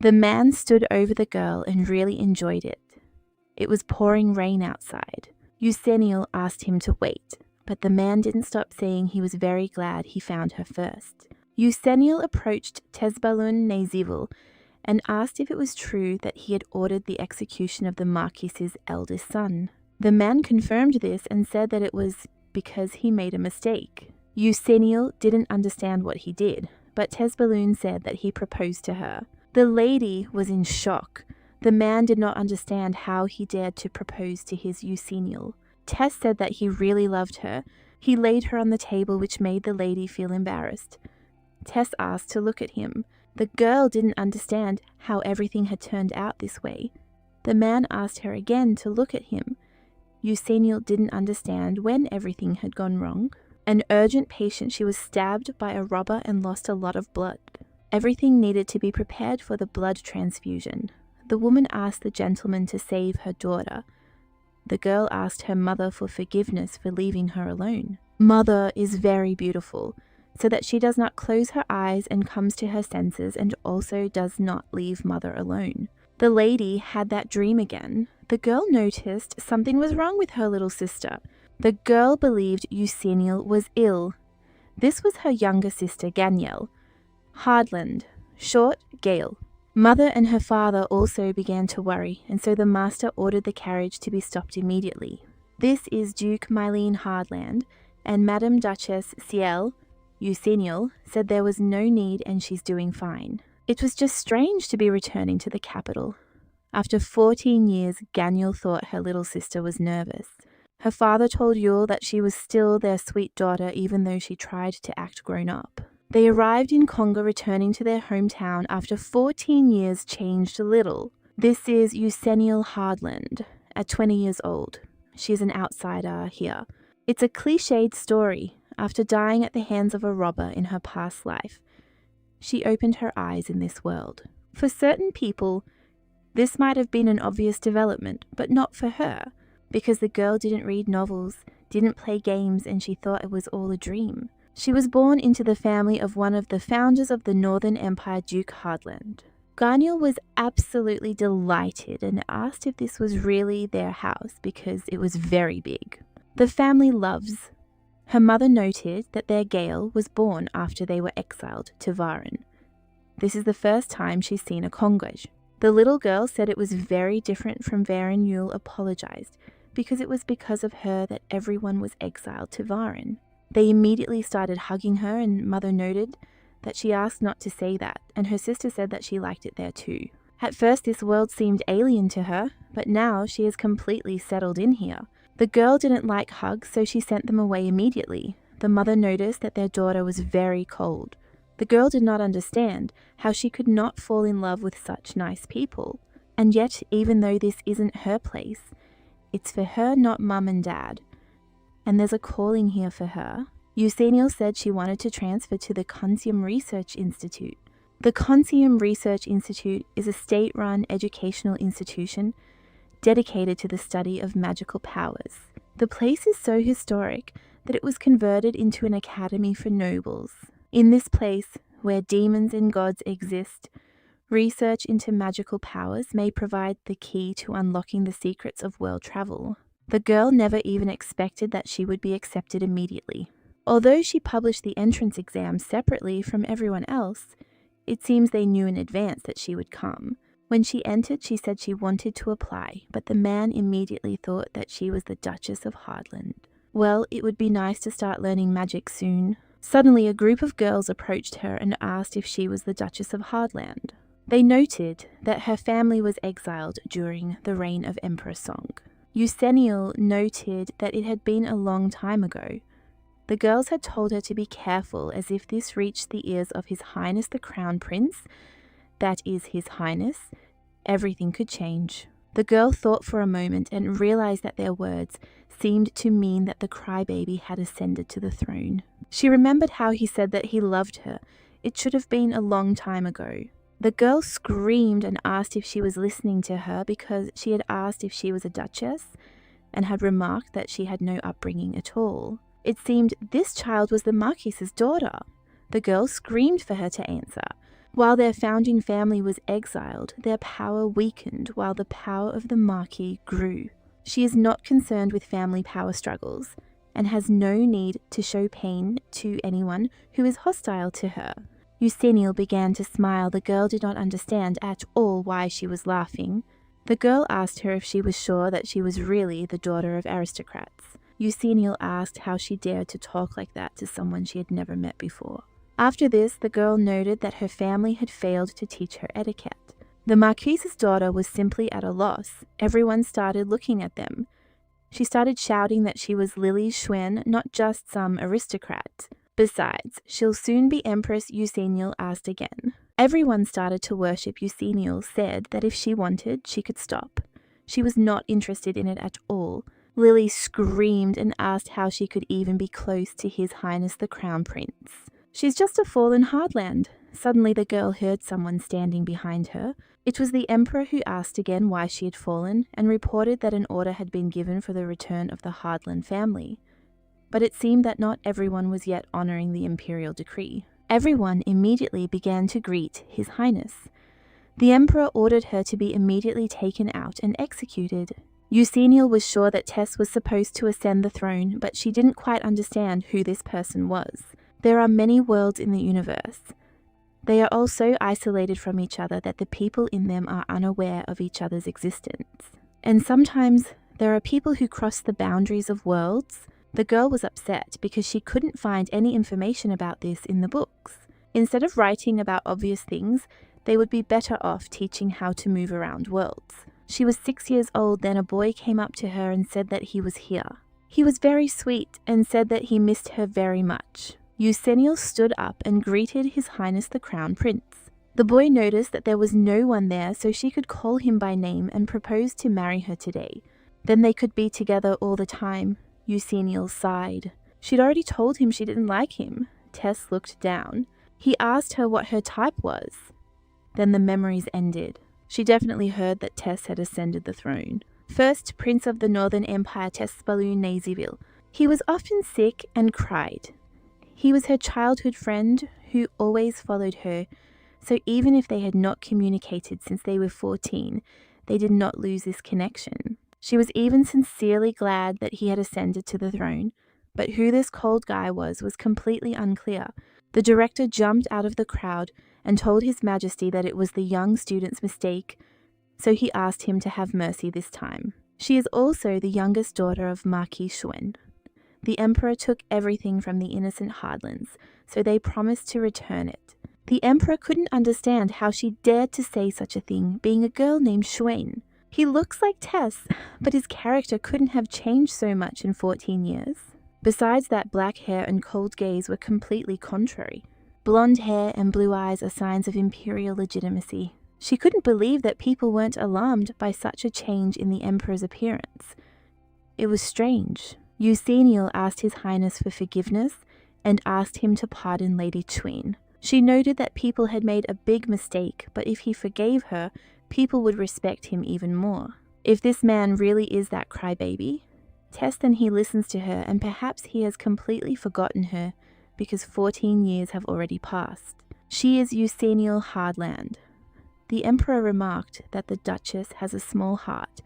The man stood over the girl and really enjoyed it. It was pouring rain outside. Eusenial asked him to wait, but the man didn't stop saying he was very glad he found her first. Eusenial approached Tesbalun Nazivul and asked if it was true that he had ordered the execution of the Marquis's eldest son. The man confirmed this and said that it was because he made a mistake. Eusenial didn't understand what he did, but Tesbalun said that he proposed to her. The lady was in shock. The man did not understand how he dared to propose to his Eusenial. Tess said that he really loved her. He laid her on the table, which made the lady feel embarrassed. Tess asked to look at him. The girl didn't understand how everything had turned out this way. The man asked her again to look at him. Eusenial didn't understand when everything had gone wrong. An urgent patient, she was stabbed by a robber and lost a lot of blood. Everything needed to be prepared for the blood transfusion. The woman asked the gentleman to save her daughter. The girl asked her mother for forgiveness for leaving her alone. Mother is very beautiful, so that she does not close her eyes and comes to her senses, and also does not leave mother alone. The lady had that dream again. The girl noticed something was wrong with her little sister. The girl believed Eusenial was ill. This was her younger sister, Gail. Hardland, short, Gail. Mother and her father also began to worry, and so the master ordered the carriage to be stopped immediately. This is Duke Mylene Hardland, and Madame Duchess Ciel, Eusenial, said there was no need and she's doing fine. It was just strange to be returning to the capital. After 14 years, Gail thought her little sister was nervous. Her father told Yule that she was still their sweet daughter even though she tried to act grown up. They arrived in Conga, returning to their hometown after 14 years changed little. This is Eusenial Hardland, at 20 years old. She is an outsider here. It's a cliched story. After dying at the hands of a robber in her past life, she opened her eyes in this world. For certain people, this might have been an obvious development, but not for her, because the girl didn't read novels, didn't play games, and she thought it was all a dream. She was born into the family of one of the founders of the Northern Empire, Duke Hardland. Gail was absolutely delighted and asked if this was really their house because it was very big. The family loves. Her mother noted that their Gail was born after they were exiled to Varen. This is the first time she's seen a Congoj. The little girl said it was very different from Varen. Yule apologized because it was because of her that everyone was exiled to Varen. They immediately started hugging her, and Mother noted that she asked not to say that, and her sister said that she liked it there too. At first this world seemed alien to her, but now she is completely settled in here. The girl didn't like hugs, so she sent them away immediately. The mother noticed that their daughter was very cold. The girl did not understand how she could not fall in love with such nice people. And yet, even though this isn't her place, it's for her, not mum and dad. And there's a calling here for her. Eusenial said she wanted to transfer to the Consium Research Institute. The Consium Research Institute is a state-run educational institution dedicated to the study of magical powers. The place is so historic that it was converted into an academy for nobles. In this place, where demons and gods exist, research into magical powers may provide the key to unlocking the secrets of world travel. The girl never even expected that she would be accepted immediately. Although she published the entrance exam separately from everyone else, it seems they knew in advance that she would come. When she entered, she said she wanted to apply, but the man immediately thought that she was the Duchess of Hardland. Well, it would be nice to start learning magic soon. Suddenly, a group of girls approached her and asked if she was the Duchess of Hardland. They noted that her family was exiled during the reign of Emperor Song. Eusenial noted that it had been a long time ago. The girls had told her to be careful, as if this reached the ears of His Highness the Crown Prince, that is His Highness, everything could change. The girl thought for a moment and realized that their words seemed to mean that the crybaby had ascended to the throne. She remembered how he said that he loved her. It should have been a long time ago. The girl screamed and asked if she was listening to her because she had asked if she was a duchess and had remarked that she had no upbringing at all. It seemed this child was the Marquis's daughter. The girl screamed for her to answer, While their founding family was exiled, their power weakened while the power of the Marquis grew. She is not concerned with family power struggles and has no need to show pain to anyone who is hostile to her. Eusenil began to smile. The girl did not understand at all why she was laughing. The girl asked her if she was sure that she was really the daughter of aristocrats. Eusenil asked how she dared to talk like that to someone she had never met before. After this, the girl noted that her family had failed to teach her etiquette. The Marquise's daughter was simply at a loss. Everyone started looking at them. She started shouting that she was Lily Schwen, not just some aristocrat. Besides, she'll soon be Empress, Eusenil asked again. Everyone started to worship Eusenil, said that if she wanted, she could stop. She was not interested in it at all. Lily screamed and asked how she could even be close to His Highness the Crown Prince. She's just a fallen hardland. Suddenly the girl heard someone standing behind her. It was the Emperor, who asked again why she had fallen and reported that an order had been given for the return of the Hardland family. But it seemed that not everyone was yet honoring the Imperial decree. Everyone immediately began to greet His Highness. The Emperor ordered her to be immediately taken out and executed. Eusenil was sure that Tess was supposed to ascend the throne, but she didn't quite understand who this person was. There are many worlds in the universe. They are all so isolated from each other that the people in them are unaware of each other's existence. And sometimes there are people who cross the boundaries of worlds. The girl was upset because she couldn't find any information about this in the books. Instead of writing about obvious things, they would be better off teaching how to move around worlds. She was 6 years old, then a boy came up to her and said that he was here. He was very sweet and said that he missed her very much. Eusenil stood up and greeted His Highness the Crown Prince. The boy noticed that there was no one there, so she could call him by name and propose to marry her today. Then they could be together all the time. Eusenil sighed. She'd already told him she didn't like him. Tess looked down. He asked her what her type was. Then the memories ended. She definitely heard that Tess had ascended the throne. First Prince of the Northern Empire, Tess Naziville. He was often sick and cried. He was her childhood friend who always followed her, so even if they had not communicated since they were 14, they did not lose this connection. She was even sincerely glad that he had ascended to the throne, but who this cold guy was completely unclear. The director jumped out of the crowd and told His Majesty that it was the young student's mistake, so he asked him to have mercy this time. She is also the youngest daughter of Marquis Schwen. The Emperor took everything from the innocent Hardlands, so they promised to return it. The Emperor couldn't understand how she dared to say such a thing, being a girl named Schwen. He looks like Tess, but his character couldn't have changed so much in 14 years. Besides that, black hair and cold gaze were completely contrary. Blonde hair and blue eyes are signs of imperial legitimacy. She couldn't believe that people weren't alarmed by such a change in the Emperor's appearance. It was strange. Eusenil asked His Highness for forgiveness and asked him to pardon Lady Schwen. She noted that people had made a big mistake, but if he forgave her, people would respect him even more. If this man really is that crybaby, Tess, then he listens to her, and perhaps he has completely forgotten her because 14 years have already passed. She is Eusenil Hardland. The Emperor remarked that the Duchess has a small heart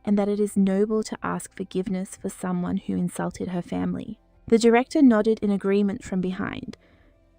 and that it is noble to ask forgiveness for someone who insulted her family. The director nodded in agreement from behind.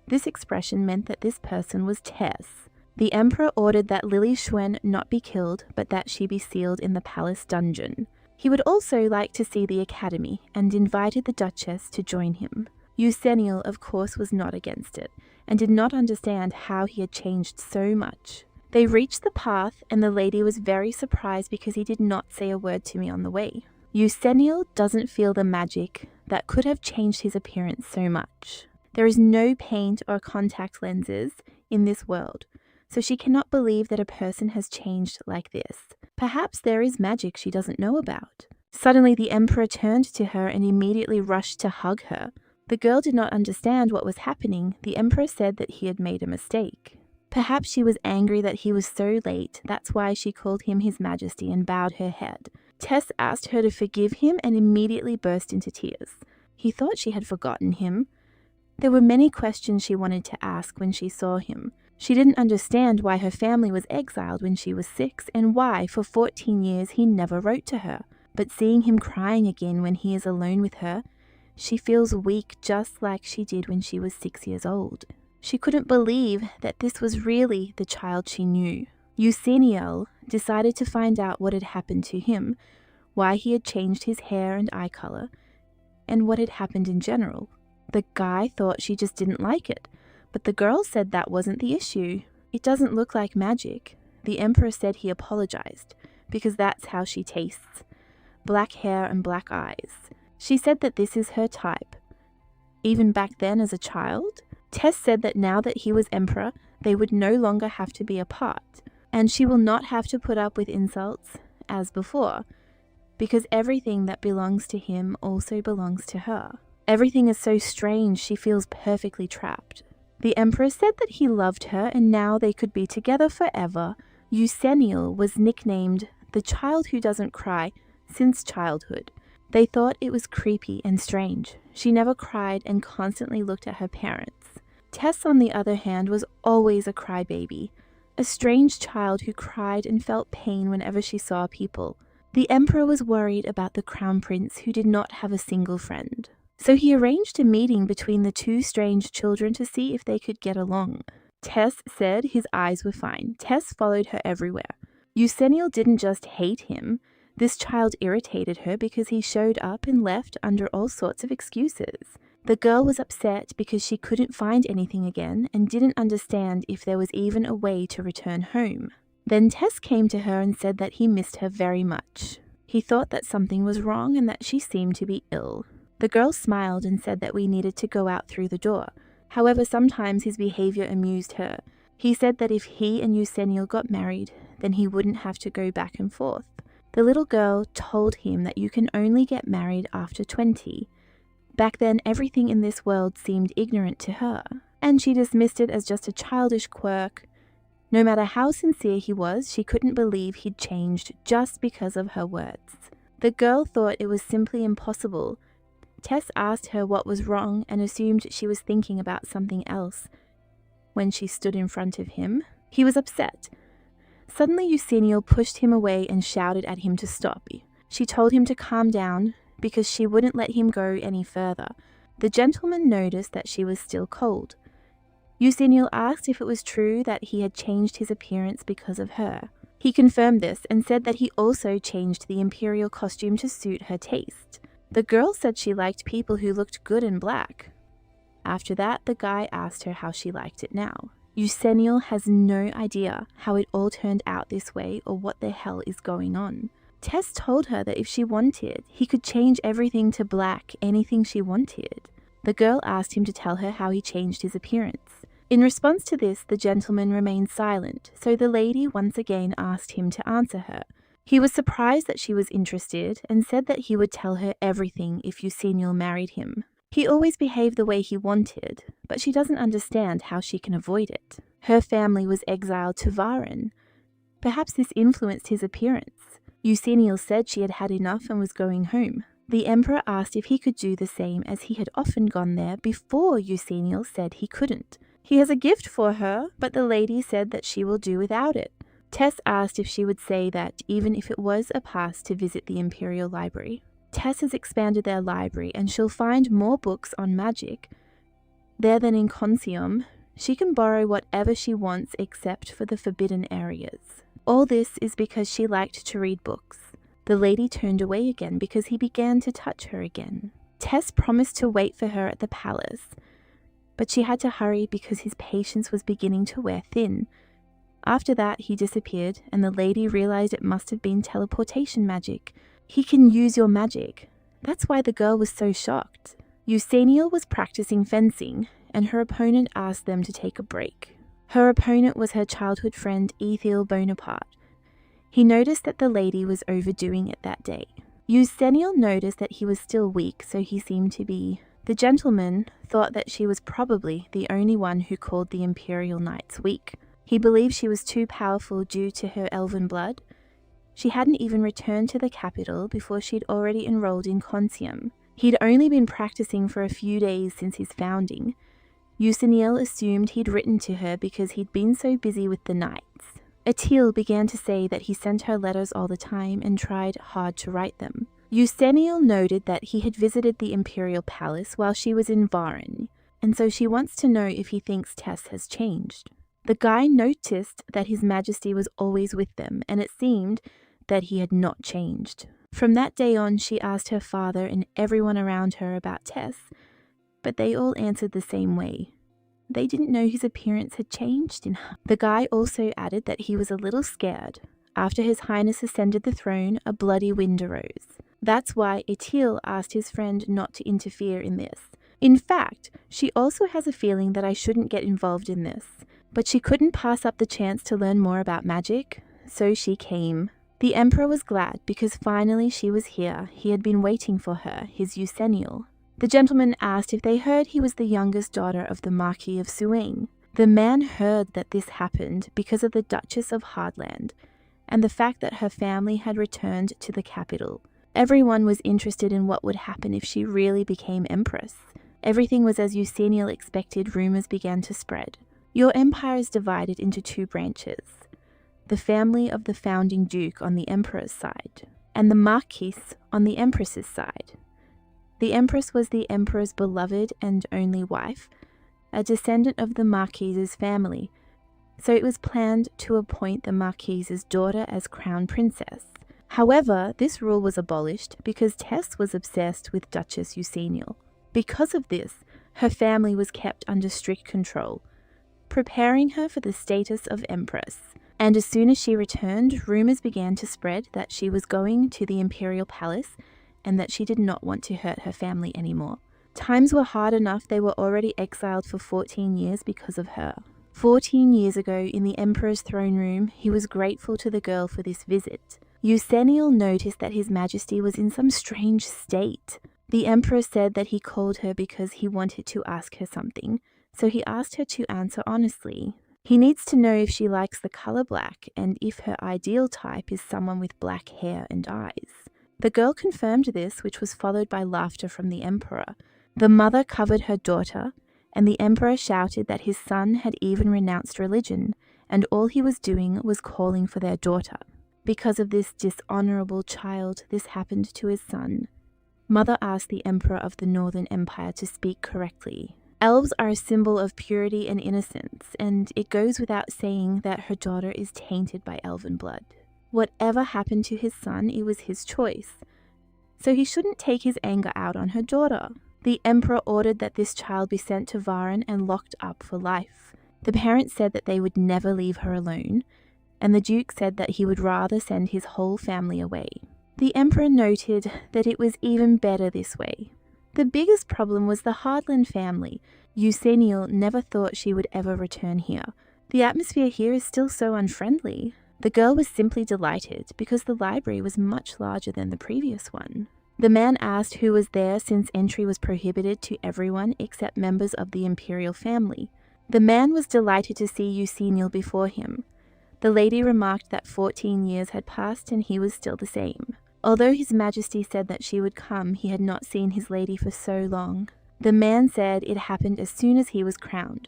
This expression meant that this person was Tess. The Emperor ordered that Lily Schwen not be killed, but that she be sealed in the palace dungeon. He would also like to see the academy and invited the Duchess to join him. Eusenil, of course, was not against it and did not understand how he had changed so much. They reached the path, and the lady was very surprised because he did not say a word to me on the way. Eusenil doesn't feel the magic that could have changed his appearance so much. There is no paint or contact lenses in this world, so she cannot believe that a person has changed like this. Perhaps there is magic she doesn't know about. Suddenly the Emperor turned to her and immediately rushed to hug her. The girl did not understand what was happening. The Emperor said that he had made a mistake. Perhaps she was angry that he was so late. That's why she called him His Majesty and bowed her head. Tess asked her to forgive him and immediately burst into tears. He thought she had forgotten him. There were many questions she wanted to ask when she saw him. She didn't understand why her family was exiled when she was 6 and why, for 14 years, he never wrote to her. But seeing him crying again when he is alone with her, she feels weak just like she did when she was 6 years old. She couldn't believe that this was really the child she knew. Euceniel decided to find out what had happened to him, why he had changed his hair and eye color, and what had happened in general. The guy thought she just didn't like it, but the girl said that wasn't the issue. It doesn't look like magic. The Emperor said he apologized, because that's how she tastes. Black hair and black eyes. She said that this is her type. Even back then as a child, Tess said that now that he was Emperor, they would no longer have to be apart, and she will not have to put up with insults as before, because everything that belongs to him also belongs to her. Everything is so strange, she feels perfectly trapped. The Emperor said that he loved her and now they could be together forever. Euceniel was nicknamed the child who doesn't cry since childhood. They thought it was creepy and strange. She never cried and constantly looked at her parents. Tess, on the other hand, was always a crybaby, a strange child who cried and felt pain whenever she saw people. The Emperor was worried about the Crown Prince, who did not have a single friend. So he arranged a meeting between the two strange children to see if they could get along. Tess said his eyes were fine. Tess followed her everywhere. Euceniel didn't just hate him. This child irritated her because he showed up and left under all sorts of excuses. The girl was upset because she couldn't find anything again and didn't understand if there was even a way to return home. Then Tess came to her and said that he missed her very much. He thought that something was wrong and that she seemed to be ill. The girl smiled and said that we needed to go out through the door. However, sometimes his behavior amused her. He said that if he and Euceniel got married, then he wouldn't have to go back and forth. The little girl told him that you can only get married after 20. Back then, everything in this world seemed ignorant to her, and she dismissed it as just a childish quirk. No matter how sincere he was, she couldn't believe he'd changed just because of her words. The girl thought it was simply impossible. Tess asked her what was wrong and assumed she was thinking about something else. When she stood in front of him, he was upset. Suddenly Euceniel pushed him away and shouted at him to stop. She told him to calm down because she wouldn't let him go any further. The gentleman noticed that she was still cold. Euceniel asked if it was true that he had changed his appearance because of her. He confirmed this and said that he also changed the Imperial costume to suit her taste. The girl said she liked people who looked good in black. After that, the guy asked her how she liked it now. Euceniel has no idea how it all turned out this way or what the hell is going on. Tess told her that if she wanted, he could change everything to black, anything she wanted. The girl asked him to tell her how he changed his appearance. In response to this, the gentleman remained silent, so the lady once again asked him to answer her. He was surprised that she was interested and said that he would tell her everything if Euceniel married him. He always behaved the way he wanted, but she doesn't understand how she can avoid it. Her family was exiled to Varen. Perhaps this influenced his appearance. Euceniel said she had had enough and was going home. The Emperor asked if he could do the same, as he had often gone there before Euceniel said he couldn't. He has a gift for her, but the lady said that she will do without it. Tess asked if she would say that, even if it was a pass to visit the Imperial Library. Tess has expanded their library and she'll find more books on magic. There than in Consium, she can borrow whatever she wants except for the forbidden areas. All this is because she liked to read books. The lady turned away again because he began to touch her again. Tess promised to wait for her at the palace, but she had to hurry because his patience was beginning to wear thin. After that, he disappeared, and the lady realized it must have been teleportation magic. He can use your magic. That's why the girl was so shocked. Euceniel was practicing fencing, and her opponent asked them to take a break. Her opponent was her childhood friend Ethiel Bonaparte. He noticed that the lady was overdoing it that day. Euceniel noticed that he was still weak, so he seemed to be. The gentleman thought that she was probably the only one who called the Imperial Knights weak. He believed she was too powerful due to her elven blood. She hadn't even returned to the capital before she'd already enrolled in Consium. He'd only been practicing for a few days since his founding. Usaniel assumed he'd written to her because he'd been so busy with the knights. Atil began to say that he sent her letters all the time and tried hard to write them. Usaniel noted that he had visited the Imperial Palace while she was in Varan, and so she wants to know if he thinks Tess has changed. The guy noticed that His Majesty was always with them, and it seemed that he had not changed. From that day on, she asked her father and everyone around her about Tess, but they all answered the same way. They didn't know his appearance had changed. The guy also added that he was a little scared. After His Highness ascended the throne, a bloody wind arose. That's why Atil asked his friend not to interfere in this. In fact, she also has a feeling that I shouldn't get involved in this, but she couldn't pass up the chance to learn more about magic, so she came. The Emperor was glad because finally she was here. He had been waiting for her, his Usaniel. The gentleman asked if they heard he was the youngest daughter of the Marquis of Suane. The man heard that this happened because of the Duchess of Hardland and the fact that her family had returned to the capital. Everyone was interested in what would happen if she really became Empress. Everything was as Usaniel expected. Rumors began to spread. Your empire is divided into two branches. The family of the founding duke on the Emperor's side, and the Marquis on the Empress's side. The Empress was the Emperor's beloved and only wife, a descendant of the Marquis's family, so it was planned to appoint the Marquis's daughter as crown princess. However, this rule was abolished because Tess was obsessed with Duchess Usaniel. Because of this, her family was kept under strict control, preparing her for the status of Empress. And as soon as she returned, rumors began to spread that she was going to the Imperial Palace and that she did not want to hurt her family anymore. Times were hard enough. They were already exiled for 14 years because of her. 14 years ago, in the Emperor's throne room, he was grateful to the girl for this visit. Usaniel noticed that His Majesty was in some strange state. The Emperor said that he called her because he wanted to ask her something, so he asked her to answer honestly. He needs to know if she likes the color black and if her ideal type is someone with black hair and eyes. The girl confirmed this, which was followed by laughter from the Emperor. The mother covered her daughter, and the Emperor shouted that his son had even renounced religion, and all he was doing was calling for their daughter. Because of this dishonorable child, this happened to his son. Mother asked the Emperor of the Northern Empire to speak correctly. Elves are a symbol of purity and innocence, and it goes without saying that her daughter is tainted by elven blood. Whatever happened to his son, it was his choice, so he shouldn't take his anger out on her daughter. The Emperor ordered that this child be sent to Varan and locked up for life. The parents said that they would never leave her alone, and the Duke said that he would rather send his whole family away. The Emperor noted that it was even better this way. The biggest problem was the Hardland family. Usaniel never thought she would ever return here. The atmosphere here is still so unfriendly. The girl was simply delighted because the library was much larger than the previous one. The man asked who was there since entry was prohibited to everyone except members of the Imperial family. The man was delighted to see Usaniel before him. The lady remarked that 14 years had passed and he was still the same. Although His Majesty said that she would come, he had not seen his lady for so long. The man said it happened as soon as he was crowned.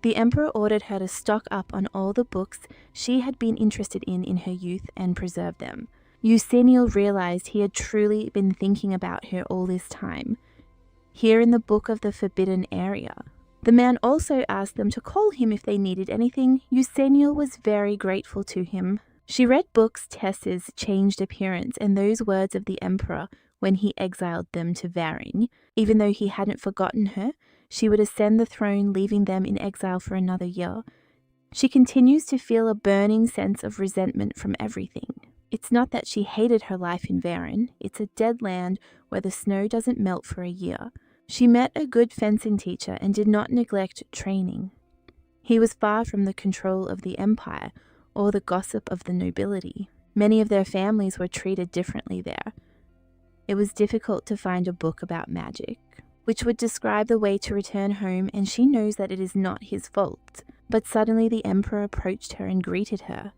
The Emperor ordered her to stock up on all the books she had been interested in her youth and preserve them. Usaniel realized he had truly been thinking about her all this time. Here in the Book of the Forbidden Area. The man also asked them to call him if they needed anything. Usaniel was very grateful to him. She read books Tess's changed appearance and those words of the Emperor when he exiled them to Varan. Even though he hadn't forgotten her, she would ascend the throne, leaving them in exile for another year. She continues to feel a burning sense of resentment from everything. It's not that she hated her life in Varan, it's a dead land where the snow doesn't melt for a year. She met a good fencing teacher and did not neglect training. He was far from the control of the empire or the gossip of the nobility. Many of their families were treated differently there. It was difficult to find a book about magic, which would describe the way to return home, and she knows that it is not his fault. But suddenly the Emperor approached her and greeted her.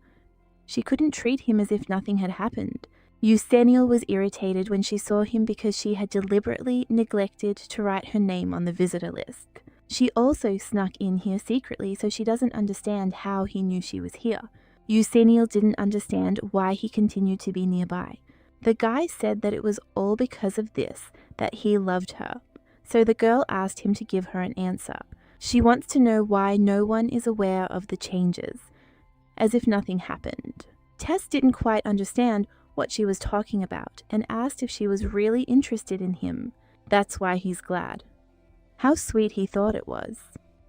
She couldn't treat him as if nothing had happened. Usaniel was irritated when she saw him because she had deliberately neglected to write her name on the visitor list. She also snuck in here secretly, so she doesn't understand how he knew she was here. Eusenio didn't understand why he continued to be nearby. The guy said that it was all because of this, that he loved her. So the girl asked him to give her an answer. She wants to know why no one is aware of the changes, as if nothing happened. Tess didn't quite understand what she was talking about and asked if she was really interested in him. That's why he's glad. How sweet he thought it was.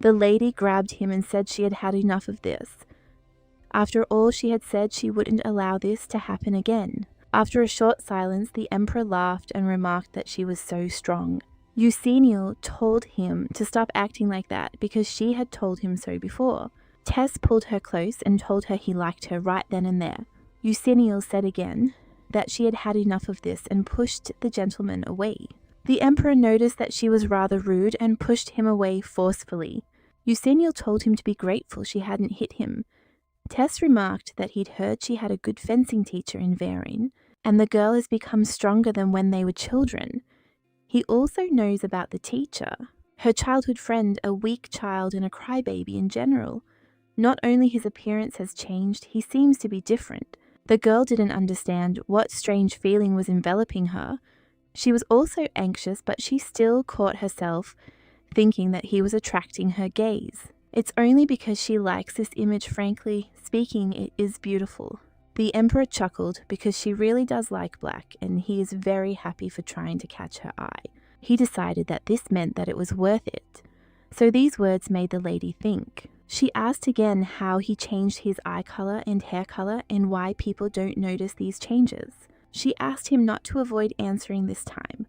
The lady grabbed him and said she had had enough of this. After all, she had said she wouldn't allow this to happen again. After a short silence, the emperor laughed and remarked that she was so strong. Eusenio told him to stop acting like that because she had told him so before. Tess pulled her close and told her he liked her right then and there. Eusenio said again that she had had enough of this and pushed the gentleman away. The emperor noticed that she was rather rude and pushed him away forcefully. Eusenio told him to be grateful she hadn't hit him. Tess remarked that he'd heard she had a good fencing teacher in Varin, and the girl has become stronger than when they were children. He also knows about the teacher, her childhood friend, a weak child and a crybaby in general. Not only his appearance has changed, he seems to be different. The girl didn't understand what strange feeling was enveloping her. She was also anxious, but she still caught herself thinking that he was attracting her gaze. It's only because she likes this image, frankly speaking, it is beautiful. The emperor chuckled because she really does like black, and he is very happy for trying to catch her eye. He decided that this meant that it was worth it. So these words made the lady think. She asked again how he changed his eye color and hair color and why people don't notice these changes. She asked him not to avoid answering this time.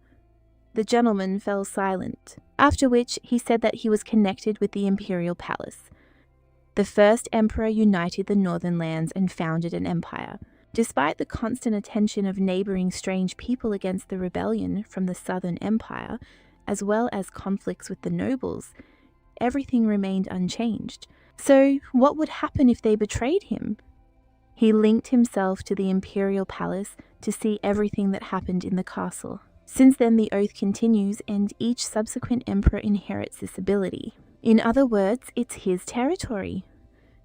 The gentleman fell silent, after which he said that he was connected with the Imperial palace. The first emperor united the northern lands and founded an empire. Despite the constant attention of neighboring strange people against the rebellion from the southern empire, as well as conflicts with the nobles, everything remained unchanged. So what would happen if they betrayed him? He linked himself to the Imperial palace to see everything that happened in the castle. Since then, the oath continues, and each subsequent emperor inherits this ability. In other words, it's his territory.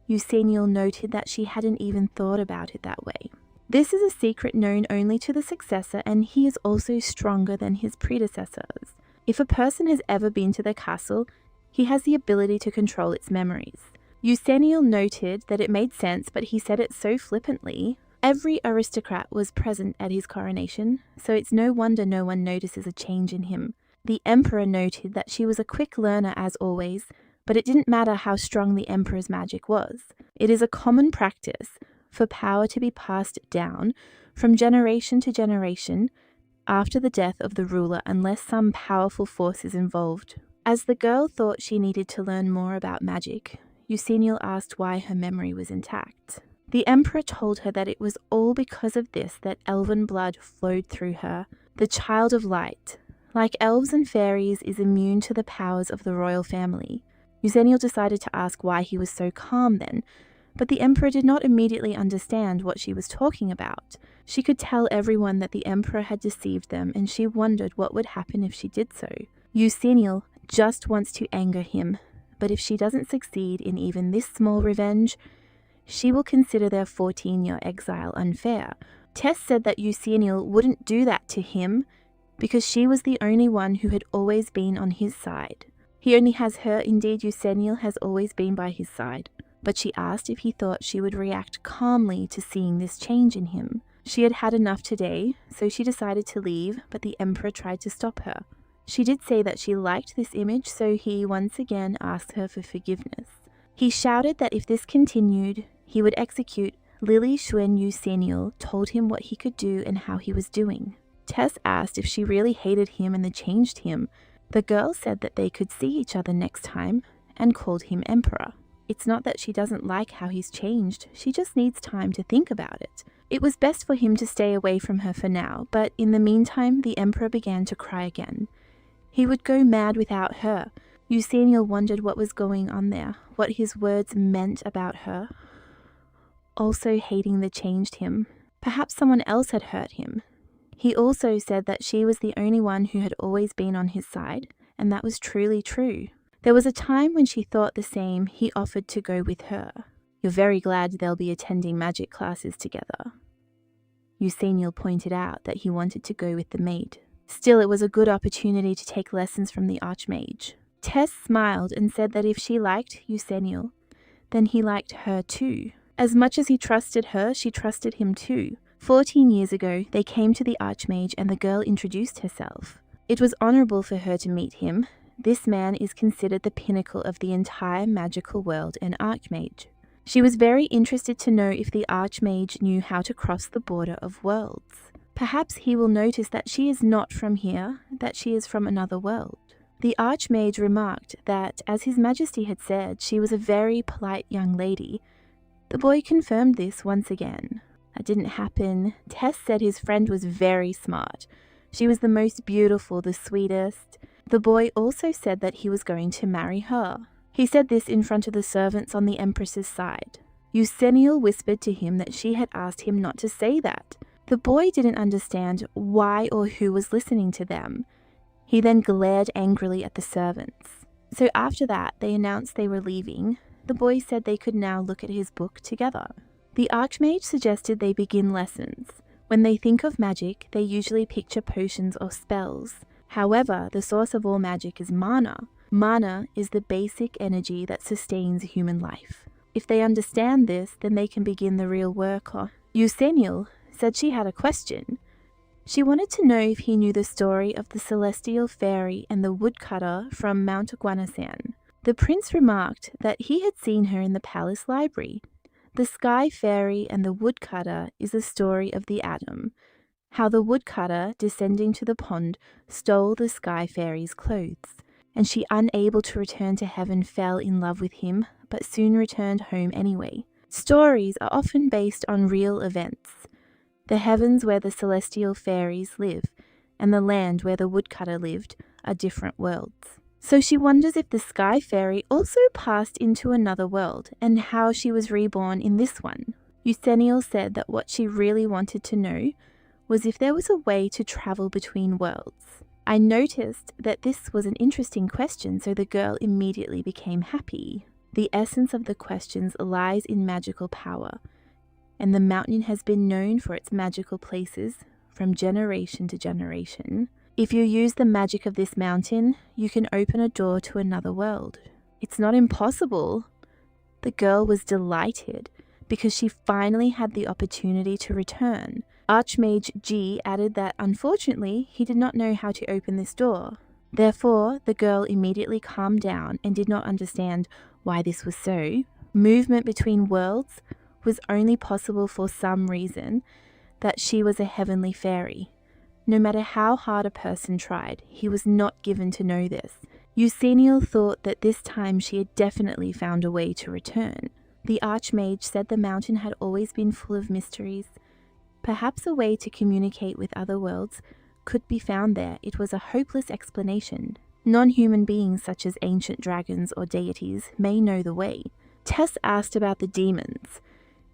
Eusenio noted that she hadn't even thought about it that way. This is a secret known only to the successor, and he is also stronger than his predecessors. If a person has ever been to the castle, he has the ability to control its memories. Eusenio noted that it made sense, but he said it so flippantly. Every aristocrat was present at his coronation, so it's no wonder no one notices a change in him. The emperor noted that she was a quick learner as always, but it didn't matter how strong the emperor's magic was. It is a common practice for power to be passed down from generation to generation after the death of the ruler unless some powerful force is involved. As the girl thought she needed to learn more about magic, Eusenio asked why her memory was intact. The emperor told her that it was all because of this that elven blood flowed through her. The child of light, like elves and fairies, is immune to the powers of the royal family. Eusenio decided to ask why he was so calm then, but the emperor did not immediately understand what she was talking about. She could tell everyone that the emperor had deceived them, and she wondered what would happen if she did so. Eusenio just wants to anger him, but if she doesn't succeed in even this small revenge, she will consider their 14-year exile unfair. Tess said that Eusenio wouldn't do that to him because she was the only one who had always been on his side. He only has her, indeed Eusenio has always been by his side. But she asked if he thought she would react calmly to seeing this change in him. She had had enough today, so she decided to leave, but the emperor tried to stop her. She did say that she liked this image, so he once again asked her for forgiveness. He shouted that if this continued, he would execute. Lily Shuen Eusenio told him what he could do and how he was doing. Tess asked if she really hated him and the changed him. The girl said that they could see each other next time and called him emperor. It's not that she doesn't like how he's changed, she just needs time to think about it. It was best for him to stay away from her for now, but in the meantime the emperor began to cry again. He would go mad without her. Eusenio wondered what was going on there, what his words meant about her. Also hating the changed him. Perhaps someone else had hurt him. He also said that she was the only one who had always been on his side, and that was truly true. There was a time when she thought the same. He offered to go with her. You're very glad they'll be attending magic classes together. Eusenial pointed out that he wanted to go with the maid. Still, it was a good opportunity to take lessons from the archmage. Tess smiled and said that if she liked Eusenial, then he liked her too. As much as he trusted her, she trusted him too. 14 years ago, they came to the archmage and the girl introduced herself. It was honorable for her to meet him. This man is considered the pinnacle of the entire magical world, an archmage. She was very interested to know if the archmage knew how to cross the border of worlds. Perhaps he will notice that she is not from here, that she is from another world. The archmage remarked that, as His Majesty had said, she was a very polite young lady. The boy confirmed this once again. That didn't happen. Tess said his friend was very smart. She was the most beautiful, the sweetest. The boy also said that he was going to marry her. He said this in front of the servants on the Empress's side. Eusenial whispered to him that she had asked him not to say that. The boy didn't understand why or who was listening to them. He then glared angrily at the servants. So after that, they announced they were leaving. The boy said they could now look at his book together. The archmage suggested they begin lessons. When they think of magic, they usually picture potions or spells. However, the source of all magic is mana. Mana is the basic energy that sustains human life. If they understand this, then they can begin the real work. Eusenial said she had a question. She wanted to know if he knew the story of the celestial fairy and the woodcutter from Mount Guanasan. The prince remarked that he had seen her in the palace library. The sky fairy and the woodcutter is the story of the atom, how the woodcutter, descending to the pond, stole the sky fairy's clothes, and she, unable to return to heaven, fell in love with him, but soon returned home anyway. Stories are often based on real events. The heavens where the celestial fairies live, and the land where the woodcutter lived, are different worlds. So she wonders if the sky fairy also passed into another world, and how she was reborn in this one. Eusenial said that what she really wanted to know was if there was a way to travel between worlds. I noticed that this was an interesting question, so the girl immediately became happy. The essence of the questions lies in magical power, and the mountain has been known for its magical places from generation to generation. If you use the magic of this mountain, you can open a door to another world. It's not impossible. The girl was delighted because she finally had the opportunity to return. Archmage G added that unfortunately he did not know how to open this door. Therefore, the girl immediately calmed down and did not understand why this was so. Movement between worlds was only possible for some reason, that she was a heavenly fairy. No matter how hard a person tried, he was not given to know this. Eusenial thought that this time she had definitely found a way to return. The archmage said the mountain had always been full of mysteries. Perhaps a way to communicate with other worlds could be found there. It was a hopeless explanation. Non-human beings such as ancient dragons or deities may know the way. Tess asked about the demons.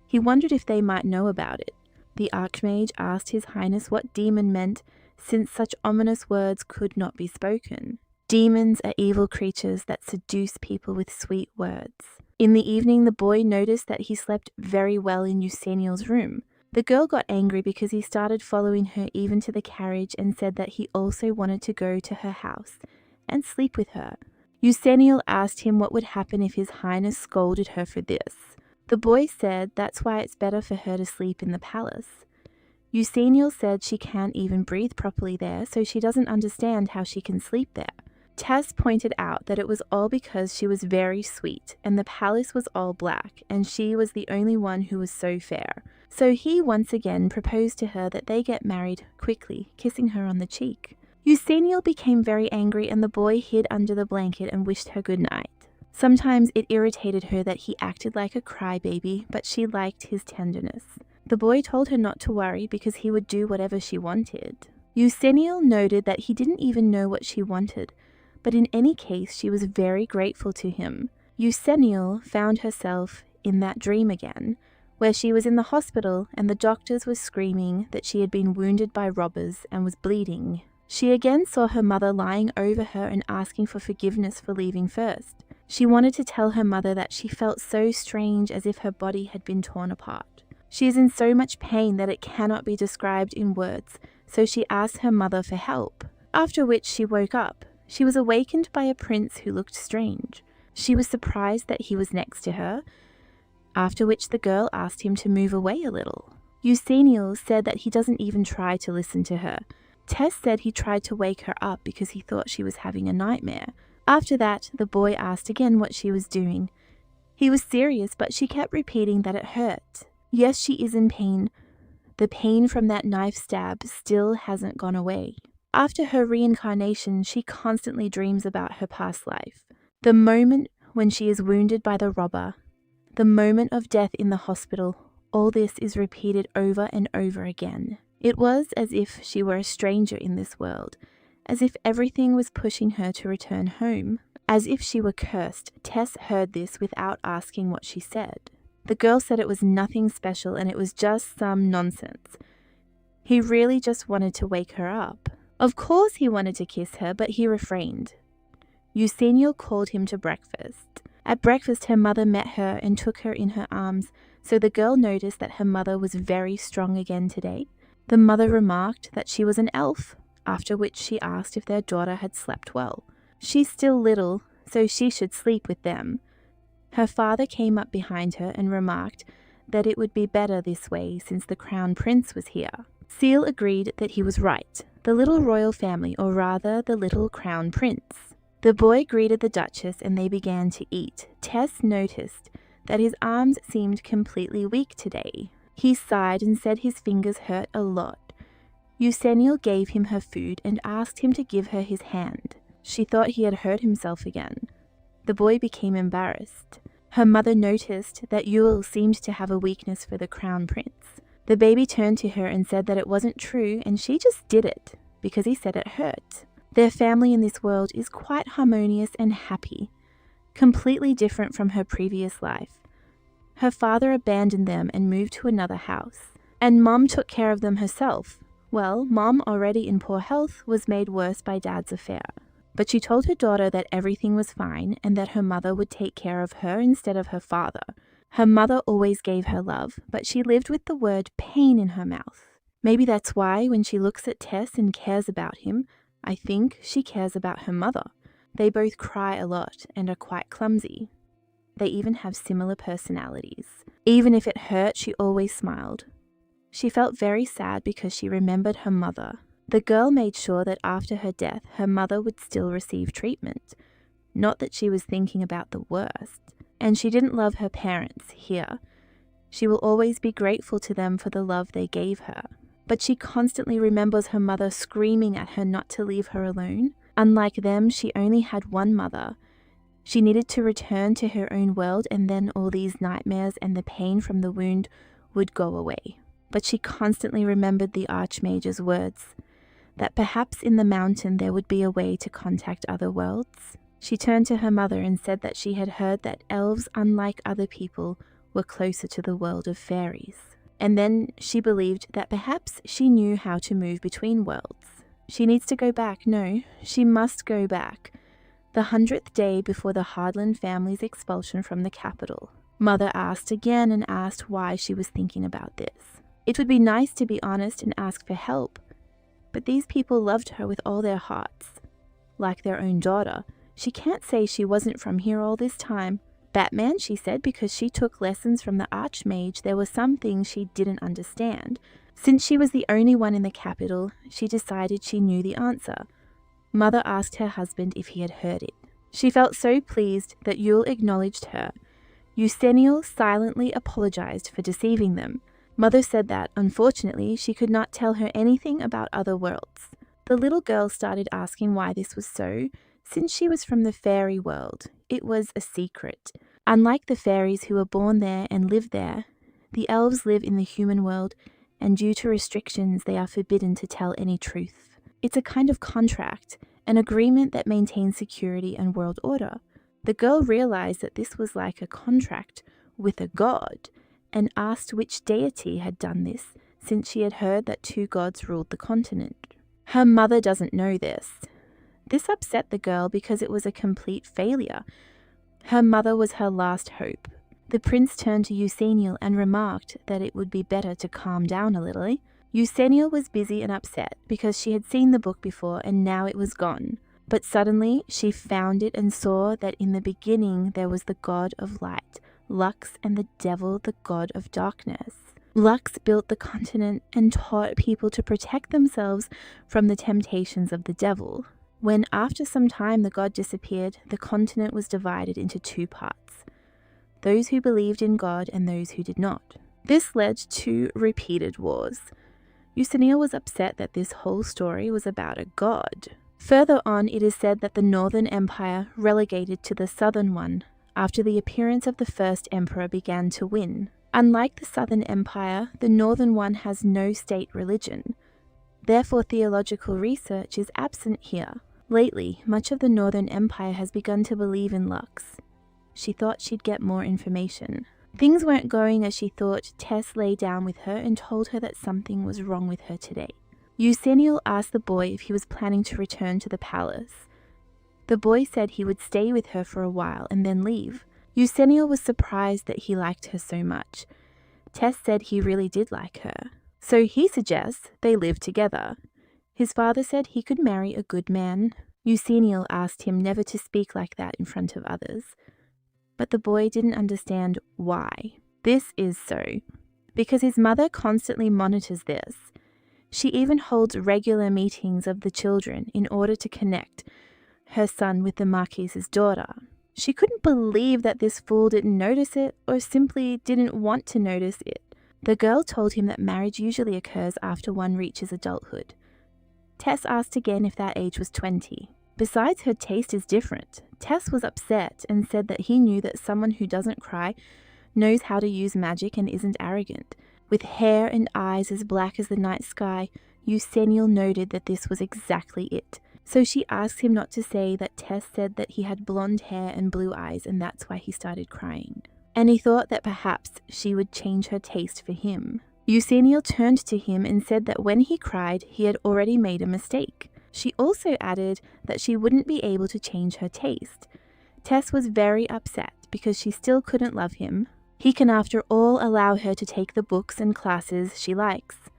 He wondered if they might know about it. The archmage asked His Highness what demon meant, since such ominous words could not be spoken. Demons are evil creatures that seduce people with sweet words. In the evening, the boy noticed that he slept very well in Eusenial's room. The girl got angry because he started following her even to the carriage and said that he also wanted to go to her house and sleep with her. Eusenial asked him what would happen if His Highness scolded her for this. The boy said that's why it's better for her to sleep in the palace. Eusenial said she can't even breathe properly there, so she doesn't understand how she can sleep there. Tess pointed out that it was all because she was very sweet, and the palace was all black, and she was the only one who was so fair. So he once again proposed to her that they get married quickly, kissing her on the cheek. Eusenial became very angry, and the boy hid under the blanket and wished her good night. Sometimes it irritated her that he acted like a crybaby, but she liked his tenderness. The boy told her not to worry because he would do whatever she wanted. Eusenial noted that he didn't even know what she wanted, but in any case she was very grateful to him. Eusenial found herself in that dream again, where she was in the hospital and the doctors were screaming that she had been wounded by robbers and was bleeding. She again saw her mother lying over her and asking for forgiveness for leaving first. She wanted to tell her mother that she felt so strange, as if her body had been torn apart. She is in so much pain that it cannot be described in words, so she asked her mother for help. After which she woke up. She was awakened by a prince who looked strange. She was surprised that he was next to her, after which the girl asked him to move away a little. Eusenio said that he doesn't even try to listen to her. Tess said he tried to wake her up because he thought she was having a nightmare. After that, the boy asked again what she was doing. He was serious, but she kept repeating that it hurt. Yes, she is in pain. The pain from that knife stab still hasn't gone away. After her reincarnation, she constantly dreams about her past life. The moment when she is wounded by the robber, the moment of death in the hospital, all this is repeated over and over again. It was as if she were a stranger in this world, as if everything was pushing her to return home. As if she were cursed, Tess heard this without asking what she said. The girl said it was nothing special and it was just some nonsense. He really just wanted to wake her up. Of course he wanted to kiss her, but he refrained. Eusenio called him to breakfast. At breakfast, her mother met her and took her in her arms, so the girl noticed that her mother was very strong again today. The mother remarked that she was an elf, after which she asked if their daughter had slept well. She's still little, so she should sleep with them. Her father came up behind her and remarked that it would be better this way since the crown prince was here. Seal agreed that he was right. The little royal family, or rather the little crown prince. The boy greeted the Duchess and they began to eat. Tess noticed that his arms seemed completely weak today. He sighed and said his fingers hurt a lot. Eusenio gave him her food and asked him to give her his hand. She thought he had hurt himself again. The boy became embarrassed. Her mother noticed that Yule seemed to have a weakness for the crown prince. The baby turned to her and said that it wasn't true and she just did it because he said it hurt. Their family in this world is quite harmonious and happy, completely different from her previous life. Her father abandoned them and moved to another house, and Mom took care of them herself. Well, Mom, already in poor health, was made worse by Dad's affair. But she told her daughter that everything was fine and that her mother would take care of her instead of her father. Her mother always gave her love, but she lived with the word pain in her mouth. Maybe that's why when she looks at Tess and cares about him, I think she cares about her mother. They both cry a lot and are quite clumsy. They even have similar personalities. Even if it hurt, she always smiled. She felt very sad because she remembered her mother. The girl made sure that after her death, her mother would still receive treatment. Not that she was thinking about the worst. And she didn't love her parents here. She will always be grateful to them for the love they gave her. But she constantly remembers her mother screaming at her not to leave her alone. Unlike them, she only had one mother. She needed to return to her own world, and then all these nightmares and the pain from the wound would go away. But she constantly remembered the Archmage's words, that perhaps in the mountain there would be a way to contact other worlds. She turned to her mother and said that she had heard that elves, unlike other people, were closer to the world of fairies. And then she believed that perhaps she knew how to move between worlds. She needs to go back. No, she must go back. The 100th day before the Hardland family's expulsion from the capital. Mother asked again and asked why she was thinking about this. It would be nice to be honest and ask for help, but these people loved her with all their hearts. Like their own daughter, she can't say she wasn't from here all this time. Batman, she said, because she took lessons from the Archmage, there were some things she didn't understand. Since she was the only one in the capital, she decided she knew the answer. Mother asked her husband if he had heard it. She felt so pleased that Yule acknowledged her. Eusenio silently apologized for deceiving them. Mother said that, unfortunately, she could not tell her anything about other worlds. The little girl started asking why this was so. Since she was from the fairy world, it was a secret. Unlike the fairies who were born there and live there, the elves live in the human world, and due to restrictions, they are forbidden to tell any truth. It's a kind of contract, an agreement that maintains security and world order. The girl realized that this was like a contract with a god, and asked which deity had done this, since she had heard that 2 gods ruled the continent. Her mother doesn't know this. This upset the girl because it was a complete failure. Her mother was her last hope. The prince turned to Eusenial and remarked that it would be better to calm down a little. Eusenial was busy and upset because she had seen the book before and now it was gone. But suddenly she found it and saw that in the beginning there was the god of light, Lux, and the devil, the god of darkness. Lux built the continent and taught people to protect themselves from the temptations of the devil. When after some time the god disappeared, the continent was divided into two parts, those who believed in God and those who did not. This led to repeated wars. Eusenial was upset that this whole story was about a god. Further on, it is said that the Northern Empire relegated to the Southern one after the appearance of the first emperor began to win. Unlike the Southern Empire, the Northern one has no state religion. Therefore, theological research is absent here. Lately, much of the Northern Empire has begun to believe in Lux. She thought she'd get more information. Things weren't going as she thought. Tess lay down with her and told her that something was wrong with her today. Eusenial asked the boy if he was planning to return to the palace. The boy said he would stay with her for a while and then leave. Eusenial was surprised that he liked her so much. Tess said he really did like her. So he suggests they live together. His father said he could marry a good man. Eusenial asked him never to speak like that in front of others. But the boy didn't understand why. This is so because his mother constantly monitors this. She even holds regular meetings of the children in order to connect her son with the Marquise's daughter. She couldn't believe that this fool didn't notice it or simply didn't want to notice it. The girl told him that marriage usually occurs after one reaches adulthood. Tess asked again if that age was 20. Besides, her taste is different. Tess was upset and said that he knew that someone who doesn't cry knows how to use magic and isn't arrogant. With hair and eyes as black as the night sky, Eusenial noted that this was exactly it. So she asked him not to say that Tess said that he had blonde hair and blue eyes and that's why he started crying. And he thought that perhaps she would change her taste for him. Eusenial turned to him and said that when he cried, he had already made a mistake. She also added that she wouldn't be able to change her taste. Tess was very upset because she still couldn't love him. He can after all allow her to take the books and classes she likes,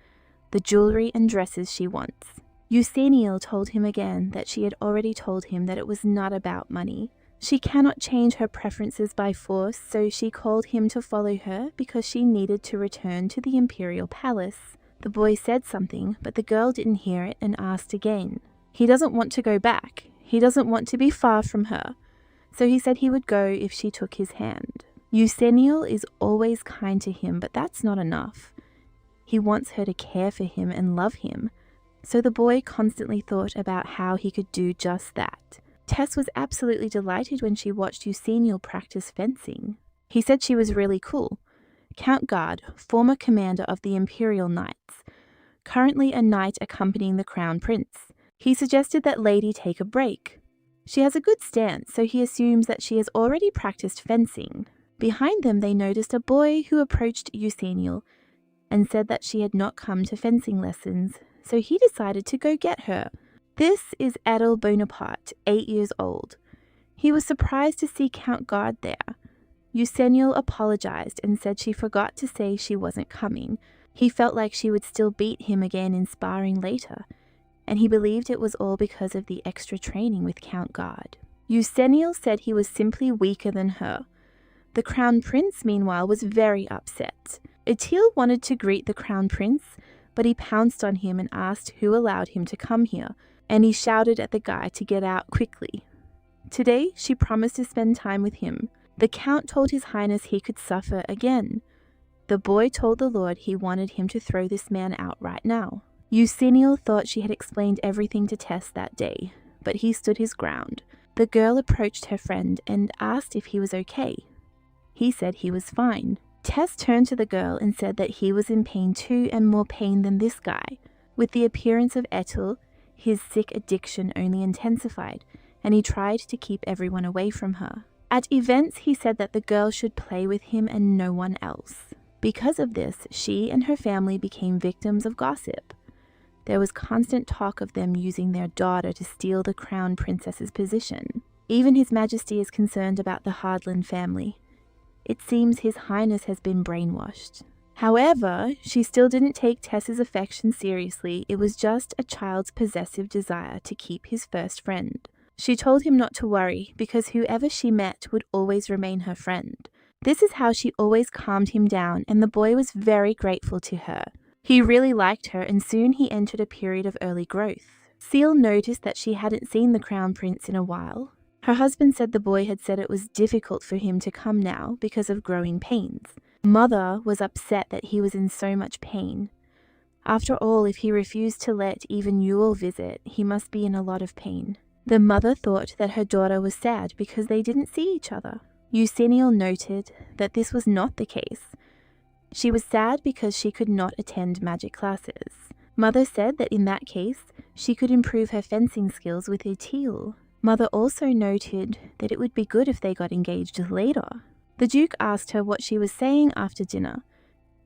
the jewelry and dresses she wants. Eusenial told him again that she had already told him that it was not about money. She cannot change her preferences by force, so she called him to follow her because she needed to return to the Imperial Palace. The boy said something, but the girl didn't hear it and asked again. He doesn't want to go back. He doesn't want to be far from her. So he said he would go if she took his hand. Eusenial is always kind to him, but that's not enough. He wants her to care for him and love him. So the boy constantly thought about how he could do just that. Tess was absolutely delighted when she watched Eusenial practice fencing. He said she was really cool. Count Guard, former commander of the Imperial Knights, currently a knight accompanying the Crown Prince. He suggested that Lady take a break. She has a good stance, so he assumes that she has already practiced fencing. Behind them they noticed a boy who approached Eusenial and said that she had not come to fencing lessons, so he decided to go get her. This is Adel Bonaparte, 8 years old. He was surprised to see Count Guard there. Eusenial apologized and said she forgot to say she wasn't coming. He felt like she would still beat him again in sparring later, and he believed it was all because of the extra training with Count Guard. Eusenial said he was simply weaker than her. The Crown Prince, meanwhile, was very upset. Etil wanted to greet the Crown Prince, but he pounced on him and asked who allowed him to come here, and he shouted at the guy to get out quickly. Today, she promised to spend time with him. The Count told His Highness he could suffer again. The boy told the Lord he wanted him to throw this man out right now. Eusenial thought she had explained everything to Tess that day, but he stood his ground. The girl approached her friend and asked if he was okay. He said he was fine. Tess turned to the girl and said that he was in pain too, and more pain than this guy. With the appearance of Etil, his sick addiction only intensified, and he tried to keep everyone away from her. At events, he said that the girl should play with him and no one else. Because of this, she and her family became victims of gossip. There was constant talk of them using their daughter to steal the crown princess's position. Even His Majesty is concerned about the Hardland family. It seems His Highness has been brainwashed. However, she still didn't take Tess's affection seriously. It was just a child's possessive desire to keep his first friend. She told him not to worry because whoever she met would always remain her friend. This is how she always calmed him down, and the boy was very grateful to her. He really liked her, and soon he entered a period of early growth. Seal noticed that she hadn't seen the crown prince in a while. Her husband said the boy had said it was difficult for him to come now because of growing pains. Mother was upset that he was in so much pain. After all, if he refused to let even Yule visit, he must be in a lot of pain. The mother thought that her daughter was sad because they didn't see each other. Eusennial noted that this was not the case. She was sad because she could not attend magic classes. Mother said that in that case, she could improve her fencing skills with her teal. Mother also noted that it would be good if they got engaged later. The Duke asked her what she was saying after dinner.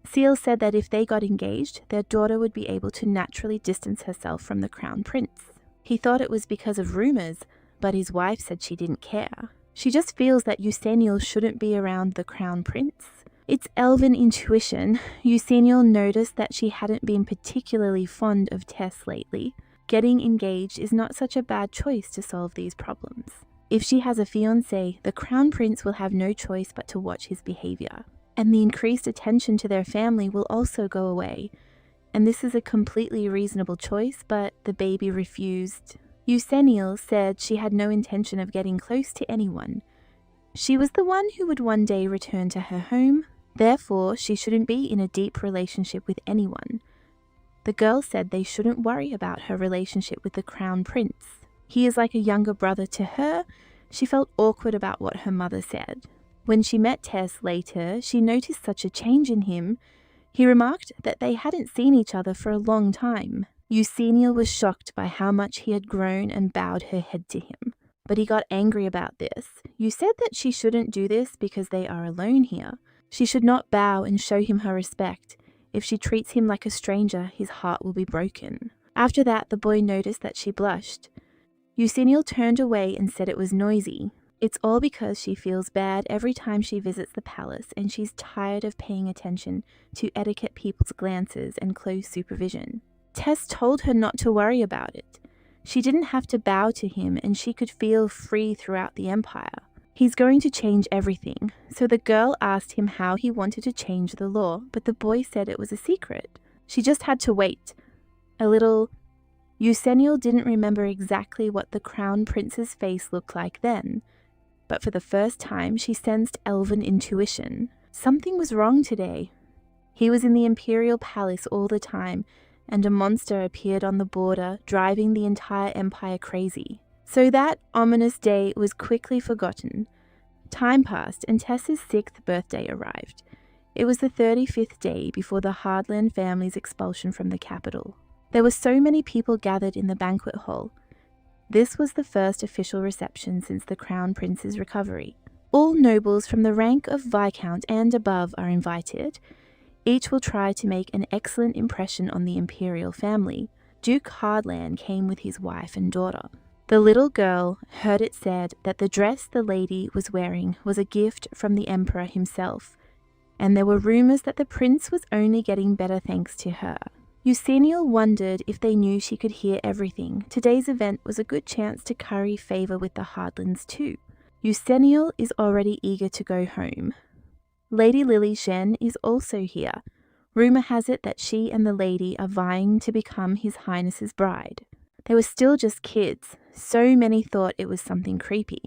Seal said that if they got engaged, their daughter would be able to naturally distance herself from the crown prince. He thought it was because of rumors, but his wife said she didn't care. She just feels that Eusennial shouldn't be around the crown prince. It's Elven intuition. Eusennial noticed that she hadn't been particularly fond of Tess lately. Getting engaged is not such a bad choice to solve these problems. If she has a fiancé, the crown prince will have no choice but to watch his behavior. And the increased attention to their family will also go away. And this is a completely reasonable choice, but the baby refused. Eusennial said she had no intention of getting close to anyone. She was the one who would one day return to her home, therefore she shouldn't be in a deep relationship with anyone. The girl said they shouldn't worry about her relationship with the crown prince. He is like a younger brother to her. She felt awkward about what her mother said. When she met Tess later, she noticed such a change in him. He remarked that they hadn't seen each other for a long time. Eusennial was shocked by how much he had grown and bowed her head to him. But he got angry about this. You said that she shouldn't do this because they are alone here. She should not bow and show him her respect. If she treats him like a stranger, his heart will be broken. After that, the boy noticed that she blushed. Eusennial turned away and said it was noisy. It's all because she feels bad every time she visits the palace, and she's tired of paying attention to etiquette people's glances and close supervision. Tess told her not to worry about it. She didn't have to bow to him, and she could feel free throughout the empire. He's going to change everything. So the girl asked him how he wanted to change the law, but the boy said it was a secret. She just had to wait. Eusennial didn't remember exactly what the crown prince's face looked like then, but for the first time she sensed Elven intuition. Something was wrong today. He was in the Imperial palace all the time, and a monster appeared on the border, driving the entire empire crazy. So that ominous day was quickly forgotten. Time passed, and Tess's 6th birthday arrived. It was the 35th day before the Hardland family's expulsion from the capital. There were so many people gathered in the banquet hall. This was the first official reception since the Crown Prince's recovery. All nobles from the rank of Viscount and above are invited. Each will try to make an excellent impression on the Imperial family. Duke Hardland came with his wife and daughter. The little girl heard it said that the dress the lady was wearing was a gift from the Emperor himself, and there were rumors that the prince was only getting better thanks to her. Eusennial wondered if they knew she could hear everything. Today's event was a good chance to curry favor with the Hardlands too. Eusennial is already eager to go home. Lady Lily Shen is also here. Rumor has it that she and the lady are vying to become His Highness's bride. They were still just kids. So many thought it was something creepy.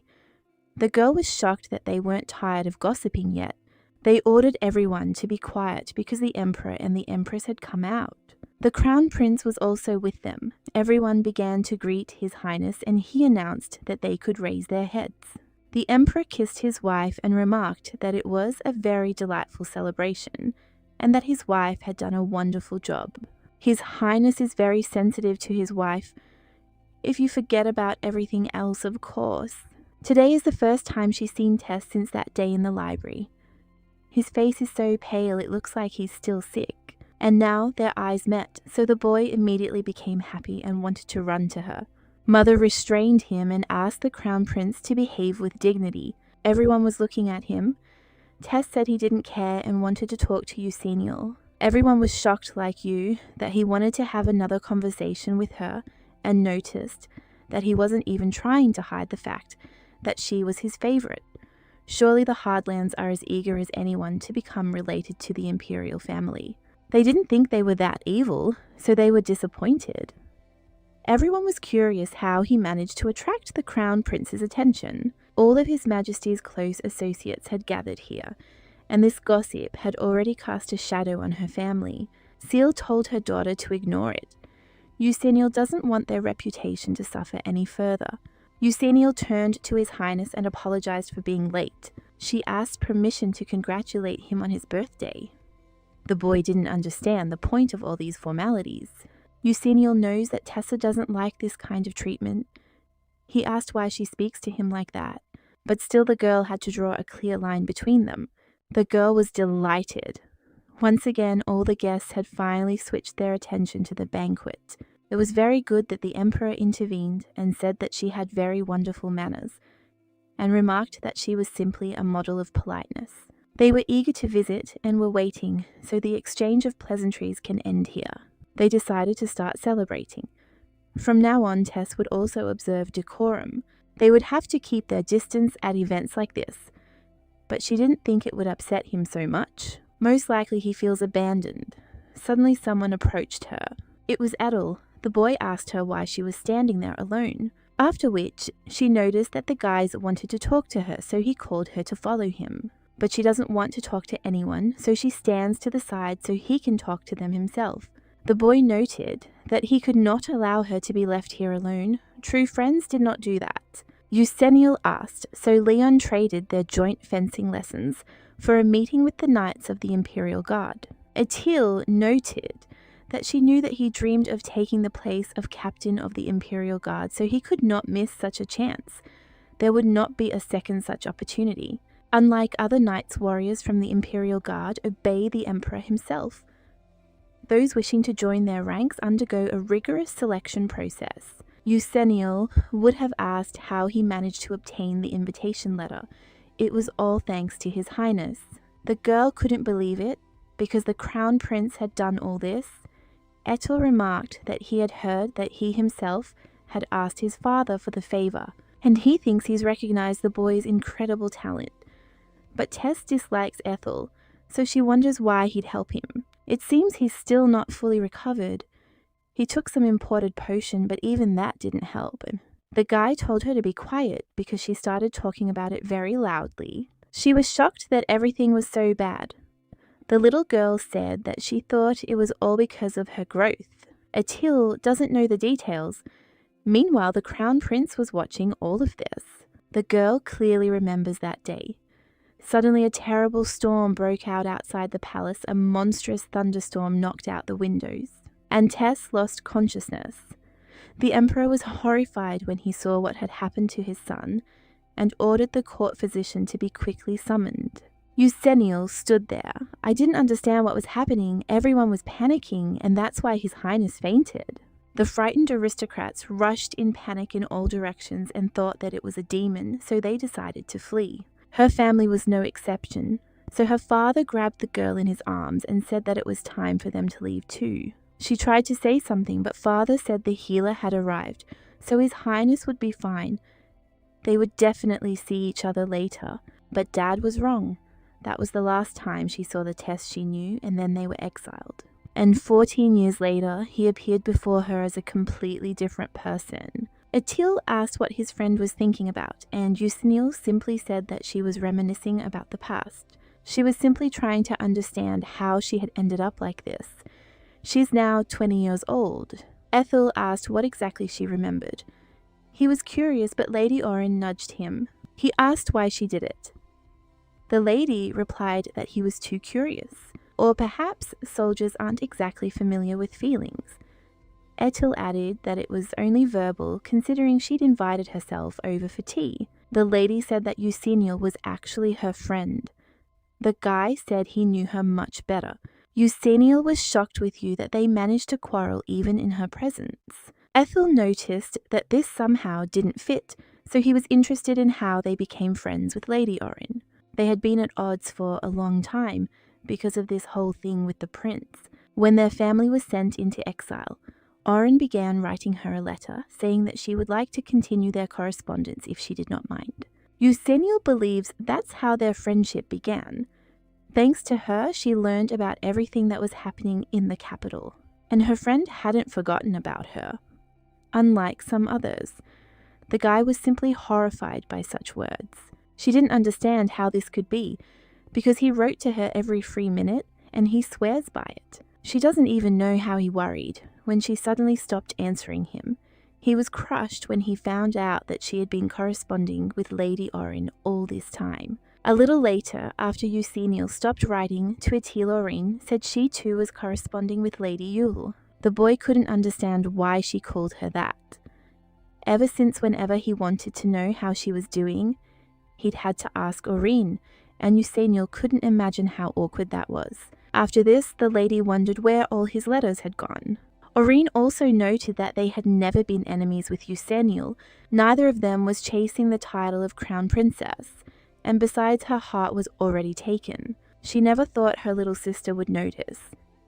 The girl was shocked that they weren't tired of gossiping yet. They ordered everyone to be quiet because the Emperor and the Empress had come out. The Crown Prince was also with them. Everyone began to greet His Highness, and he announced that they could raise their heads. The Emperor kissed his wife and remarked that it was a very delightful celebration, and that his wife had done a wonderful job. His Highness is very sensitive to his wife. If you forget about everything else, of course. Today is the first time she's seen Tess since that day in the library. His face is so pale it looks like he's still sick. And now their eyes met, so the boy immediately became happy and wanted to run to her. Mother restrained him and asked the Crown Prince to behave with dignity. Everyone was looking at him. Tess said he didn't care and wanted to talk to Eucenial. Everyone was shocked like you that he wanted to have another conversation with her and noticed that he wasn't even trying to hide the fact that she was his favorite. Surely the Hardlands are as eager as anyone to become related to the Imperial family. They didn't think they were that evil, so they were disappointed. Everyone was curious how he managed to attract the Crown Prince's attention. All of His Majesty's close associates had gathered here, and this gossip had already cast a shadow on her family. Seal told her daughter to ignore it. Eucenial doesn't want their reputation to suffer any further. Eucenial turned to His Highness and apologized for being late. She asked permission to congratulate him on his birthday. The boy didn't understand the point of all these formalities. Eucenial knows that Tessa doesn't like this kind of treatment. He asked why she speaks to him like that, but still the girl had to draw a clear line between them. The girl was delighted. Once again, all the guests had finally switched their attention to the banquet. It was very good that the Emperor intervened and said that she had very wonderful manners, and remarked that she was simply a model of politeness. They were eager to visit and were waiting, so the exchange of pleasantries can end here. They decided to start celebrating. From now on, Tess would also observe decorum. They would have to keep their distance at events like this, but she didn't think it would upset him so much. Most likely he feels abandoned. Suddenly someone approached her. It was Adel. The boy asked her why she was standing there alone, after which she noticed that the guys wanted to talk to her, so he called her to follow him. But she doesn't want to talk to anyone, so she stands to the side so he can talk to them himself. The boy noted that he could not allow her to be left here alone. True friends did not do that. Eucenial asked, so Leon traded their joint fencing lessons for a meeting with the Knights of the Imperial Guard. Etil noted that she knew that he dreamed of taking the place of captain of the Imperial Guard, so he could not miss such a chance. There would not be a second such opportunity. Unlike other Knights, warriors from the Imperial Guard obey the Emperor himself. Those wishing to join their ranks undergo a rigorous selection process. Eucenial would have asked how he managed to obtain the invitation letter. It was all thanks to His Highness. The girl couldn't believe it, because the Crown Prince had done all this. Etel remarked that he had heard that he himself had asked his father for the favor, and he thinks he's recognized the boy's incredible talent. But Tess dislikes Ethel, so she wonders why he'd help him. It seems he's still not fully recovered. He took some imported potion, but even that didn't help. The guy told her to be quiet because she started talking about it very loudly. She was shocked that everything was so bad. The little girl said that she thought it was all because of her growth. Etil doesn't know the details. Meanwhile, the Crown Prince was watching all of this. The girl clearly remembers that day. Suddenly a terrible storm broke out outside the palace. A monstrous thunderstorm knocked out the windows, and Tess lost consciousness. The Emperor was horrified when he saw what had happened to his son, and ordered the court physician to be quickly summoned. Eucenial stood there. I didn't understand what was happening. Everyone was panicking, and that's why His Highness fainted. The frightened aristocrats rushed in panic in all directions and thought that it was a demon, so they decided to flee. Her family was no exception, so her father grabbed the girl in his arms and said that it was time for them to leave too. She tried to say something, but father said the healer had arrived, so His Highness would be fine. They would definitely see each other later, but Dad was wrong. That was the last time she saw the Tess she knew, and then they were exiled. And 14 years later, he appeared before her as a completely different person. Etil asked what his friend was thinking about, and Eucenial simply said that she was reminiscing about the past. She was simply trying to understand how she had ended up like this. She's now 20 years old. Ethel asked what exactly she remembered. He was curious, but Lady Orin nudged him. He asked why she did it. The lady replied that he was too curious, or perhaps soldiers aren't exactly familiar with feelings. Etil added that it was only verbal, considering she'd invited herself over for tea. The lady said that Eucenial was actually her friend. The guy said he knew her much better. Eusenial was shocked with you that they managed to quarrel even in her presence. Ethel noticed that this somehow didn't fit, so he was interested in how they became friends with Lady Orin. They had been at odds for a long time because of this whole thing with the prince. When their family was sent into exile, Orin began writing her a letter saying that she would like to continue their correspondence if she did not mind. Eusenial believes that's how their friendship began. Thanks to her, she learned about everything that was happening in the capital, and her friend hadn't forgotten about her. Unlike some others, the guy was simply horrified by such words. She didn't understand how this could be, because he wrote to her every free minute, and he swears by it. She doesn't even know how he worried when she suddenly stopped answering him. He was crushed when he found out that she had been corresponding with Lady Orin all this time. A little later, after Eusenial stopped writing, Tuatil Orin said she too was corresponding with Lady Yule. The boy couldn't understand why she called her that. Ever since whenever he wanted to know how she was doing, he'd had to ask Orin, and Eusenial couldn't imagine how awkward that was. After this, the lady wondered where all his letters had gone. Orin also noted that they had never been enemies with Eusenial. Neither of them was chasing the title of crown princess, and besides, her heart was already taken. She never thought her little sister would notice.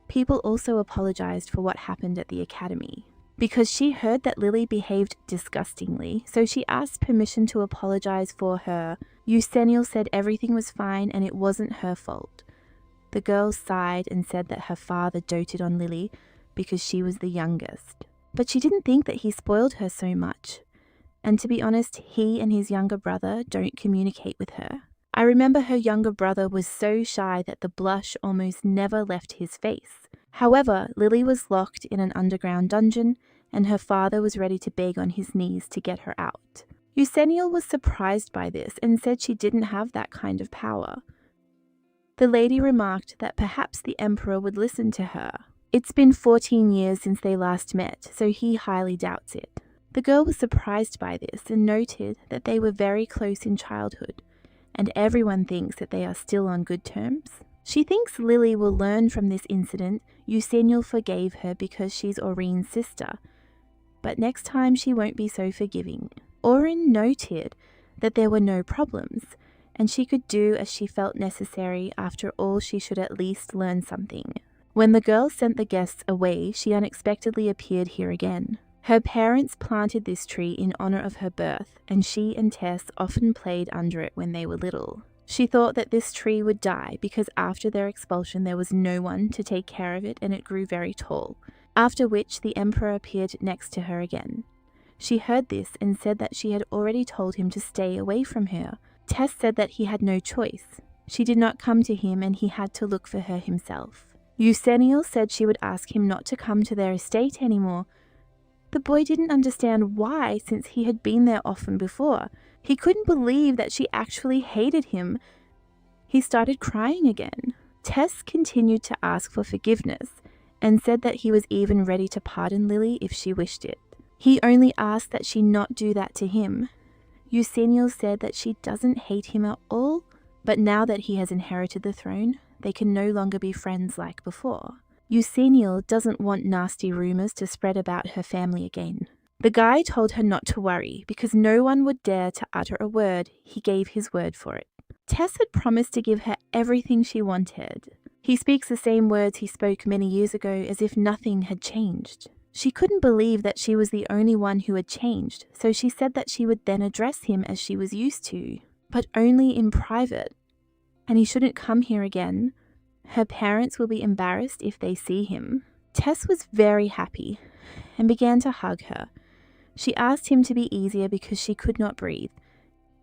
People also apologized for what happened at the academy, because she heard that Lily behaved disgustingly, so she asked permission to apologize for her. Eusenial said everything was fine and it wasn't her fault. The girl sighed and said that her father doted on Lily because she was the youngest. But she didn't think that he spoiled her so much. And to be honest, he and his younger brother don't communicate with her. I remember her younger brother was so shy that the blush almost never left his face. However, Lily was locked in an underground dungeon, and her father was ready to beg on his knees to get her out. Eusenial was surprised by this and said she didn't have that kind of power. The lady remarked that perhaps the emperor would listen to her. It's been 14 years since they last met, so he highly doubts it. The girl was surprised by this and noted that they were very close in childhood, and everyone thinks that they are still on good terms. She thinks Lily will learn from this incident. Eusenial forgave her because she's Orin's sister, but next time she won't be so forgiving. Orin noted that there were no problems, and she could do as she felt necessary. After all, she should at least learn something. When the girl sent the guests away, she unexpectedly appeared here again. Her parents planted this tree in honor of her birth, and she and Tess often played under it when they were little. She thought that this tree would die because after their expulsion there was no one to take care of it, and it grew very tall, after which the emperor appeared next to her again. She heard this and said that she had already told him to stay away from her. Tess said that he had no choice. She did not come to him and he had to look for her himself. Eusenial said she would ask him not to come to their estate anymore. The boy didn't understand why, since he had been there often before. He couldn't believe that she actually hated him. He started crying again. Tess continued to ask for forgiveness and said that he was even ready to pardon Lily if she wished it. He only asked that she not do that to him. Eusenial said that she doesn't hate him at all, but now that he has inherited the throne, they can no longer be friends like before. Eusenial doesn't want nasty rumors to spread about her family again. The guy told her not to worry because no one would dare to utter a word. He gave his word for it. Tess had promised to give her everything she wanted. He speaks the same words he spoke many years ago, as if nothing had changed. She couldn't believe that she was the only one who had changed, so she said that she would then address him as she was used to, but only in private. And he shouldn't come here again. Her parents will be embarrassed if they see him. Tess was very happy and began to hug her. She asked him to be easier because she could not breathe,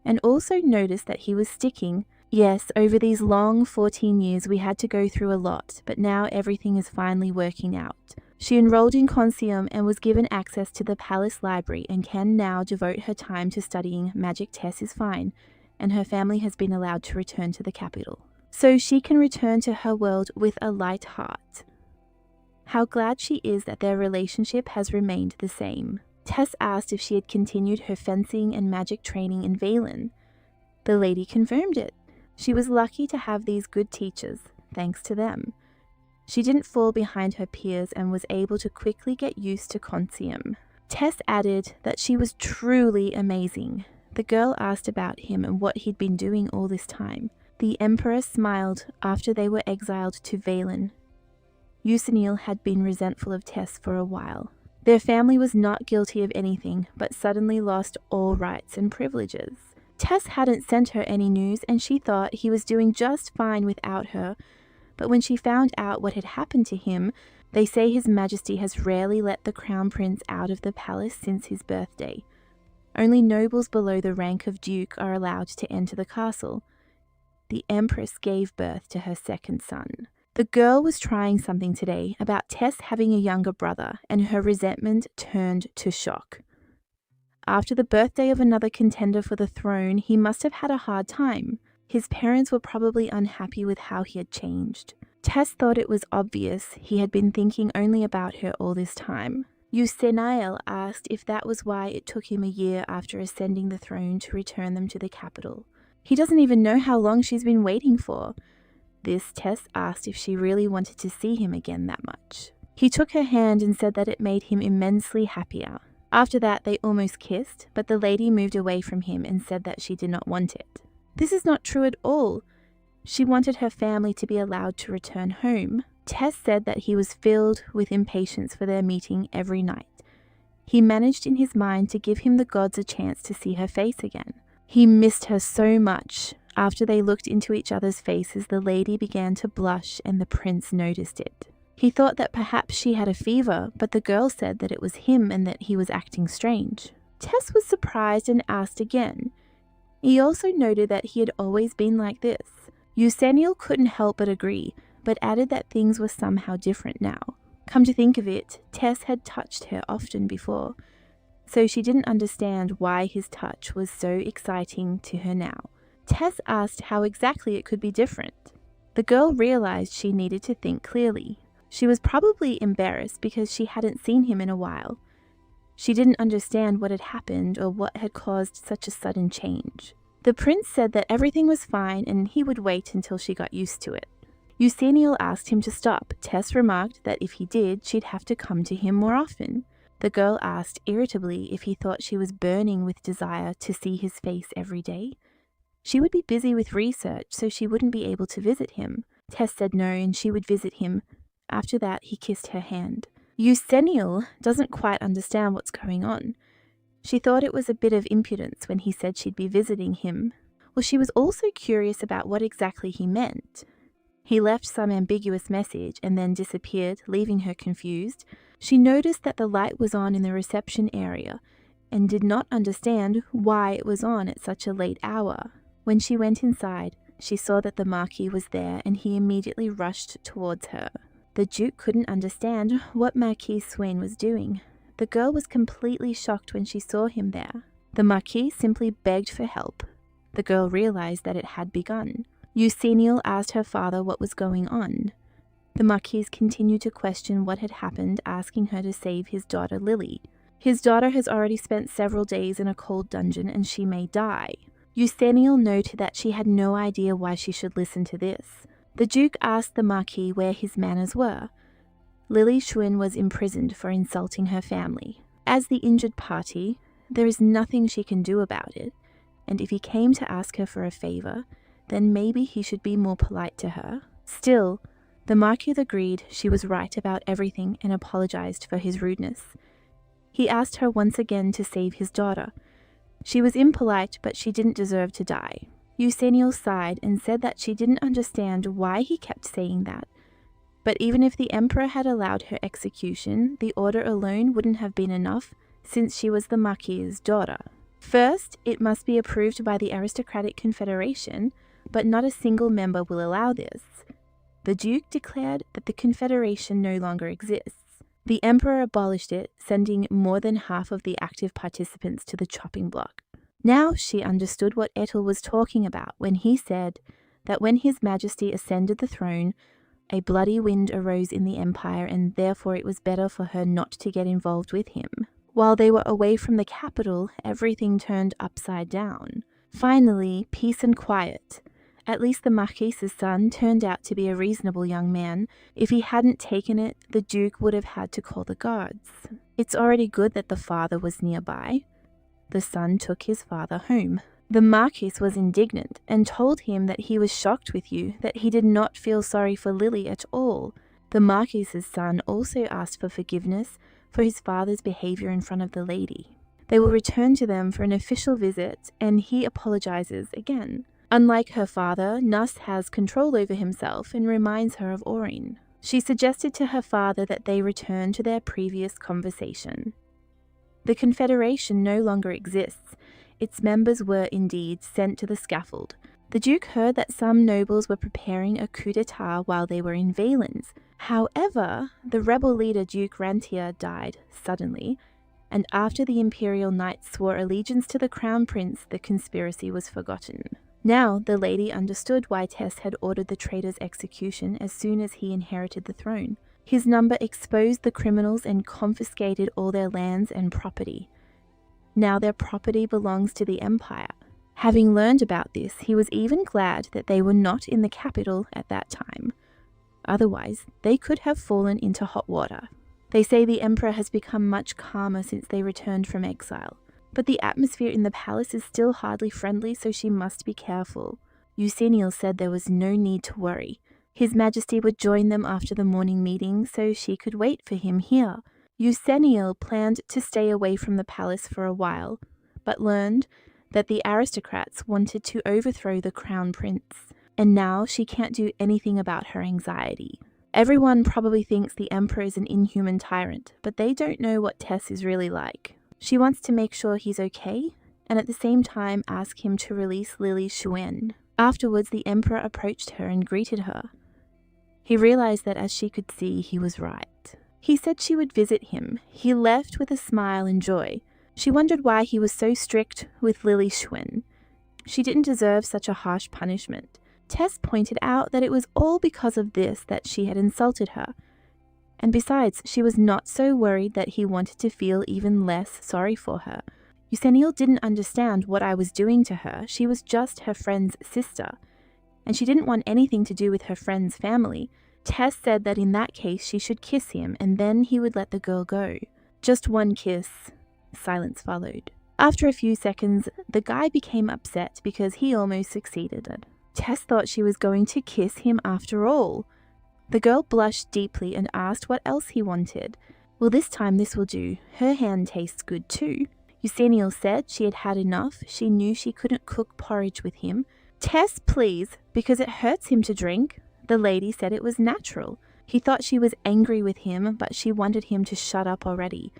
and also noticed that he was sticking. Yes, over these long 14 years we had to go through a lot, but now everything is finally working out. She enrolled in Conceum and was given access to the palace library and can now devote her time to studying magic. Tess is fine, and her family has been allowed to return to the capital, so she can return to her world with a light heart. How glad she is that their relationship has remained the same. Tess asked if she had continued her fencing and magic training in Valen. The lady confirmed it. She was lucky to have these good teachers, thanks to them. She didn't fall behind her peers and was able to quickly get used to Consium. Tess added that she was truly amazing. The girl asked about him and what he'd been doing all this time. The Emperor smiled after they were exiled to Valen. Eusenil had been resentful of Tess for a while. Their family was not guilty of anything, but suddenly lost all rights and privileges. Tess hadn't sent her any news, and she thought he was doing just fine without her. But when she found out what had happened to him, they say His Majesty has rarely let the Crown Prince out of the palace since his birthday. Only nobles below the rank of Duke are allowed to enter the castle. The Empress gave birth to her second son. The girl was trying something today about Tess having a younger brother, and her resentment turned to shock. After the birthday of another contender for the throne, he must have had a hard time. His parents were probably unhappy with how he had changed. Tess thought it was obvious he had been thinking only about her all this time. Eusenil asked if that was why it took him a year after ascending the throne to return them to the capital. He doesn't even know how long she's been waiting for. This Tess asked if she really wanted to see him again that much. He took her hand and said that it made him immensely happier. After that, they almost kissed, but the lady moved away from him and said that she did not want it. This is not true at all. She wanted her family to be allowed to return home. Tess said that he was filled with impatience for their meeting every night. He managed in his mind to give him the gods a chance to see her face again. He missed her so much. After they looked into each other's faces, the lady began to blush and the prince noticed it. He thought that perhaps she had a fever, but the girl said that it was him and that he was acting strange. Tess was surprised and asked again. He also noted that he had always been like this. Eusenil couldn't help but agree, but added that things were somehow different now. Come to think of it, Tess had touched her often before, so she didn't understand why his touch was so exciting to her now. Tess asked how exactly it could be different. The girl realized she needed to think clearly. She was probably embarrassed because she hadn't seen him in a while. She didn't understand what had happened or what had caused such a sudden change. The prince said that everything was fine and he would wait until she got used to it. Eusenil asked him to stop. Tess remarked that if he did, she'd have to come to him more often. The girl asked irritably if he thought she was burning with desire to see his face every day. She would be busy with research, so she wouldn't be able to visit him. Tess said no, and she would visit him. After that, he kissed her hand. Eusenil doesn't quite understand what's going on. She thought it was a bit of impudence when he said she'd be visiting him. Well, she was also curious about what exactly he meant. He left some ambiguous message and then disappeared, leaving her confused. She noticed that the light was on in the reception area and did not understand why it was on at such a late hour. When she went inside, she saw that the Marquis was there and he immediately rushed towards her. The Duke couldn't understand what Marquis Swain was doing. The girl was completely shocked when she saw him there. The Marquis simply begged for help. The girl realized that it had begun. Eusenil asked her father what was going on. The Marquis continued to question what had happened, asking her to save his daughter Lily. His daughter has already spent several days in a cold dungeon and she may die. Eusenil noted that she had no idea why she should listen to this. The Duke asked the Marquis where his manners were. Lily Schwinn was imprisoned for insulting her family. As the injured party, there is nothing she can do about it, and if he came to ask her for a favor, then maybe he should be more polite to her. Still, the Marquis agreed she was right about everything and apologized for his rudeness. He asked her once again to save his daughter. She was impolite, but she didn't deserve to die. Eusenil sighed and said that she didn't understand why he kept saying that. But even if the Emperor had allowed her execution, the order alone wouldn't have been enough, since she was the Marquis's daughter. First, it must be approved by the aristocratic confederation, but not a single member will allow this. The Duke declared that the confederation no longer exists. The Emperor abolished it, sending more than half of the active participants to the chopping block. Now she understood what Etel was talking about when he said that when His Majesty ascended the throne, a bloody wind arose in the Empire and therefore it was better for her not to get involved with him. While they were away from the capital, everything turned upside down. Finally, peace and quiet. At least the Marquise's son turned out to be a reasonable young man. If he hadn't taken it, the Duke would have had to call the guards. It's already good that the father was nearby. The son took his father home. The Marquise was indignant and told him that he was shocked with you, that he did not feel sorry for Lily at all. The Marquise's son also asked for forgiveness for his father's behavior in front of the lady. They will return to them for an official visit, and he apologizes again. Unlike her father, Nuss has control over himself and reminds her of Orin. She suggested to her father that they return to their previous conversation. The Confederation no longer exists. Its members were indeed sent to the scaffold. The Duke heard that some nobles were preparing a coup d'etat while they were in Valens. However, the rebel leader Duke Rantier died suddenly, and after the Imperial Knights swore allegiance to the Crown Prince, the conspiracy was forgotten. Now, the lady understood why Tess had ordered the traitor's execution as soon as he inherited the throne. His number exposed the criminals and confiscated all their lands and property. Now their property belongs to the Empire. Having learned about this, he was even glad that they were not in the capital at that time. Otherwise, they could have fallen into hot water. They say the Emperor has become much calmer since they returned from exile. But the atmosphere in the palace is still hardly friendly, so she must be careful. Eusenial said there was no need to worry. His Majesty would join them after the morning meeting, so she could wait for him here. Eusenial planned to stay away from the palace for a while, but learned that the aristocrats wanted to overthrow the crown prince, and now she can't do anything about her anxiety. Everyone probably thinks the Emperor is an inhuman tyrant, but they don't know what Tess is really like. She wants to make sure he's okay, and at the same time ask him to release Lily Shuen. Afterwards, the Emperor approached her and greeted her. He realized that as she could see, he was right. He said she would visit him. He left with a smile and joy. She wondered why he was so strict with Lily Shuen. She didn't deserve such a harsh punishment. Tess pointed out that it was all because of this that she had insulted her. And besides, she was not so worried that he wanted to feel even less sorry for her. Eusenial didn't understand what I was doing to her. She was just her friend's sister, and she didn't want anything to do with her friend's family. Tess said that in that case she should kiss him, and then he would let the girl go. Just one kiss. Silence followed. After a few seconds, the guy became upset because he almost succeeded. Tess thought she was going to kiss him after all. The girl blushed deeply and asked what else he wanted. Well, this time this will do. Her hand tastes good too. Eusenial said she had had enough. She knew she couldn't cook porridge with him. Tess, please, because it hurts him to drink. The lady said it was natural. He thought she was angry with him, but she wanted him to shut up already.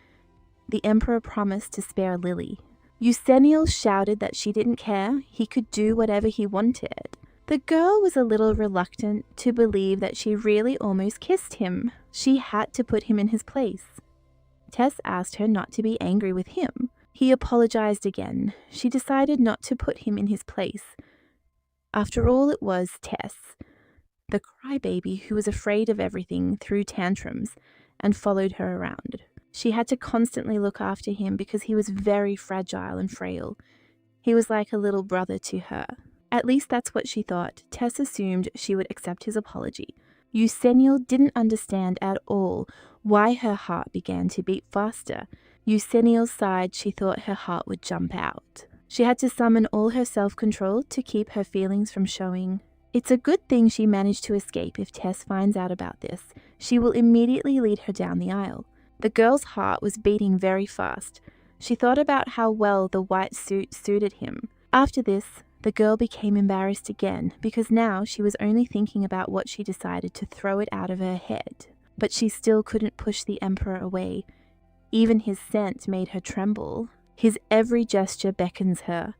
The Emperor promised to spare Lily. Eusenial shouted that she didn't care. He could do whatever he wanted. The girl was a little reluctant to believe that she really almost kissed him. She had to put him in his place. Tess asked her not to be angry with him. He apologized again. She decided not to put him in his place. After all, it was Tess, the crybaby who was afraid of everything, threw tantrums, and followed her around. She had to constantly look after him because he was very fragile and frail. He was like a little brother to her. At least that's what she thought. Tess assumed she would accept his apology. Eusenial didn't understand at all why her heart began to beat faster. Eusenial sighed. She thought her heart would jump out. She had to summon all her self-control to keep her feelings from showing. It's a good thing she managed to escape. If Tess finds out about this, she will immediately lead her down the aisle. The girl's heart was beating very fast. She thought about how well the white suit suited him. After this, the girl became embarrassed again because now she was only thinking about what she decided to throw it out of her head. But she still couldn't push the Emperor away. Even his scent made her tremble. His every gesture beckons her.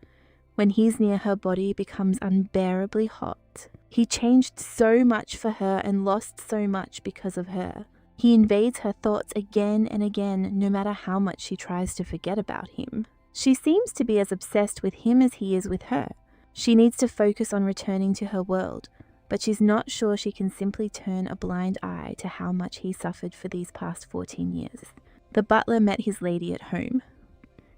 When he's near her, body becomes unbearably hot. He changed so much for her and lost so much because of her. He invades her thoughts again and again, no matter how much she tries to forget about him. She seems to be as obsessed with him as he is with her. She needs to focus on returning to her world, but she's not sure she can simply turn a blind eye to how much he suffered for these past 14 years. The butler met his lady at home.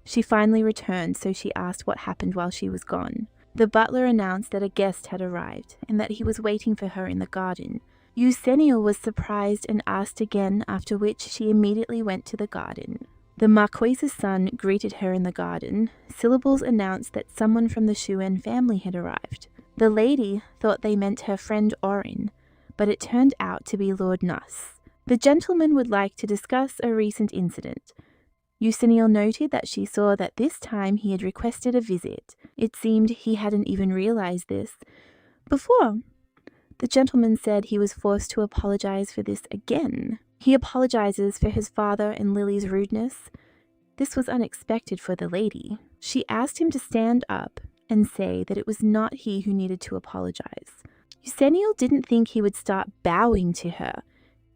She finally returned, so she asked what happened while she was gone. The butler announced that a guest had arrived and that he was waiting for her in the garden. Eusenial was surprised and asked again, after which she immediately went to the garden. The Marquise's son greeted her in the garden. Syllables announced that someone from the Shuen family had arrived. The lady thought they meant her friend Orin, but it turned out to be Lord Nuss. The gentleman would like to discuss a recent incident. Eusenial noted that she saw that this time he had requested a visit. It seemed he hadn't even realized this before. The gentleman said he was forced to apologize for this again. He apologizes for his father and Lily's rudeness. This was unexpected for the lady. She asked him to stand up and say that it was not he who needed to apologize. Eusenial didn't think he would start bowing to her.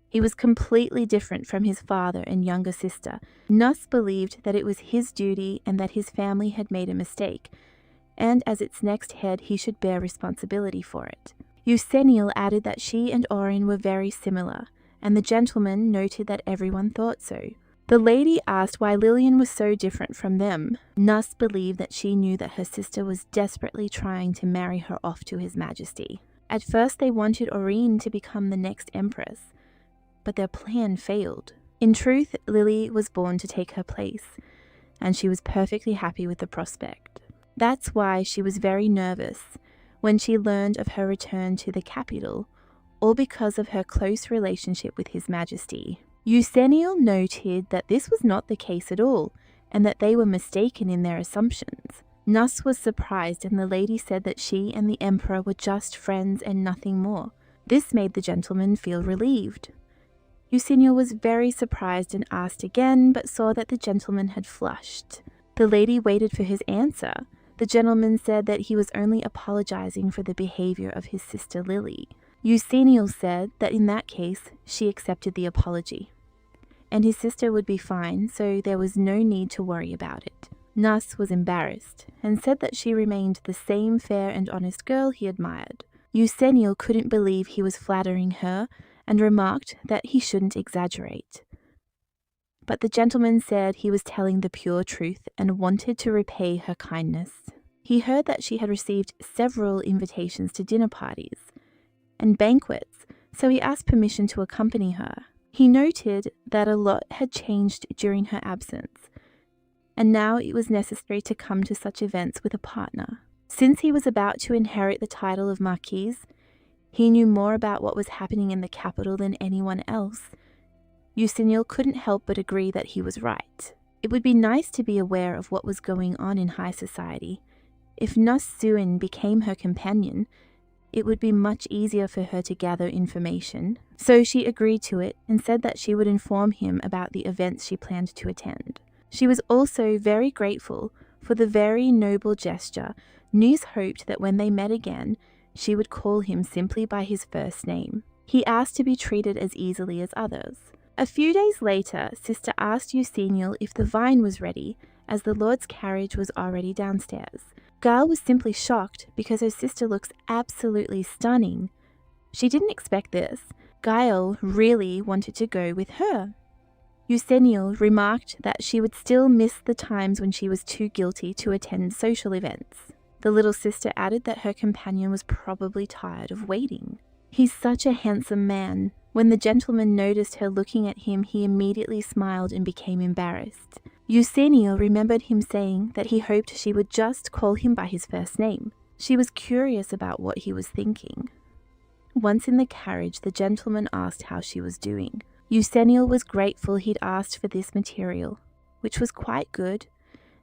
He was completely different from his father and younger sister. Nuss believed that it was his duty and that his family had made a mistake, and as its next head he should bear responsibility for it. Eusenial added that she and Orin were very similar, and the gentleman noted that everyone thought so. The lady asked why Lillian was so different from them. Nuss believed that she knew that her sister was desperately trying to marry her off to His Majesty. At first they wanted Orin to become the next empress, but their plan failed. In truth, Lily was born to take her place, and she was perfectly happy with the prospect. That's why she was very nervous when she learned of her return to the capital, all because of her close relationship with His Majesty. Eusenial noted that this was not the case at all, and that they were mistaken in their assumptions. Nuss was surprised, and the lady said that she and the Emperor were just friends and nothing more. This made the gentleman feel relieved. Eusenial was very surprised and asked again, but saw that the gentleman had flushed. The lady waited for his answer. The gentleman said that he was only apologizing for the behavior of his sister Lily. Eusenial said that in that case, she accepted the apology, and his sister would be fine, so there was no need to worry about it. Nuss was embarrassed, and said that she remained the same fair and honest girl he admired. Eusenial couldn't believe he was flattering her, and remarked that he shouldn't exaggerate. But the gentleman said he was telling the pure truth and wanted to repay her kindness. He heard that she had received several invitations to dinner parties and banquets, so he asked permission to accompany her. He noted that a lot had changed during her absence, and now it was necessary to come to such events with a partner. Since he was about to inherit the title of Marquis, he knew more about what was happening in the capital than anyone else. Eusenial couldn't help but agree that he was right. It would be nice to be aware of what was going on in high society. If Nuss Suin became her companion, it would be much easier for her to gather information. So she agreed to it and said that she would inform him about the events she planned to attend. She was also very grateful for the very noble gesture. Nuss hoped that when they met again, she would call him simply by his first name. He asked to be treated as easily as others. A few days later, Sister asked Eusenial if the vine was ready, as the Lord's carriage was already downstairs. Gail was simply shocked because her sister looks absolutely stunning. She didn't expect this. Gail really wanted to go with her. Eusenial remarked that she would still miss the times when she was too guilty to attend social events. The little sister added that her companion was probably tired of waiting. He's such a handsome man. When the gentleman noticed her looking at him, he immediately smiled and became embarrassed. Eusenial remembered him saying that he hoped she would just call him by his first name. She was curious about what he was thinking. Once in the carriage, the gentleman asked how she was doing. Eusenial was grateful he'd asked for this material, which was quite good.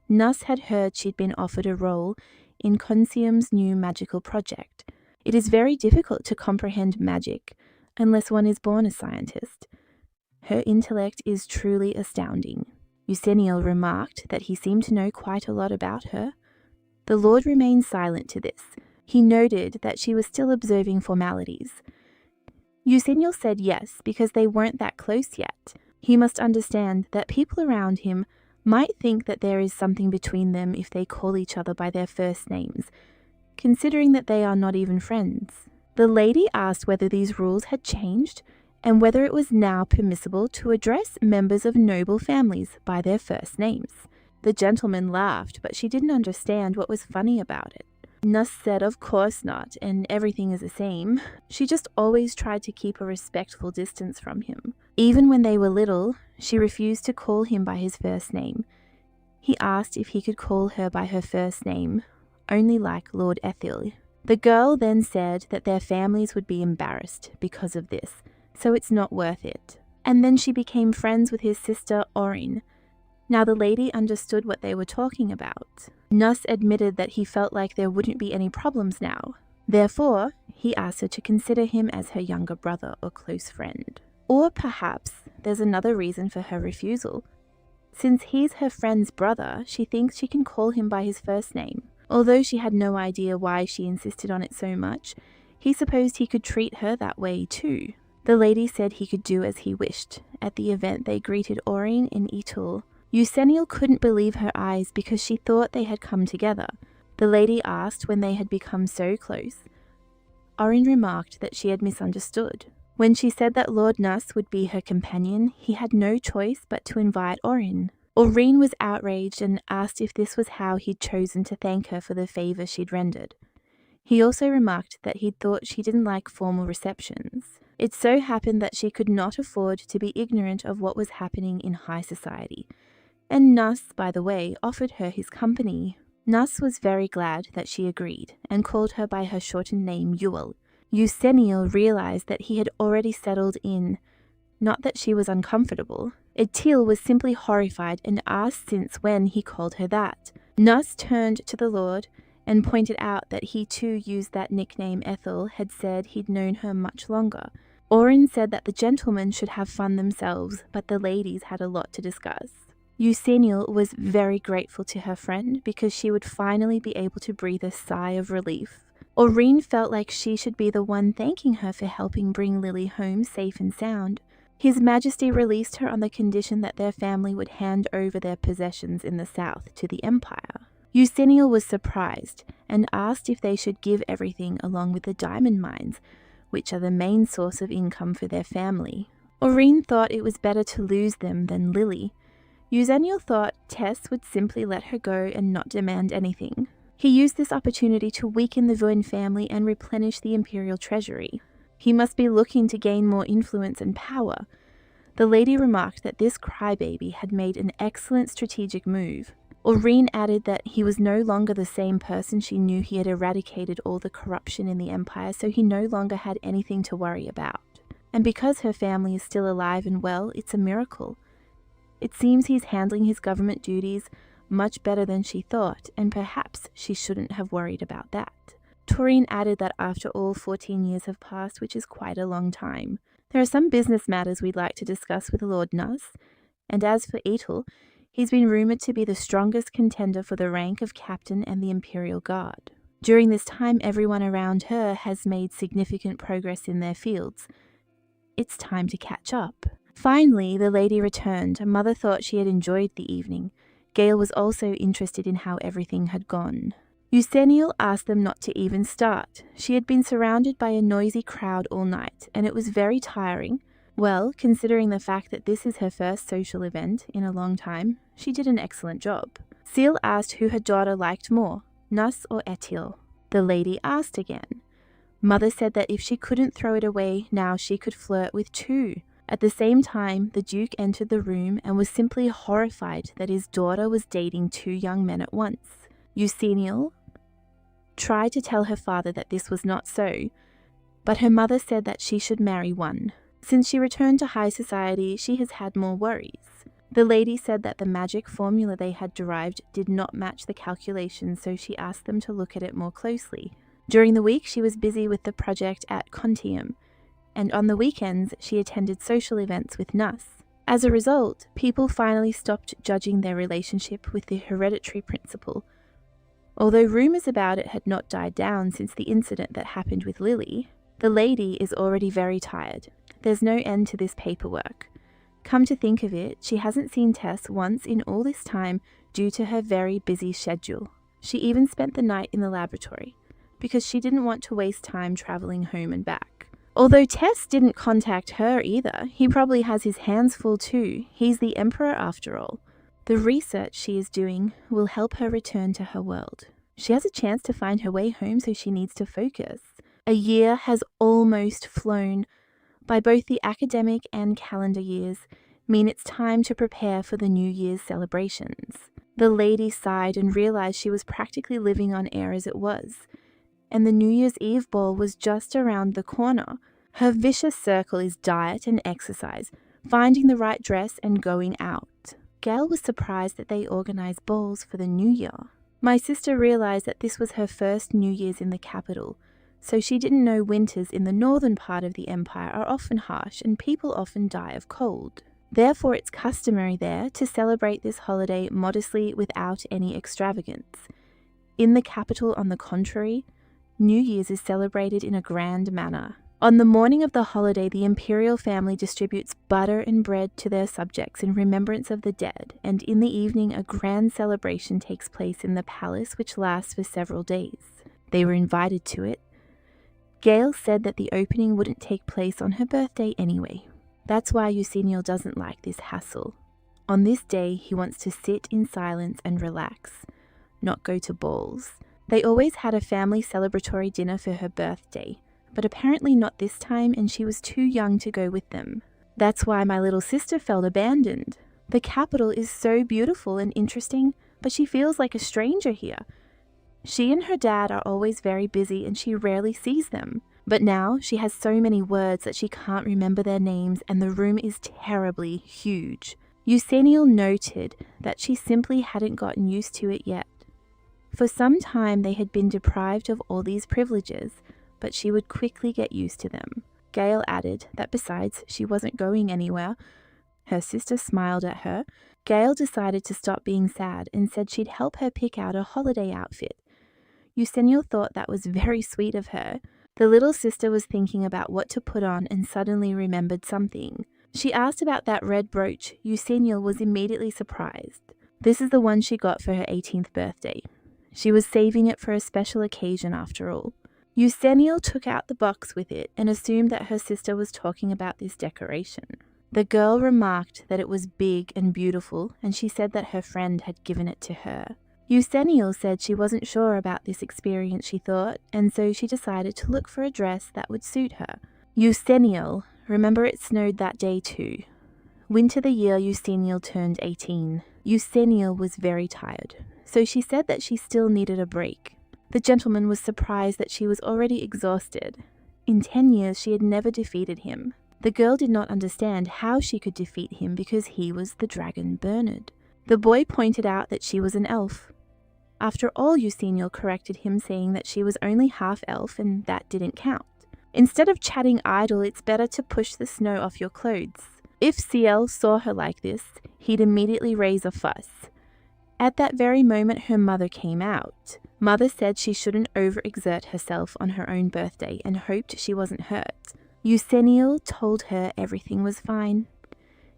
Nuss had heard she'd been offered a role in Consium's new magical project. It is very difficult to comprehend magic unless one is born a scientist. Her intellect is truly astounding. Eusenial remarked that he seemed to know quite a lot about her. The Lord remained silent to this. He noted that she was still observing formalities. Eusenial said yes, because they weren't that close yet. He must understand that people around him might think that there is something between them if they call each other by their first names, considering that they are not even friends. The lady asked whether these rules had changed and whether it was now permissible to address members of noble families by their first names. The gentleman laughed, but she didn't understand what was funny about it. Nuss said of course not, and everything is the same. She just always tried to keep a respectful distance from him. Even when they were little, she refused to call him by his first name. He asked if he could call her by her first name, only like Lord Ethel. The girl then said that their families would be embarrassed because of this, so it's not worth it. And then she became friends with his sister Orin. Now the lady understood what they were talking about. Nuss admitted that he felt like there wouldn't be any problems now. Therefore, he asked her to consider him as her younger brother or close friend. Or perhaps there's another reason for her refusal. Since he's her friend's brother, she thinks she can call him by his first name. Although she had no idea why she insisted on it so much, he supposed he could treat her that way too. The lady said he could do as he wished. At the event, they greeted Orin and Itul. Euseniel couldn't believe her eyes because she thought they had come together. The lady asked when they had become so close. Orin remarked that she had misunderstood. When she said that Lord Nuss would be her companion, he had no choice but to invite Orin. Orin was outraged and asked if this was how he'd chosen to thank her for the favour she'd rendered. He also remarked that he'd thought she didn't like formal receptions. It so happened that she could not afford to be ignorant of what was happening in high society, and Nuss, by the way, offered her his company. Nuss was very glad that she agreed, and called her by her shortened name Ewell. Euseniel realized that he had already settled in, not that she was uncomfortable. Etil was simply horrified and asked since when he called her that. Nuss turned to the Lord and pointed out that he too used that nickname Ethel had said he'd known her much longer. Orin said that the gentlemen should have fun themselves, but the ladies had a lot to discuss. Euseniel was very grateful to her friend because she would finally be able to breathe a sigh of relief. Orin felt like she should be the one thanking her for helping bring Lily home safe and sound. His Majesty released her on the condition that their family would hand over their possessions in the south to the Empire. Euseniel was surprised and asked if they should give everything along with the diamond mines, which are the main source of income for their family. Orin thought it was better to lose them than Lily. Euseniel thought Tess would simply let her go and not demand anything. He used this opportunity to weaken the Vuin family and replenish the Imperial treasury. He must be looking to gain more influence and power. The lady remarked that this crybaby had made an excellent strategic move. Orin added that he was no longer the same person. She knew he had eradicated all the corruption in the Empire, so he no longer had anything to worry about. And because her family is still alive and well, it's a miracle. It seems he's handling his government duties much better than she thought, and perhaps she shouldn't have worried about that. Torin added that after all 14 years have passed, which is quite a long time, there are some business matters we'd like to discuss with Lord Nuss, and as for Etel, he's been rumoured to be the strongest contender for the rank of captain and the Imperial Guard. During this time, everyone around her has made significant progress in their fields. It's time to catch up. Finally, the lady returned. Mother thought she had enjoyed the evening. Gail was also interested in how everything had gone. Euseniel asked them not to even start. She had been surrounded by a noisy crowd all night, and it was very tiring. Well, considering the fact that this is her first social event in a long time, she did an excellent job. Seal asked who her daughter liked more, Nuss or Etil. The lady asked again. Mother said that if she couldn't throw it away now, she could flirt with two. At the same time, the Duke entered the room and was simply horrified that his daughter was dating two young men at once. Euseniel tried to tell her father that this was not so, but her mother said that she should marry one. Since she returned to high society, she has had more worries. The lady said that the magic formula they had derived did not match the calculations, so she asked them to look at it more closely. During the week, she was busy with the project at Contium, and on the weekends, she attended social events with Nuss. As a result, people finally stopped judging their relationship with the hereditary principle. Although rumours about it had not died down since the incident that happened with Lily, the lady is already very tired. There's no end to this paperwork. Come to think of it, she hasn't seen Tess once in all this time due to her very busy schedule. She even spent the night in the laboratory, because she didn't want to waste time travelling home and back. Although Tess didn't contact her either, he probably has his hands full too. He's the Emperor after all. The research she is doing will help her return to her world. She has a chance to find her way home, so she needs to focus. A year has almost flown by both the academic and calendar years, mean it's time to prepare for the New Year's celebrations. The lady sighed and realized she was practically living on air as it was, and the New Year's Eve ball was just around the corner. Her vicious circle is diet and exercise, finding the right dress and going out. Gail was surprised that they organized balls for the new year. My sister realized that this was her first New Year's in the capital, so she didn't know winters in the northern part of the empire are often harsh and people often die of cold. Therefore, it's customary there to celebrate this holiday modestly without any extravagance. In the capital, on the contrary, New Year's is celebrated in a grand manner. On the morning of the holiday, the Imperial family distributes butter and bread to their subjects in remembrance of the dead, and in the evening a grand celebration takes place in the palace which lasts for several days. They were invited to it. Gail said that the opening wouldn't take place on her birthday anyway. That's why Eusenio doesn't like this hassle. On this day, he wants to sit in silence and relax, not go to balls. They always had a family celebratory dinner for her birthday, but apparently not this time, and she was too young to go with them. That's why my little sister felt abandoned. The capital is so beautiful and interesting, but she feels like a stranger here. She and her dad are always very busy and she rarely sees them. But now she has so many words that she can't remember their names, and the room is terribly huge. Eusenio noted that she simply hadn't gotten used to it yet. For some time they had been deprived of all these privileges, but she would quickly get used to them. Gail added that besides, she wasn't going anywhere. Her sister smiled at her. Gail decided to stop being sad and said she'd help her pick out a holiday outfit. Eusenio thought that was very sweet of her. The little sister was thinking about what to put on and suddenly remembered something. She asked about that red brooch. Eusenio was immediately surprised. This is the one she got for her 18th birthday. She was saving it for a special occasion after all. Eusenio took out the box with it and assumed that her sister was talking about this decoration. The girl remarked that it was big and beautiful, and she said that her friend had given it to her. Eusenio said she wasn't sure about this experience, she thought, and so she decided to look for a dress that would suit her. Eusenio, remember it snowed that day too. Winter the year Eusenio turned 18. Eusenio was very tired, so she said that she still needed a break. The gentleman was surprised that she was already exhausted. In 10 years she had never defeated him. The girl did not understand how she could defeat him because he was the dragon Bernard. The boy pointed out that she was an elf. After all, Eusenio corrected him, saying that she was only half elf and that didn't count. Instead of chatting idle, it's better to push the snow off your clothes. If CL saw her like this, he'd immediately raise a fuss. At that very moment, her mother came out. Mother said she shouldn't overexert herself on her own birthday and hoped she wasn't hurt. Eusenio told her everything was fine.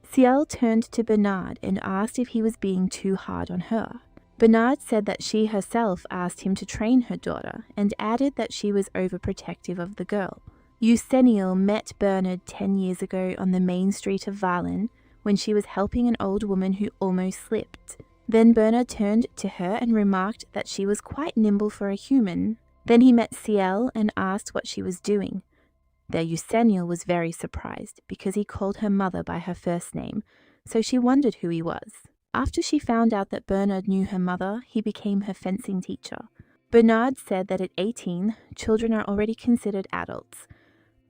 Ciel turned to Bernard and asked if he was being too hard on her. Bernard said that she herself asked him to train her daughter and added that she was overprotective of the girl. Eusenio met Bernard 10 years ago on the main street of Valen when she was helping an old woman who almost slipped. Then Bernard turned to her and remarked that she was quite nimble for a human. Then he met Ciel and asked what she was doing. There Eusenio was very surprised because he called her mother by her first name, so she wondered who he was. After she found out that Bernard knew her mother, he became her fencing teacher. Bernard said that at 18, children are already considered adults,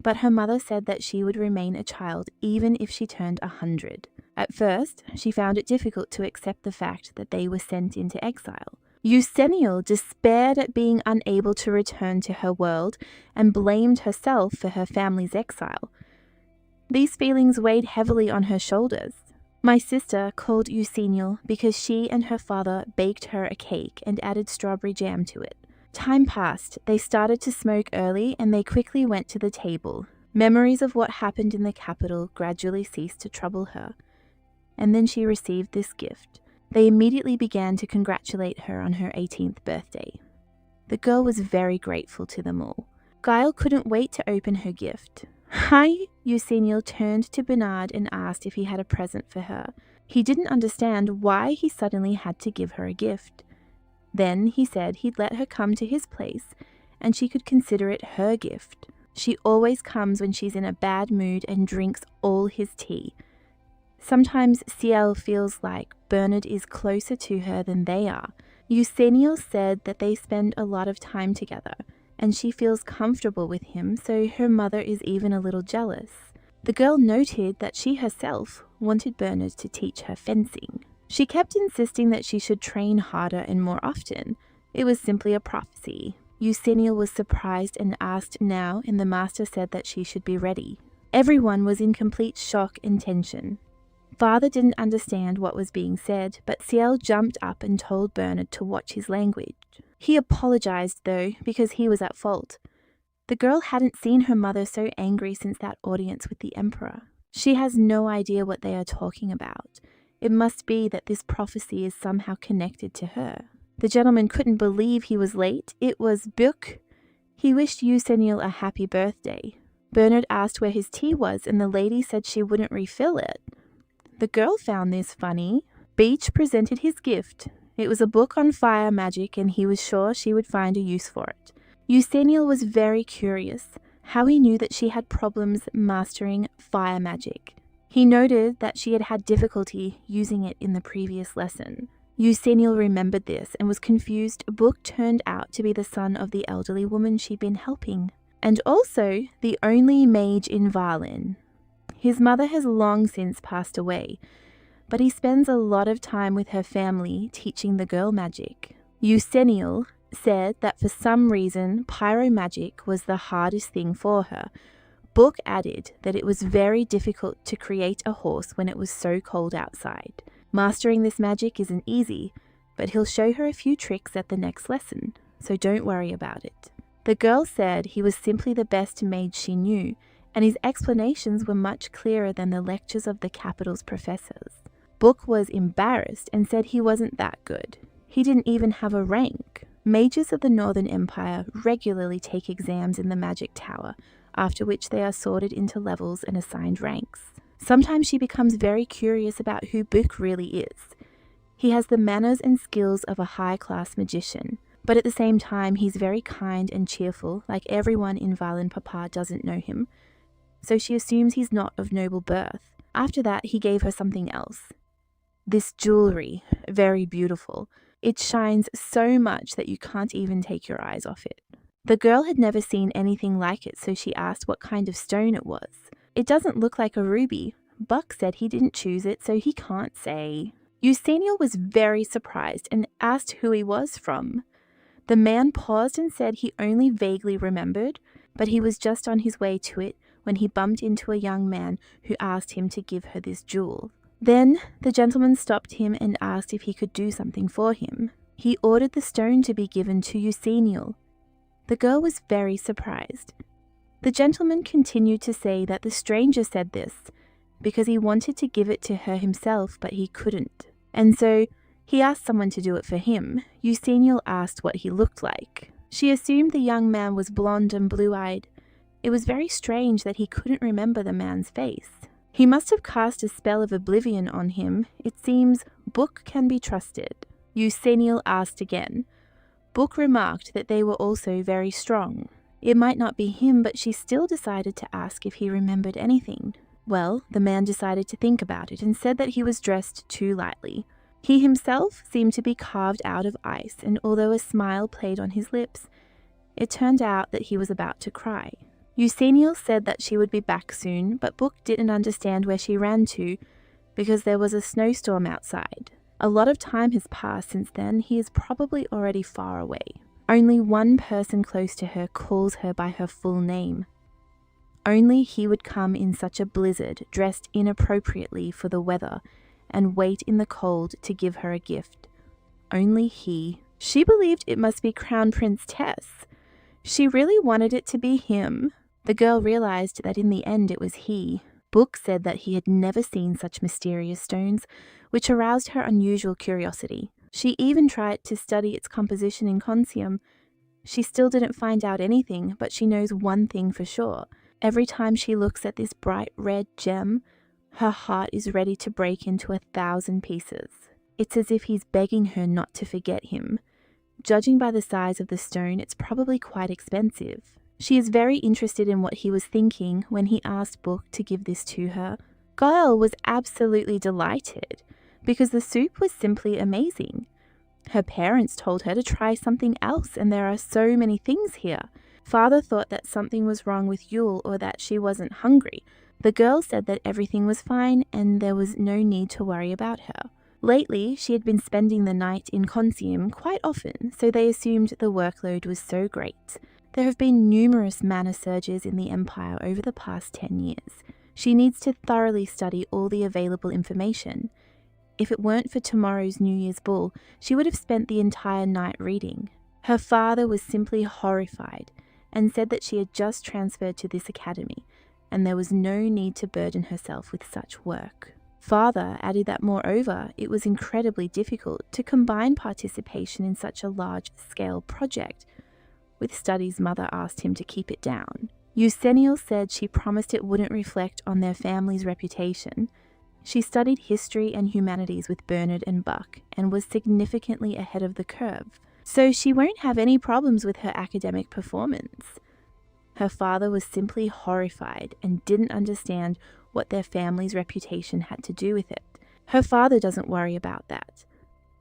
but her mother said that she would remain a child even if she turned 100. At first, she found it difficult to accept the fact that they were sent into exile. Eusenio despaired at being unable to return to her world and blamed herself for her family's exile. These feelings weighed heavily on her shoulders. My sister called Eusenio because she and her father baked her a cake and added strawberry jam to it. Time passed, they started to smoke early and they quickly went to the table. Memories of what happened in the capital gradually ceased to trouble her. And then she received this gift. They immediately began to congratulate her on her 18th birthday. The girl was very grateful to them all. Gail couldn't wait to open her gift. Hi! Eusenio turned to Bernard and asked if he had a present for her. He didn't understand why he suddenly had to give her a gift. Then he said he'd let her come to his place and she could consider it her gift. She always comes when she's in a bad mood and drinks all his tea. Sometimes Ciel feels like Bernard is closer to her than they are. Euseniel said that they spend a lot of time together and she feels comfortable with him, so her mother is even a little jealous. The girl noted that she herself wanted Bernard to teach her fencing. She kept insisting that she should train harder and more often. It was simply a prophecy. Euseniel was surprised and asked now, and the master said that she should be ready. Everyone was in complete shock and tension. Father didn't understand what was being said, but Ciel jumped up and told Bernard to watch his language. He apologized, though, because he was at fault. The girl hadn't seen her mother so angry since that audience with the Emperor. She has no idea what they are talking about. It must be that this prophecy is somehow connected to her. The gentleman couldn't believe he was late. It was Buck. He wished Euseniel a happy birthday. Bernard asked where his tea was, and the lady said she wouldn't refill it. The girl found this funny. Beach presented his gift. It was a book on fire magic, and he was sure she would find a use for it. Euseniel was very curious how he knew that she had problems mastering fire magic. He noted that she had had difficulty using it in the previous lesson. Euseniel remembered this and was confused. Book turned out to be the son of the elderly woman she'd been helping, and also the only mage in Valin. His mother has long since passed away, but he spends a lot of time with her family teaching the girl magic. Euseniel said that for some reason pyro magic was the hardest thing for her. Book added that it was very difficult to create a horse when it was so cold outside. Mastering this magic isn't easy, but he'll show her a few tricks at the next lesson, so don't worry about it. The girl said he was simply the best mage she knew, and his explanations were much clearer than the lectures of the capital's professors. Book was embarrassed and said he wasn't that good. He didn't even have a rank. Mages of the Northern Empire regularly take exams in the magic tower, after which they are sorted into levels and assigned ranks. Sometimes she becomes very curious about who Book really is. He has the manners and skills of a high-class magician, but at the same time he's very kind and cheerful, like everyone in Valin Papa doesn't know him, so she assumes he's not of noble birth. After that, he gave her something else. This jewelry, very beautiful. It shines so much that you can't even take your eyes off it. The girl had never seen anything like it, so she asked what kind of stone it was. It doesn't look like a ruby. Buck said he didn't choose it, so he can't say. Euseniel was very surprised and asked who he was from. The man paused and said he only vaguely remembered, but he was just on his way to it when he bumped into a young man who asked him to give her this jewel. Then the gentleman stopped him and asked if he could do something for him. He ordered the stone to be given to Euseniel. The girl was very surprised. The gentleman continued to say that the stranger said this because he wanted to give it to her himself, but he couldn't. And so he asked someone to do it for him. Euseniel asked what he looked like. She assumed the young man was blonde and blue-eyed. It was very strange that he couldn't remember the man's face. He must have cast a spell of oblivion on him. It seems Book can be trusted. Euseniel asked again. Book remarked that they were also very strong. It might not be him, but she still decided to ask if he remembered anything. Well, the man decided to think about it and said that he was dressed too lightly. He himself seemed to be carved out of ice, and although a smile played on his lips, it turned out that he was about to cry. Euseniel said that she would be back soon, but Book didn't understand where she ran to because there was a snowstorm outside. A lot of time has passed since then. He is probably already far away. Only one person close to her calls her by her full name. Only he would come in such a blizzard, dressed inappropriately for the weather, and wait in the cold to give her a gift. Only he. She believed it must be Crown Prince Tess. She really wanted it to be him. The girl realized that in the end it was he. Book said that he had never seen such mysterious stones, which aroused her unusual curiosity. She even tried to study its composition in Consium. She still didn't find out anything, but she knows one thing for sure. Every time she looks at this bright red gem, her heart is ready to break into 1,000 pieces. It's as if he's begging her not to forget him. Judging by the size of the stone, it's probably quite expensive. She is very interested in what he was thinking when he asked Book to give this to her. Gail was absolutely delighted because the soup was simply amazing. Her parents told her to try something else, and there are so many things here. Father thought that something was wrong with Yule or that she wasn't hungry. The girl said that everything was fine and there was no need to worry about her. Lately, she had been spending the night in Consium quite often, so they assumed the workload was so great. There have been numerous mana surges in the Empire over the past 10 years. She needs to thoroughly study all the available information. If it weren't for tomorrow's New Year's ball, she would have spent the entire night reading. Her father was simply horrified and said that she had just transferred to this academy, and there was no need to burden herself with such work. Father added that moreover, it was incredibly difficult to combine participation in such a large-scale project. With studies, Mother asked him to keep it down. Eusenial said she promised it wouldn't reflect on their family's reputation. She studied history and humanities with Bernard and Buck and was significantly ahead of the curve, so she won't have any problems with her academic performance. Her father was simply horrified and didn't understand what their family's reputation had to do with it. Her father doesn't worry about that.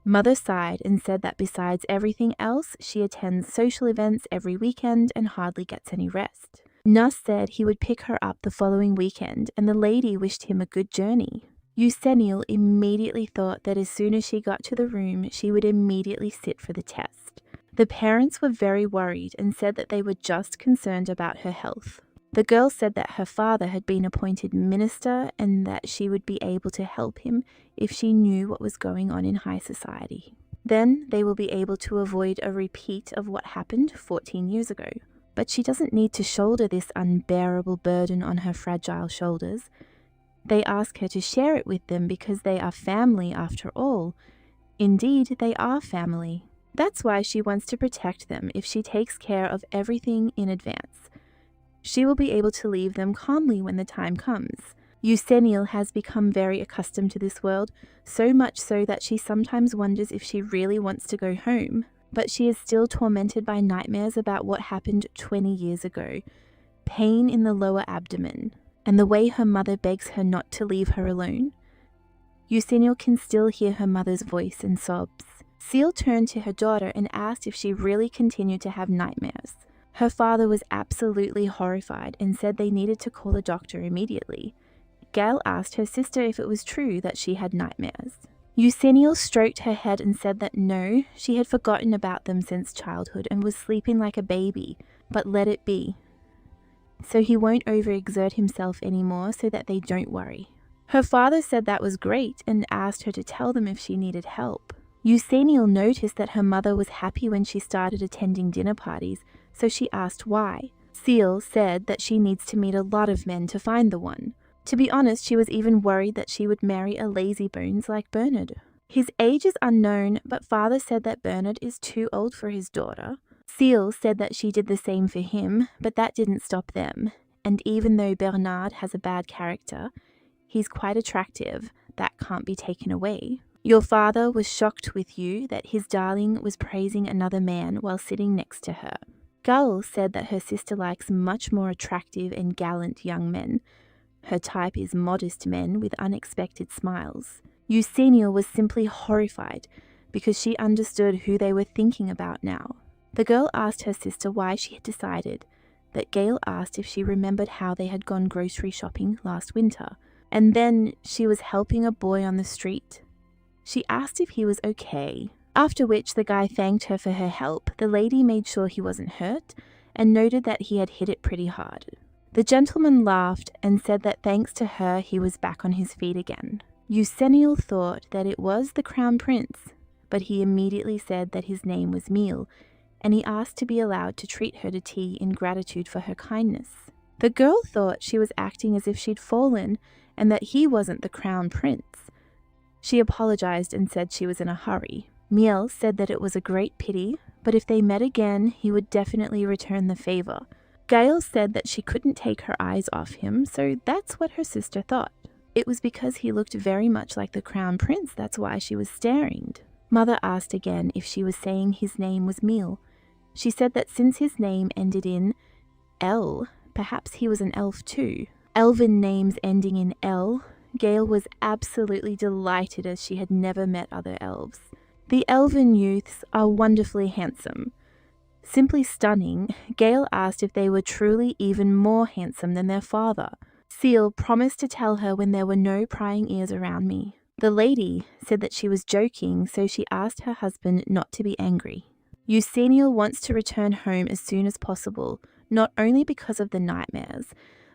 Mother sighed and said that besides everything else, she attends social events every weekend and hardly gets any rest. Nuss said he would pick her up the following weekend, and the lady wished him a good journey. Eusenial immediately thought that as soon as she got to the room, she would immediately sit for the test. The parents were very worried and said that they were just concerned about her health. The girl said that her father had been appointed minister and that she would be able to help him if she knew what was going on in high society. Then they will be able to avoid a repeat of what happened 14 years ago. But she doesn't need to shoulder this unbearable burden on her fragile shoulders. They ask her to share it with them because they are family after all. Indeed, they are family. That's why she wants to protect them if she takes care of everything in advance. She will be able to leave them calmly when the time comes. Eusenial has become very accustomed to this world, so much so that she sometimes wonders if she really wants to go home. But she is still tormented by nightmares about what happened 20 years ago, pain in the lower abdomen, and the way her mother begs her not to leave her alone. Eusenial can still hear her mother's voice and sobs. Seal turned to her daughter and asked if she really continued to have nightmares. Her father was absolutely horrified and said they needed to call a doctor immediately. Gail asked her sister if it was true that she had nightmares. Eusenial stroked her head and said that no, she had forgotten about them since childhood and was sleeping like a baby, but let it be. So he won't overexert himself anymore so that they don't worry. Her father said that was great and asked her to tell them if she needed help. Eusenial noticed that her mother was happy when she started attending dinner parties, so she asked why. Seal said that she needs to meet a lot of men to find the one. To be honest, she was even worried that she would marry a lazybones like Bernard. His age is unknown, but father said that Bernard is too old for his daughter. Seal said that she did the same for him, but that didn't stop them. And even though Bernard has a bad character, he's quite attractive. That can't be taken away. Your father was shocked with you that his darling was praising another man while sitting next to her. Gail said that her sister likes much more attractive and gallant young men. Her type is modest men with unexpected smiles. Eusenial was simply horrified because she understood who they were thinking about now. The girl asked her sister why she had decided that Gail asked if she remembered how they had gone grocery shopping last winter, and then she was helping a boy on the street. She asked if he was okay, after which the guy thanked her for her help. The lady made sure he wasn't hurt and noted that he had hit it pretty hard. The gentleman laughed and said that thanks to her he was back on his feet again. Eusenial thought that it was the Crown Prince, but he immediately said that his name was Meal, and he asked to be allowed to treat her to tea in gratitude for her kindness. The girl thought she was acting as if she'd fallen and that he wasn't the Crown Prince. She apologized and said she was in a hurry. Meal said that it was a great pity, but if they met again, he would definitely return the favor. Gail said that she couldn't take her eyes off him, so that's what her sister thought. It was because he looked very much like the Crown Prince, that's why she was staring. Mother asked again if she was saying his name was Meal. She said that since his name ended in L, perhaps he was an elf too. Elven names ending in L, Gail was absolutely delighted as she had never met other elves. The elven youths are wonderfully handsome. Simply stunning, Gail asked if they were truly even more handsome than their father. Seal promised to tell her when there were no prying ears around me. The lady said that she was joking, so she asked her husband not to be angry. Eusenial wants to return home as soon as possible, not only because of the nightmares.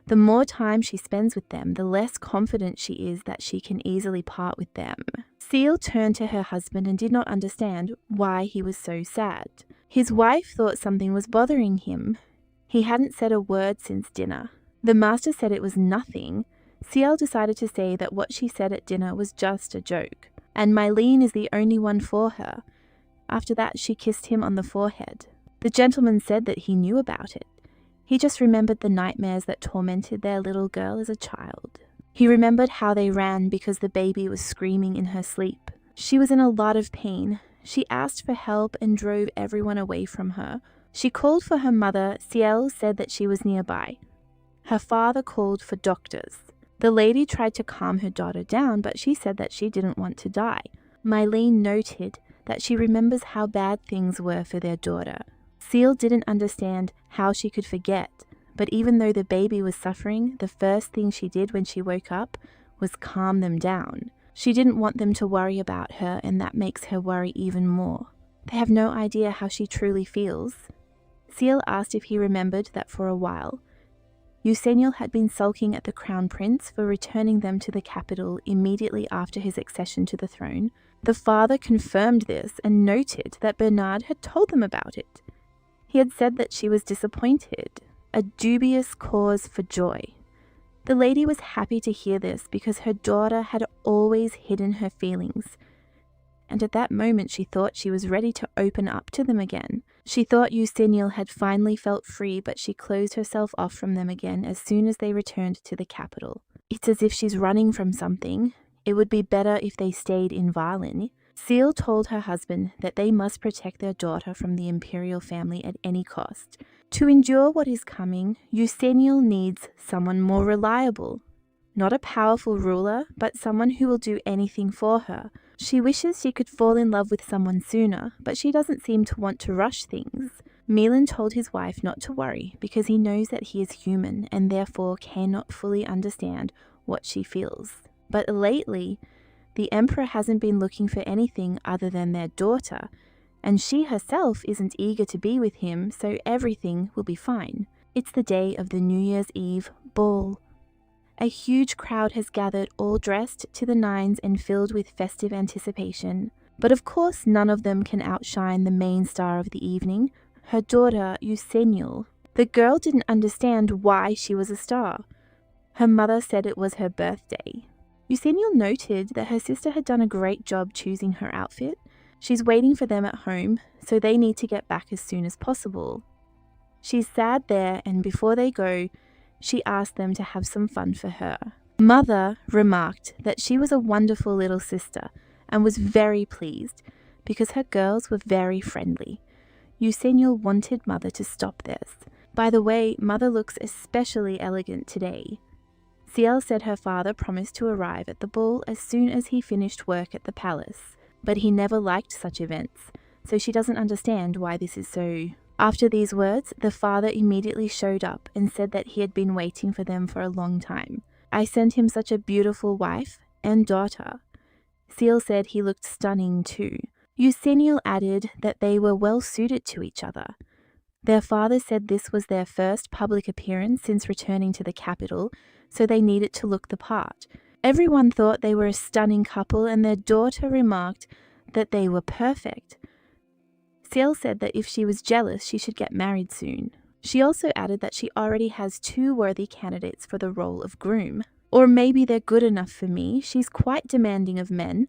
The more time she spends with them, the less confident she is that she can easily part with them. Seal turned to her husband and did not understand why he was so sad. His wife thought something was bothering him. He hadn't said a word since dinner. The master said it was nothing. Seal decided to say that what she said at dinner was just a joke, and Mylene is the only one for her. After that, she kissed him on the forehead. The gentleman said that he knew about it. He just remembered the nightmares that tormented their little girl as a child. He remembered how they ran because the baby was screaming in her sleep. She was in a lot of pain. She asked for help and drove everyone away from her. She called for her mother. Ciel said that she was nearby. Her father called for doctors. The lady tried to calm her daughter down, but she said that she didn't want to die. Mylene noted that she remembers how bad things were for their daughter. Seal didn't understand how she could forget, but even though the baby was suffering, the first thing she did when she woke up was calm them down. She didn't want them to worry about her, and that makes her worry even more. They have no idea how she truly feels. Seal asked if he remembered that for a while, Eusenial had been sulking at the Crown Prince for returning them to the capital immediately after his accession to the throne. The father confirmed this and noted that Bernard had told them about it. He had said that she was disappointed, a dubious cause for joy. The lady was happy to hear this because her daughter had always hidden her feelings, and at that moment she thought she was ready to open up to them again. She thought Eusenial had finally felt free, but she closed herself off from them again as soon as they returned to the capital. It's as if she's running from something. It would be better if they stayed in Valin. Seal told her husband that they must protect their daughter from the Imperial family at any cost. To endure what is coming, Eusenial needs someone more reliable. Not a powerful ruler, but someone who will do anything for her. She wishes she could fall in love with someone sooner, but she doesn't seem to want to rush things. Milan told his wife not to worry because he knows that he is human and therefore cannot fully understand what she feels. But lately, the Emperor hasn't been looking for anything other than their daughter, and she herself isn't eager to be with him, so everything will be fine. It's the day of the New Year's Eve ball. A huge crowd has gathered, all dressed to the nines and filled with festive anticipation. But of course none of them can outshine the main star of the evening, her daughter Eusenial. The girl didn't understand why she was a star. Her mother said it was her birthday. Eusenial noted that her sister had done a great job choosing her outfit. She's waiting for them at home, so they need to get back as soon as possible. She's sad there, and before they go, she asked them to have some fun for her. Mother remarked that she was a wonderful little sister and was very pleased because her girls were very friendly. Eusenial wanted Mother to stop this. By the way, Mother looks especially elegant today. Ciel said her father promised to arrive at the ball as soon as he finished work at the palace, but he never liked such events, so she doesn't understand why this is so. After these words, the father immediately showed up and said that he had been waiting for them for a long time. I sent him such a beautiful wife and daughter. Ciel said he looked stunning too. Eusenial added that they were well suited to each other. Their father said this was their first public appearance since returning to the capital, so they needed to look the part. Everyone thought they were a stunning couple, and their daughter remarked that they were perfect. Ciel said that if she was jealous, she should get married soon. She also added that she already has 2 worthy candidates for the role of groom. Or maybe they're good enough for me. She's quite demanding of men.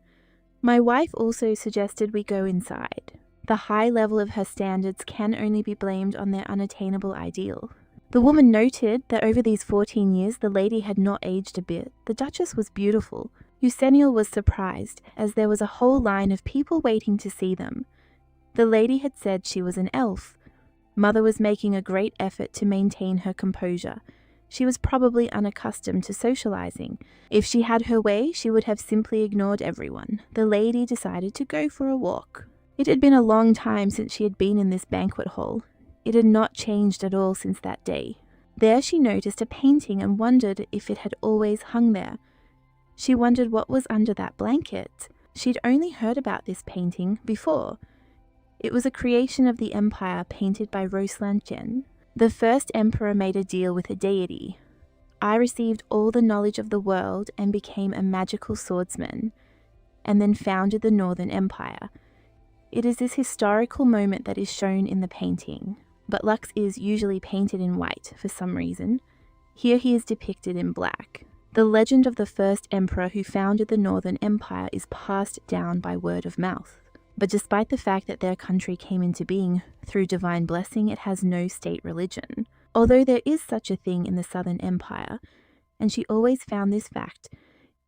My wife also suggested we go inside. The high level of her standards can only be blamed on their unattainable ideal. The woman noted that over these 14 years, the lady had not aged a bit. The Duchess was beautiful. Eusenial was surprised, as there was a whole line of people waiting to see them. The lady had said she was an elf. Mother was making a great effort to maintain her composure. She was probably unaccustomed to socializing. If she had her way, she would have simply ignored everyone. The lady decided to go for a walk. It had been a long time since she had been in this banquet hall. It had not changed at all since that day. There she noticed a painting and wondered if it had always hung there. She wondered what was under that blanket. She'd only heard about this painting before. It was a creation of the Empire painted by Jen. The first emperor made a deal with a deity. I received all the knowledge of the world and became a magical swordsman, and then founded the Northern Empire. It is this historical moment that is shown in the painting, but Lux is usually painted in white for some reason. Here he is depicted in black. The legend of the first emperor who founded the Northern Empire is passed down by word of mouth. But despite the fact that their country came into being through divine blessing, it has no state religion. Although there is such a thing in the Southern Empire, and she always found this fact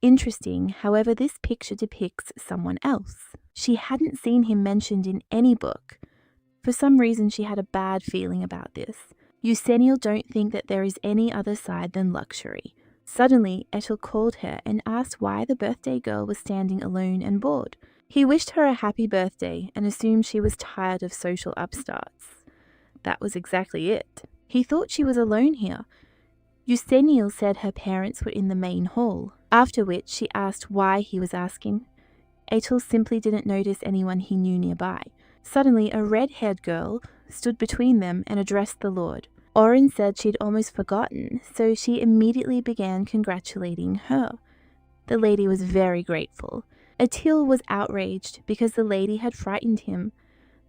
interesting. However, this picture depicts someone else. She hadn't seen him mentioned in any book. For some reason, she had a bad feeling about this. Eusenial don't think that there is any other side than luxury. Suddenly, Etel called her and asked why the birthday girl was standing alone and bored. He wished her a happy birthday and assumed she was tired of social upstarts. That was exactly it. He thought she was alone here. Eusenial said her parents were in the main hall, after which she asked why he was asking. Etel simply didn't notice anyone he knew nearby. Suddenly, a red-haired girl stood between them and addressed the Lord. Orin said she'd almost forgotten, so she immediately began congratulating her. The lady was very grateful. Atil was outraged because the lady had frightened him.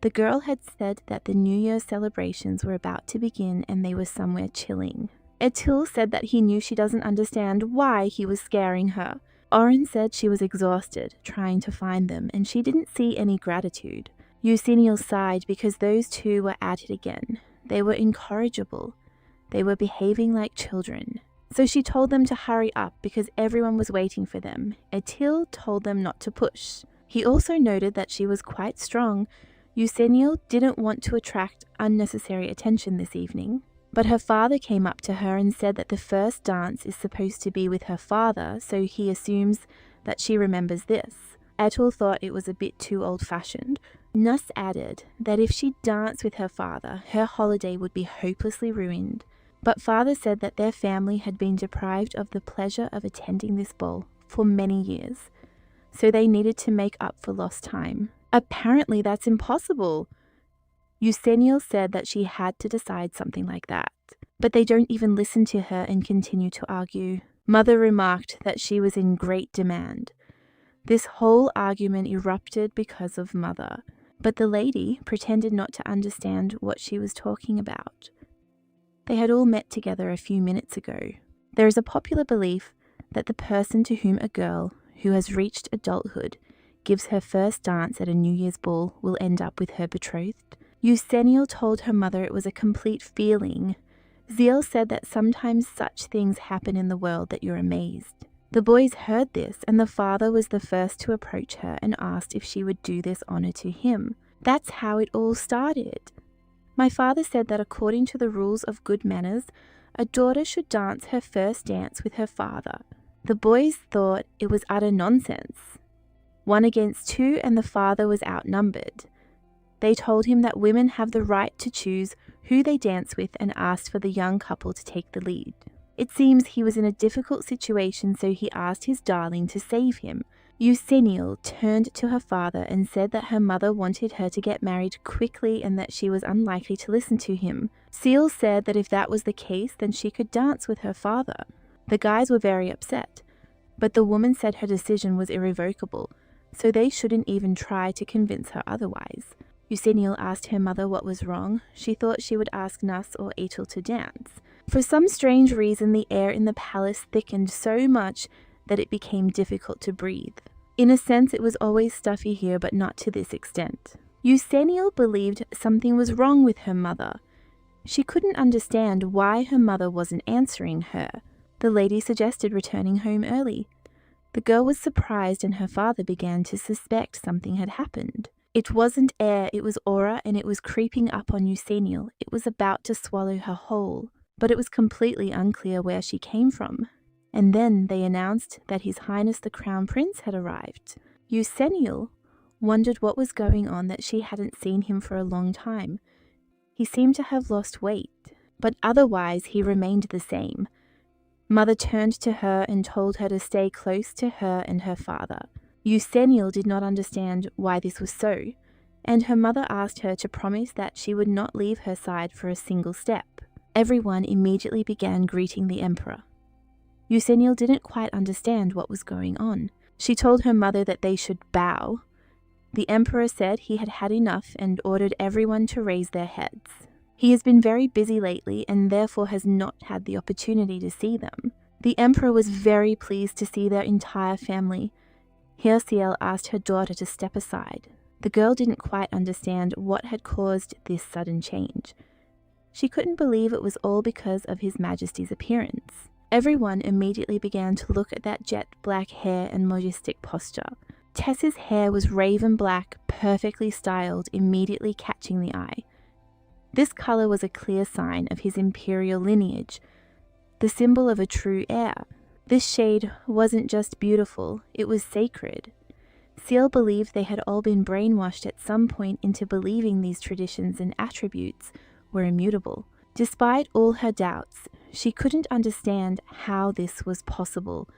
The girl had said that the New Year celebrations were about to begin and they were somewhere chilling. Atil said that he knew she doesn't understand why he was scaring her. Orin said she was exhausted trying to find them and she didn't see any gratitude. Eusenial sighed because those two were at it again. They were incorrigible. They were behaving like children. So she told them to hurry up because everyone was waiting for them. Atil told them not to push. He also noted that she was quite strong. Eusenial didn't want to attract unnecessary attention this evening. But her father came up to her and said that the first dance is supposed to be with her father, so he assumes that she remembers this. Atul thought it was a bit too old-fashioned. Nuss added that if she danced with her father, her holiday would be hopelessly ruined. But father said that their family had been deprived of the pleasure of attending this ball for many years, so they needed to make up for lost time. Apparently that's impossible. Eusenial said that she had to decide something like that, but they don't even listen to her and continue to argue. Mother remarked that she was in great demand. This whole argument erupted because of Mother, but the lady pretended not to understand what she was talking about. They had all met together a few minutes ago. There is a popular belief that the person to whom a girl who has reached adulthood gives her first dance at a New Year's ball will end up with her betrothed. Eusenial told her mother it was a complete feeling. Ziel said that sometimes such things happen in the world that you're amazed. The boys heard this, and the father was the first to approach her and asked if she would do this honor to him. That's how it all started. My father said that according to the rules of good manners, a daughter should dance her first dance with her father. The boys thought it was utter nonsense. 1 against 2, and the father was outnumbered. They told him that women have the right to choose who they dance with and asked for the young couple to take the lead. It seems he was in a difficult situation, so he asked his darling to save him. Eusenial turned to her father and said that her mother wanted her to get married quickly and that she was unlikely to listen to him. Seal said that if that was the case, then she could dance with her father. The guys were very upset, but the woman said her decision was irrevocable, so they shouldn't even try to convince her otherwise. Eusenial asked her mother what was wrong. She thought she would ask Nuss or Atel to dance. For some strange reason, the air in the palace thickened so much that it became difficult to breathe. In a sense, it was always stuffy here, but not to this extent. Eusenial believed something was wrong with her mother. She couldn't understand why her mother wasn't answering her. The lady suggested returning home early. The girl was surprised, and her father began to suspect something had happened. It wasn't air, it was aura, and it was creeping up on Eusennial. It was about to swallow her whole, but it was completely unclear where she came from. And then they announced that His Highness the Crown Prince had arrived. Eusennial wondered what was going on, that she hadn't seen him for a long time. He seemed to have lost weight, but otherwise he remained the same. Mother turned to her and told her to stay close to her and her father. Eusennial did not understand why this was so, and her mother asked her to promise that she would not leave her side for a single step. Everyone immediately began greeting the Emperor. Eusennial didn't quite understand what was going on. She told her mother that they should bow. The Emperor said he had had enough and ordered everyone to raise their heads. He has been very busy lately and therefore has not had the opportunity to see them. The Emperor was very pleased to see their entire family. Hirciel asked her daughter to step aside. The girl didn't quite understand what had caused this sudden change. She couldn't believe it was all because of His Majesty's appearance. Everyone immediately began to look at that jet black hair and majestic posture. Tess's hair was raven black, perfectly styled, immediately catching the eye. This colour was a clear sign of his Imperial lineage, the symbol of a true heir. This shade wasn't just beautiful, it was sacred. Ciel believed they had all been brainwashed at some point into believing these traditions and attributes were immutable. Despite all her doubts, she couldn't understand how this was possible.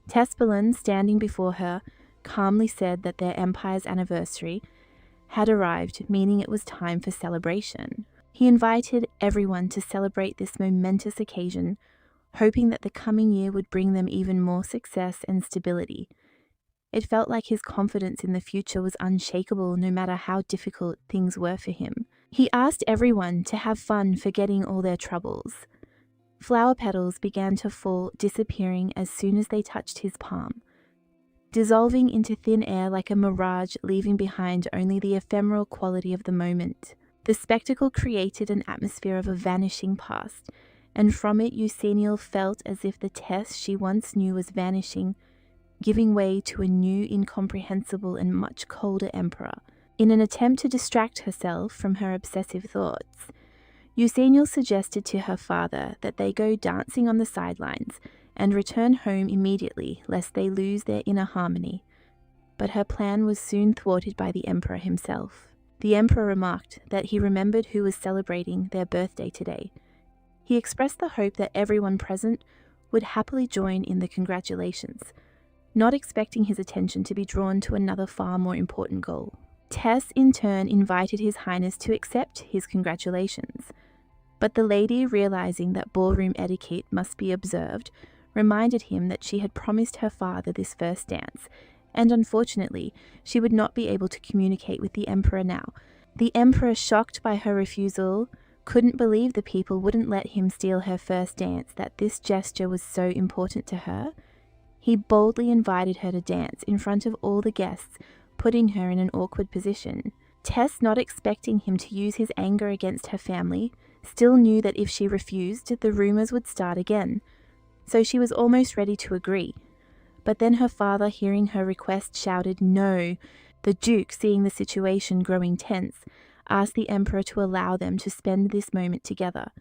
Tespelen, standing before her, calmly said that their empire's anniversary had arrived, meaning it was time for celebration. He invited everyone to celebrate this momentous occasion, hoping that the coming year would bring them even more success and stability. It felt like his confidence in the future was unshakable no matter how difficult things were for him. He asked everyone to have fun, forgetting all their troubles. Flower petals began to fall, disappearing as soon as they touched his palm, dissolving into thin air like a mirage, leaving behind only the ephemeral quality of the moment. The spectacle created an atmosphere of a vanishing past, and from it Eusennial felt as if the Tess she once knew was vanishing, giving way to a new, incomprehensible and much colder emperor. In an attempt to distract herself from her obsessive thoughts, Eusennial suggested to her father that they go dancing on the sidelines and return home immediately lest they lose their inner harmony. But her plan was soon thwarted by the Emperor himself. The Emperor remarked that he remembered who was celebrating their birthday today. He expressed the hope that everyone present would happily join in the congratulations, not expecting his attention to be drawn to another far more important goal. Tess, in turn, invited His Highness to accept his congratulations, but the lady, realizing that ballroom etiquette must be observed, reminded him that she had promised her father this first dance, and unfortunately, she would not be able to communicate with the Emperor now. The Emperor, shocked by her refusal, couldn't believe the people wouldn't let him steal her first dance, that this gesture was so important to her. He boldly invited her to dance in front of all the guests, putting her in an awkward position. Tess, not expecting him to use his anger against her family, still knew that if she refused, the rumors would start again, so she was almost ready to agree. But then her father, hearing her request, shouted no. The Duke, seeing the situation growing tense, asked the Emperor to allow them to spend this moment together.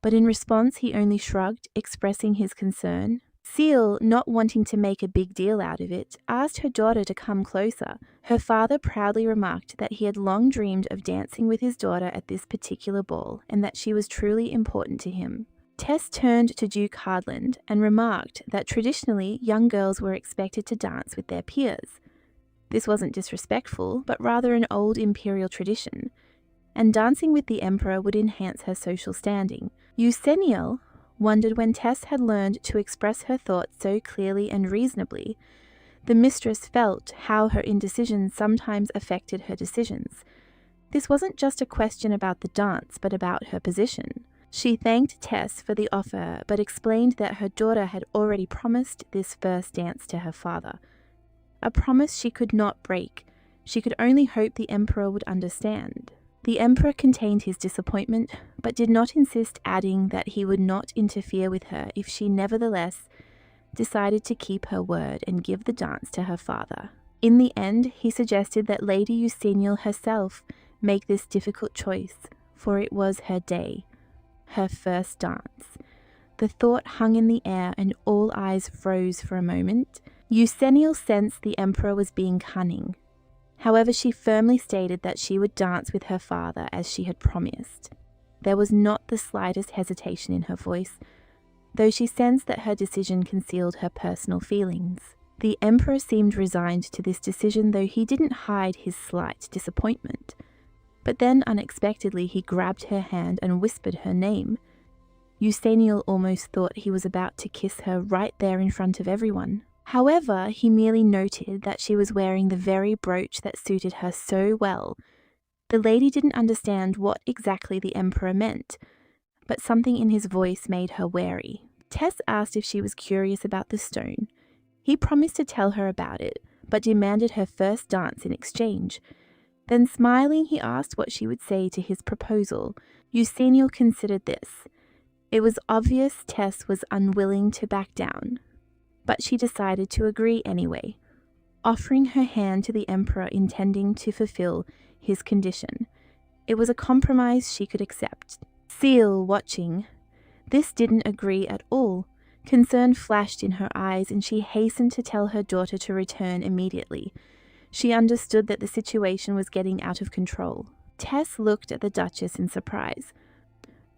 But in response, he only shrugged, expressing his concern. Ciel, not wanting to make a big deal out of it, asked her daughter to come closer. Her father proudly remarked that he had long dreamed of dancing with his daughter at this particular ball, and that she was truly important to him. Tess turned to Duke Hardland and remarked that traditionally young girls were expected to dance with their peers. This wasn't disrespectful, but rather an old imperial tradition, and dancing with the Emperor would enhance her social standing. Eusennial wondered, when Tess had learned to express her thoughts so clearly and reasonably, the mistress felt how her indecision sometimes affected her decisions. This wasn't just a question about the dance, but about her position. She thanked Tess for the offer, but explained that her daughter had already promised this first dance to her father. A promise she could not break. She could only hope the Emperor would understand. The Emperor contained his disappointment, but did not insist, adding that he would not interfere with her if she nevertheless decided to keep her word and give the dance to her father. In the end, he suggested that Lady Eusennial herself make this difficult choice, for it was her day, her first dance. The thought hung in the air and all eyes froze for a moment. Eusennial sensed the Emperor was being cunning. However, she firmly stated that she would dance with her father as she had promised. There was not the slightest hesitation in her voice, though she sensed that her decision concealed her personal feelings. The Emperor seemed resigned to this decision, though he didn't hide his slight disappointment. But then, unexpectedly, he grabbed her hand and whispered her name. Eusennial almost thought he was about to kiss her right there in front of everyone. However, he merely noted that she was wearing the very brooch that suited her so well. The lady didn't understand what exactly the Emperor meant, but something in his voice made her wary. Tess asked if she was curious about the stone. He promised to tell her about it, but demanded her first dance in exchange. Then, smiling, he asked what she would say to his proposal. Eusennial considered this. It was obvious Tess was unwilling to back down, but she decided to agree anyway, offering her hand to the Emperor, intending to fulfill his condition. It was a compromise she could accept. Seal, watching this, didn't agree at all. Concern flashed in her eyes, and she hastened to tell her daughter to return immediately. She understood that the situation was getting out of control. Tess looked at the Duchess in surprise,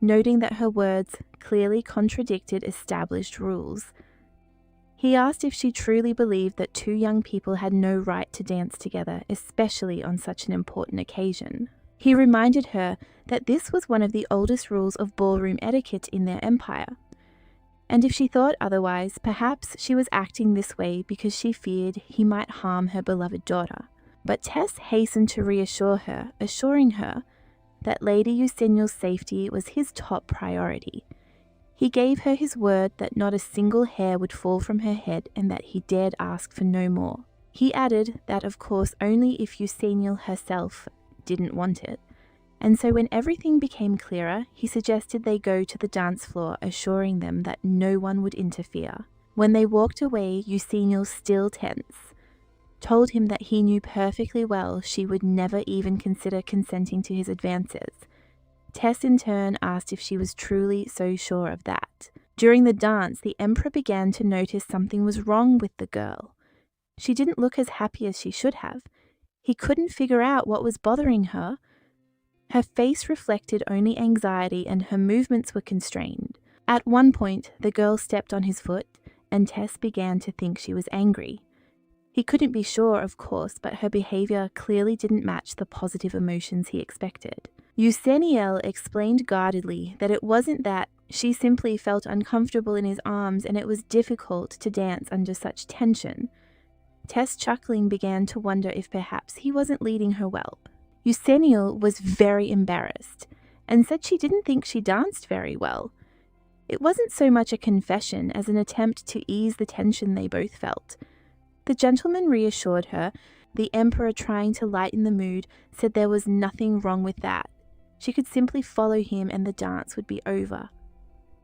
noting that her words clearly contradicted established rules. He asked if she truly believed that two young people had no right to dance together, especially on such an important occasion. He reminded her that this was one of the oldest rules of ballroom etiquette in their empire, and if she thought otherwise, perhaps she was acting this way because she feared he might harm her beloved daughter. But Tess hastened to reassure her, assuring her that Lady Eusennial's safety was his top priority. He gave her his word that not a single hair would fall from her head and that he dared ask for no more. He added that, of course, only if Eusennial herself didn't want it. And so when everything became clearer, he suggested they go to the dance floor, assuring them that no one would interfere. When they walked away, Eusennial, still tense, told him that he knew perfectly well she would never even consider consenting to his advances. Tess in turn asked if she was truly so sure of that. During the dance, the Emperor began to notice something was wrong with the girl. She didn't look as happy as she should have. He couldn't figure out what was bothering her. Her face reflected only anxiety, and her movements were constrained. At one point, the girl stepped on his foot, and Tess began to think she was angry. He couldn't be sure, of course, but her behavior clearly didn't match the positive emotions he expected. Eusennial explained guardedly that it wasn't that, she simply felt uncomfortable in his arms and it was difficult to dance under such tension. Tess, chuckling, began to wonder if perhaps he wasn't leading her well. Eusennial was very embarrassed and said she didn't think she danced very well. It wasn't so much a confession as an attempt to ease the tension they both felt. The gentleman reassured her. The Emperor, trying to lighten the mood, said there was nothing wrong with that. She could simply follow him and the dance would be over.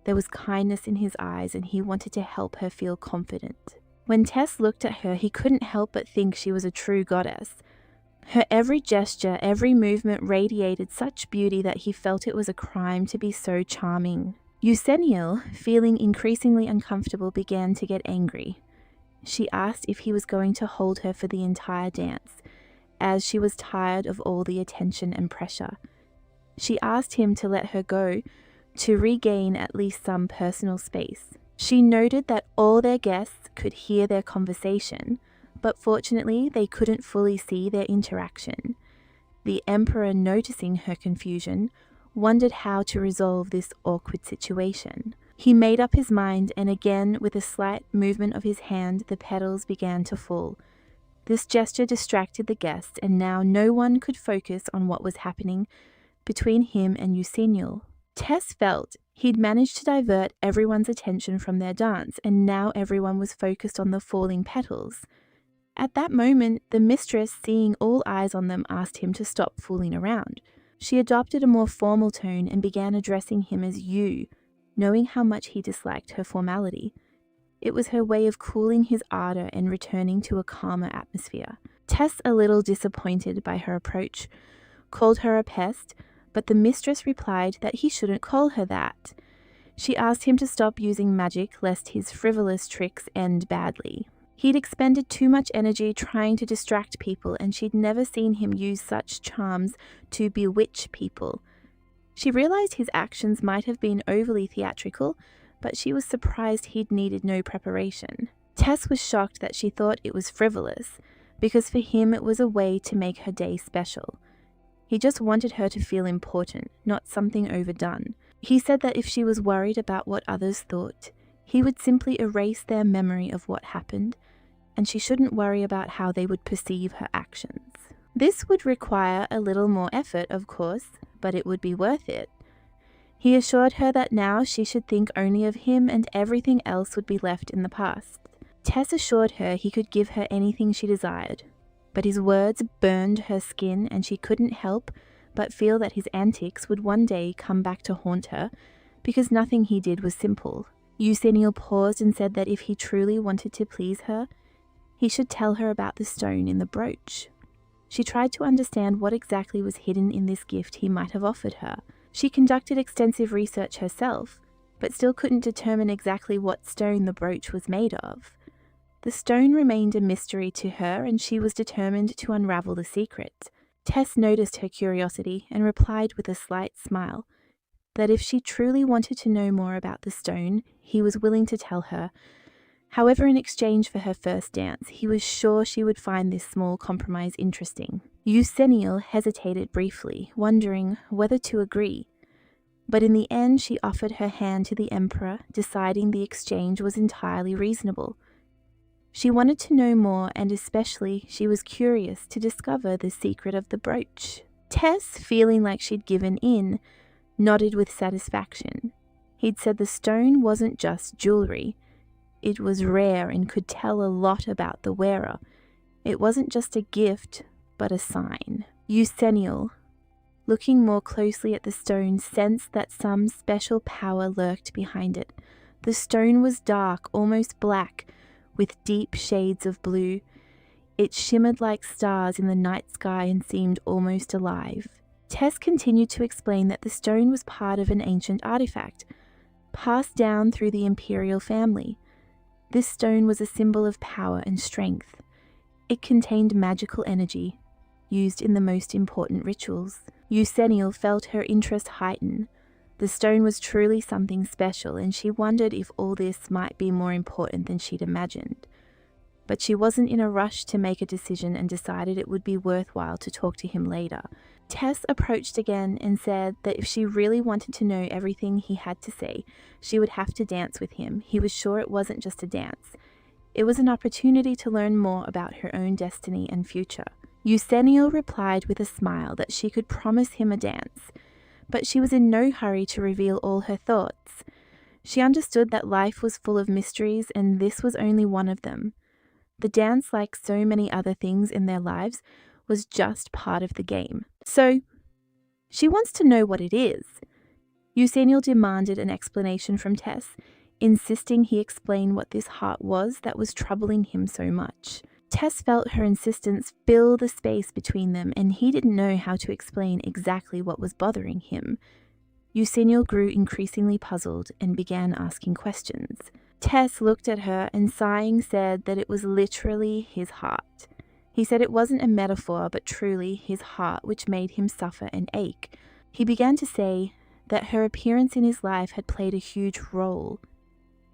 There was kindness in his eyes and he wanted to help her feel confident. When Tess looked at her, he couldn't help but think she was a true goddess. Her every gesture, every movement radiated such beauty that he felt it was a crime to be so charming. Eusennial, feeling increasingly uncomfortable, began to get angry. She asked if he was going to hold her for the entire dance, as she was tired of all the attention and pressure. She asked him to let her go, to regain at least some personal space. She noted that all their guests could hear their conversation, but fortunately they couldn't fully see their interaction. The Emperor, noticing her confusion, wondered how to resolve this awkward situation. He made up his mind, and again, with a slight movement of his hand, the petals began to fall. This gesture distracted the guests, and now no one could focus on what was happening between him and Eusennial. Tess felt he'd managed to divert everyone's attention from their dance, and now everyone was focused on the falling petals. At that moment, the mistress, seeing all eyes on them, asked him to stop fooling around. She adopted a more formal tone and began addressing him as you, knowing how much he disliked her formality. It was her way of cooling his ardor and returning to a calmer atmosphere. Tess, a little disappointed by her approach, called her a pest, but the mistress replied that he shouldn't call her that. She asked him to stop using magic lest his frivolous tricks end badly. He'd expended too much energy trying to distract people, and she'd never seen him use such charms to bewitch people. She realized his actions might have been overly theatrical, but she was surprised he'd needed no preparation. Tess was shocked that she thought it was frivolous, because for him it was a way to make her day special. He just wanted her to feel important, not something overdone. He said that if she was worried about what others thought, he would simply erase their memory of what happened, and she shouldn't worry about how they would perceive her actions. This would require a little more effort, of course, but it would be worth it. He assured her that now she should think only of him and everything else would be left in the past. Tess assured her he could give her anything she desired, but his words burned her skin and she couldn't help but feel that his antics would one day come back to haunt her, because nothing he did was simple. Eusennial paused and said that if he truly wanted to please her, he should tell her about the stone in the brooch. She tried to understand what exactly was hidden in this gift he might have offered her. She conducted extensive research herself, but still couldn't determine exactly what stone the brooch was made of. The stone remained a mystery to her, and she was determined to unravel the secret. Tess noticed her curiosity and replied with a slight smile that if she truly wanted to know more about the stone, he was willing to tell her. However, in exchange for her first dance, he was sure she would find this small compromise interesting. Eusennial hesitated briefly, wondering whether to agree, but in the end she offered her hand to the Emperor, deciding the exchange was entirely reasonable. She wanted to know more, and especially she was curious to discover the secret of the brooch. Tess, feeling like she'd given in, nodded with satisfaction. He'd said the stone wasn't just jewelry. It was rare and could tell a lot about the wearer. It wasn't just a gift, but a sign. Eusennial, looking more closely at the stone, sensed that some special power lurked behind it. The stone was dark, almost black, with deep shades of blue. It shimmered like stars in the night sky and seemed almost alive. Tess continued to explain that the stone was part of an ancient artifact, passed down through the Imperial family. This stone was a symbol of power and strength. It contained magical energy, used in the most important rituals. Eusennial felt her interest heighten. The stone was truly something special, and she wondered if all this might be more important than she'd imagined. But she wasn't in a rush to make a decision and decided it would be worthwhile to talk to him later. Tess approached again and said that if she really wanted to know everything he had to say, she would have to dance with him. He was sure it wasn't just a dance. It was an opportunity to learn more about her own destiny and future. Eusennial replied with a smile that she could promise him a dance, but she was in no hurry to reveal all her thoughts. She understood that life was full of mysteries, and this was only one of them. The dance, like so many other things in their lives, was just part of the game. So, she wants to know what it is. Eusennial demanded an explanation from Tess, insisting he explain what this heart was that was troubling him so much. Tess felt her insistence fill the space between them, and he didn't know how to explain exactly what was bothering him. Eusennial grew increasingly puzzled and began asking questions. Tess looked at her and, sighing, said that it was literally his heart. He said it wasn't a metaphor, but truly his heart, which made him suffer and ache. He began to say that her appearance in his life had played a huge role.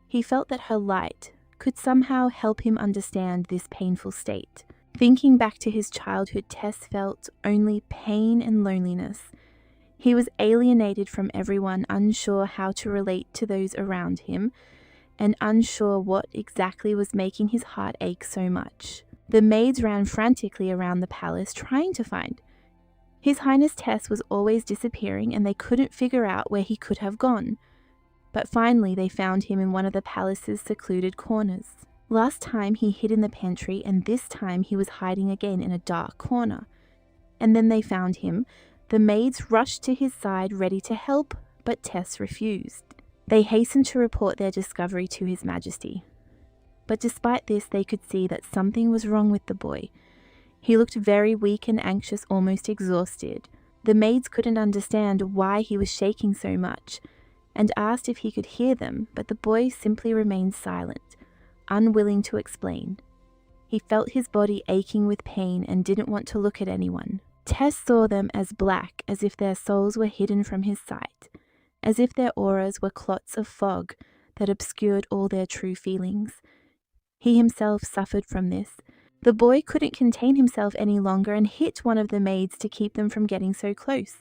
He felt that her light could somehow help him understand this painful state. Thinking back to his childhood, Tess felt only pain and loneliness. He was alienated from everyone, unsure how to relate to those around him, and unsure what exactly was making his heart ache so much. The maids ran frantically around the palace trying to find. His Highness Tess was always disappearing, and they couldn't figure out where he could have gone. But finally they found him in one of the palace's secluded corners. Last time he hid in the pantry, and this time he was hiding again in a dark corner. And then they found him. The maids rushed to his side, ready to help, but Tess refused. They hastened to report their discovery to His Majesty. But despite this, they could see that something was wrong with the boy. He looked very weak and anxious, almost exhausted. The maids couldn't understand why he was shaking so much and asked if he could hear them, but the boy simply remained silent, unwilling to explain. He felt his body aching with pain and didn't want to look at anyone. Tess saw them as black, as if their souls were hidden from his sight, as if their auras were clots of fog that obscured all their true feelings. He himself suffered from this. The boy couldn't contain himself any longer and hit one of the maids to keep them from getting so close.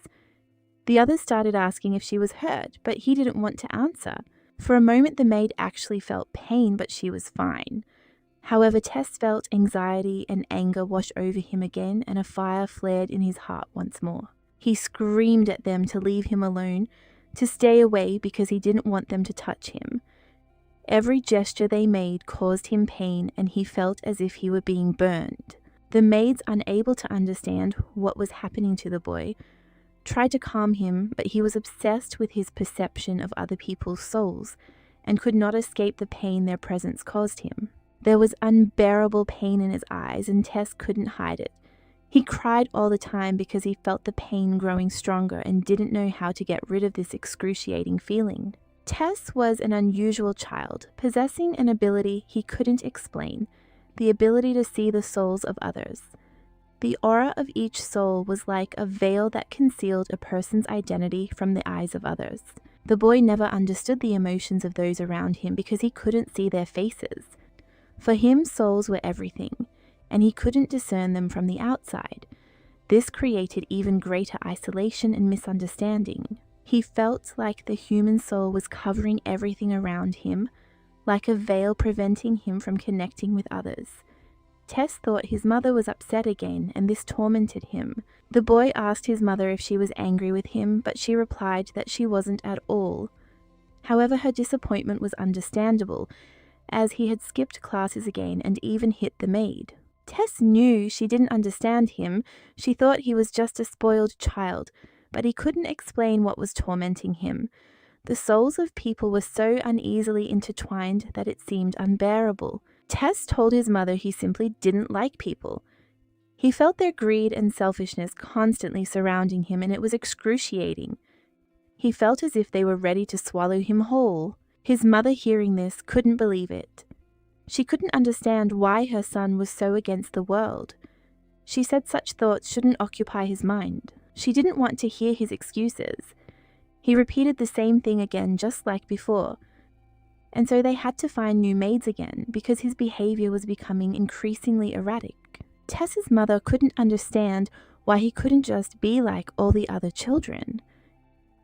The others started asking if she was hurt, but he didn't want to answer. For a moment the maid actually felt pain, but she was fine. However, Tess felt anxiety and anger wash over him again, and a fire flared in his heart once more. He screamed at them to leave him alone, to stay away because he didn't want them to touch him. Every gesture they made caused him pain, and he felt as if he were being burned. The maids, unable to understand what was happening to the boy, tried to calm him, but he was obsessed with his perception of other people's souls and could not escape the pain their presence caused him. There was unbearable pain in his eyes, and Tess couldn't hide it. He cried all the time because he felt the pain growing stronger and didn't know how to get rid of this excruciating feeling. Tess was an unusual child, possessing an ability he couldn't explain, the ability to see the souls of others. The aura of each soul was like a veil that concealed a person's identity from the eyes of others. The boy never understood the emotions of those around him because he couldn't see their faces. For him, souls were everything, and he couldn't discern them from the outside. This created even greater isolation and misunderstanding. He felt like the human soul was covering everything around him, like a veil preventing him from connecting with others. Tess thought his mother was upset again, and this tormented him. The boy asked his mother if she was angry with him, but she replied that she wasn't at all. However, her disappointment was understandable, as he had skipped classes again and even hit the maid. Tess knew she didn't understand him. She thought he was just a spoiled child, but he couldn't explain what was tormenting him. The souls of people were so uneasily intertwined that it seemed unbearable. Tess told his mother he simply didn't like people. He felt their greed and selfishness constantly surrounding him, and it was excruciating. He felt as if they were ready to swallow him whole. His mother, hearing this, couldn't believe it. She couldn't understand why her son was so against the world. She said such thoughts shouldn't occupy his mind. She didn't want to hear his excuses. He repeated the same thing again, just like before. And so they had to find new maids again, because his behavior was becoming increasingly erratic. Tess's mother couldn't understand why he couldn't just be like all the other children.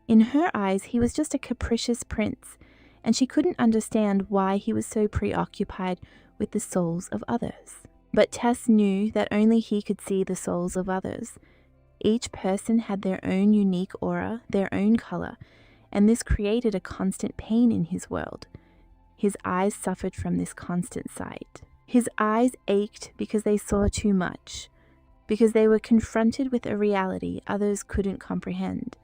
In her eyes, he was just a capricious prince, and she couldn't understand why he was so preoccupied with the souls of others. But Tess knew that only he could see the souls of others. Each person had their own unique aura, their own color, and this created a constant pain in his world. His eyes suffered from this constant sight. His eyes ached because they saw too much, because they were confronted with a reality others couldn't comprehend.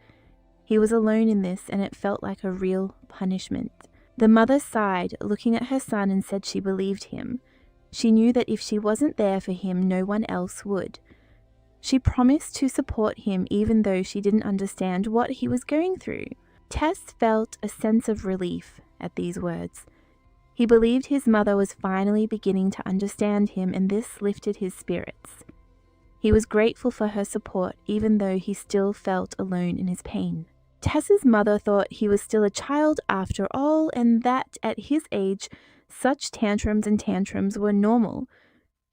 He was alone in this, and it felt like a real punishment. The mother sighed, looking at her son, and said she believed him. She knew that if she wasn't there for him, no one else would. She promised to support him even though she didn't understand what he was going through. Tess felt a sense of relief at these words. He believed his mother was finally beginning to understand him, and this lifted his spirits. He was grateful for her support even though he still felt alone in his pain. Tess's mother thought he was still a child after all, and that at his age, such tantrums were normal.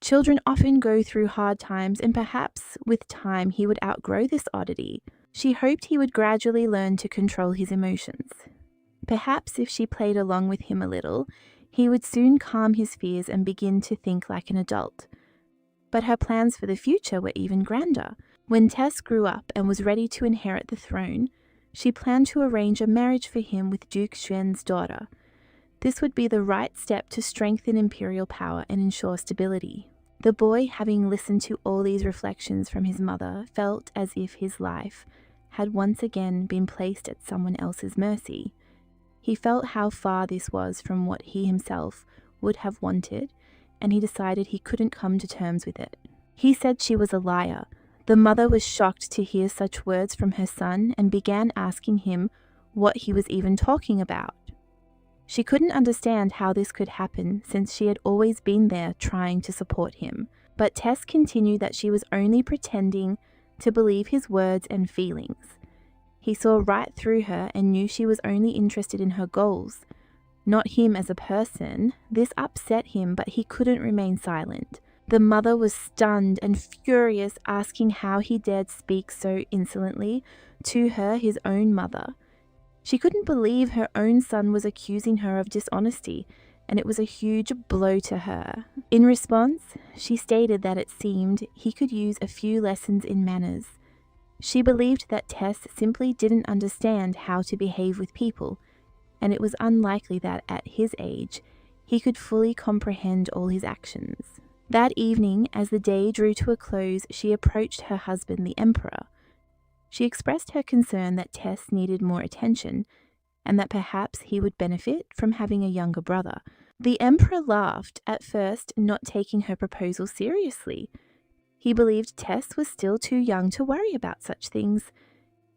Children often go through hard times, and perhaps with time he would outgrow this oddity. She hoped he would gradually learn to control his emotions. Perhaps if she played along with him a little, he would soon calm his fears and begin to think like an adult. But her plans for the future were even grander. When Tess grew up and was ready to inherit the throne, she planned to arrange a marriage for him with Duke Xuan's daughter. This would be the right step to strengthen imperial power and ensure stability. The boy, having listened to all these reflections from his mother, felt as if his life had once again been placed at someone else's mercy. He felt how far this was from what he himself would have wanted, and he decided he couldn't come to terms with it. He said she was a liar. The mother was shocked to hear such words from her son and began asking him what he was even talking about. She couldn't understand how this could happen since she had always been there trying to support him. But Tess continued that she was only pretending to believe his words and feelings. He saw right through her and knew she was only interested in her goals, not him as a person. This upset him, but he couldn't remain silent. The mother was stunned and furious, asking how he dared speak so insolently to her, his own mother. She couldn't believe her own son was accusing her of dishonesty, and it was a huge blow to her. In response, she stated that it seemed he could use a few lessons in manners. She believed that Tess simply didn't understand how to behave with people, and it was unlikely that at his age he could fully comprehend all his actions. That evening, as the day drew to a close, she approached her husband, the Emperor. She expressed her concern that Tess needed more attention, and that perhaps he would benefit from having a younger brother. The Emperor laughed, at first not taking her proposal seriously. He believed Tess was still too young to worry about such things.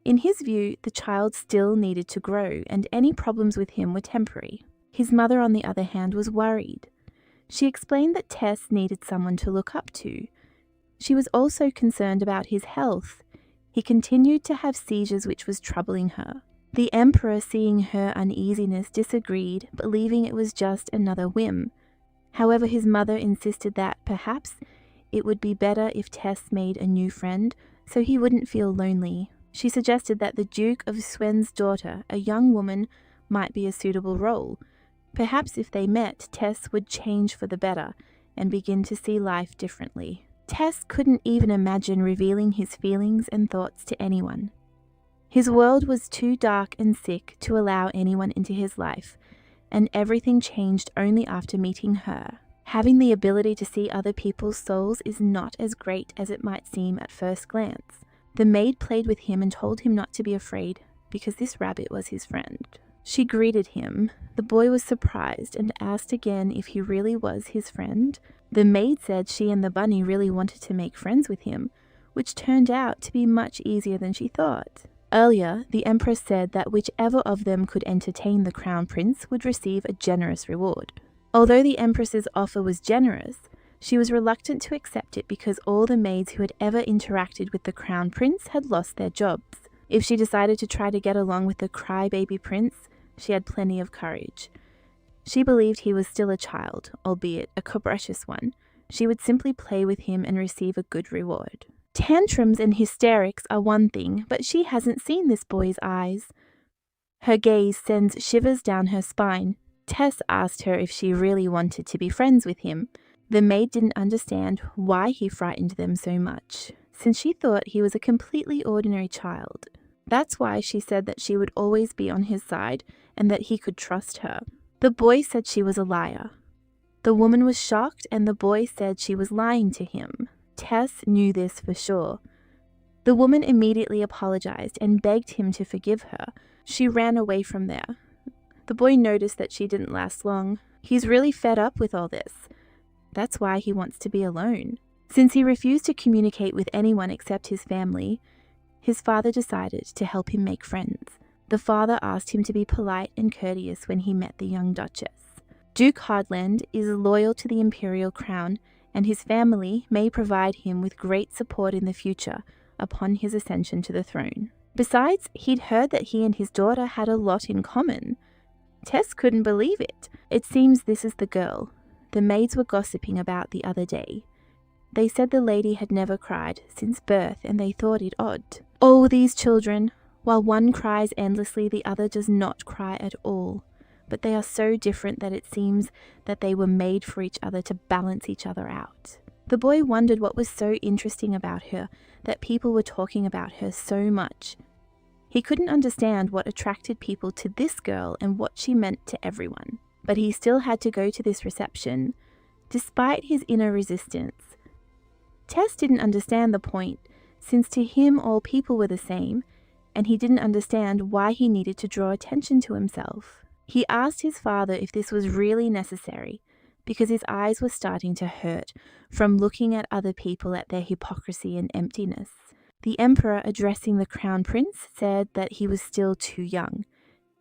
In his view, the child still needed to grow, and any problems with him were temporary. His mother, on the other hand, was worried. She explained that Tess needed someone to look up to. She was also concerned about his health. He continued to have seizures, which was troubling her. The Emperor, seeing her uneasiness, disagreed, believing it was just another whim. However, his mother insisted that perhaps it would be better if Tess made a new friend, so he wouldn't feel lonely. She suggested that the Duke of Swen's daughter, a young woman, might be a suitable role. Perhaps if they met, Tess would change for the better and begin to see life differently. Tess couldn't even imagine revealing his feelings and thoughts to anyone. His world was too dark and sick to allow anyone into his life, and everything changed only after meeting her. Having the ability to see other people's souls is not as great as it might seem at first glance. The maid played with him and told him not to be afraid, because this rabbit was his friend. She greeted him. The boy was surprised and asked again if he really was his friend. The maid said she and the bunny really wanted to make friends with him, which turned out to be much easier than she thought. Earlier, the Empress said that whichever of them could entertain the Crown Prince would receive a generous reward. Although the Empress's offer was generous, she was reluctant to accept it because all the maids who had ever interacted with the Crown Prince had lost their jobs. If she decided to try to get along with the crybaby prince, she had plenty of courage. She believed he was still a child, albeit a capricious one. She would simply play with him and receive a good reward. Tantrums and hysterics are one thing, but she hasn't seen this boy's eyes. Her gaze sends shivers down her spine. Tess asked her if she really wanted to be friends with him. The maid didn't understand why he frightened them so much, since she thought he was a completely ordinary child. That's why she said that she would always be on his side and that he could trust her. The boy said she was a liar. The woman was shocked, and the boy said she was lying to him. Tess knew this for sure. The woman immediately apologized and begged him to forgive her. She ran away from there. The boy noticed that she didn't last long. He's really fed up with all this. That's why he wants to be alone. Since he refused to communicate with anyone except his family, his father decided to help him make friends. The father asked him to be polite and courteous when he met the young Duchess. Duke Hardland is loyal to the Imperial crown, and his family may provide him with great support in the future upon his ascension to the throne. Besides, he'd heard that he and his daughter had a lot in common. Tess couldn't believe it. It seems this is the girl the maids were gossiping about the other day. They said the lady had never cried since birth, and they thought it odd. Oh, these children! While one cries endlessly, the other does not cry at all. But they are so different that it seems that they were made for each other to balance each other out. The boy wondered what was so interesting about her, that people were talking about her so much. He couldn't understand what attracted people to this girl and what she meant to everyone. But he still had to go to this reception, despite his inner resistance. Tess didn't understand the point, since to him all people were the same, and he didn't understand why he needed to draw attention to himself. He asked his father if this was really necessary, because his eyes were starting to hurt from looking at other people at their hypocrisy and emptiness. The emperor, addressing the crown prince, said that he was still too young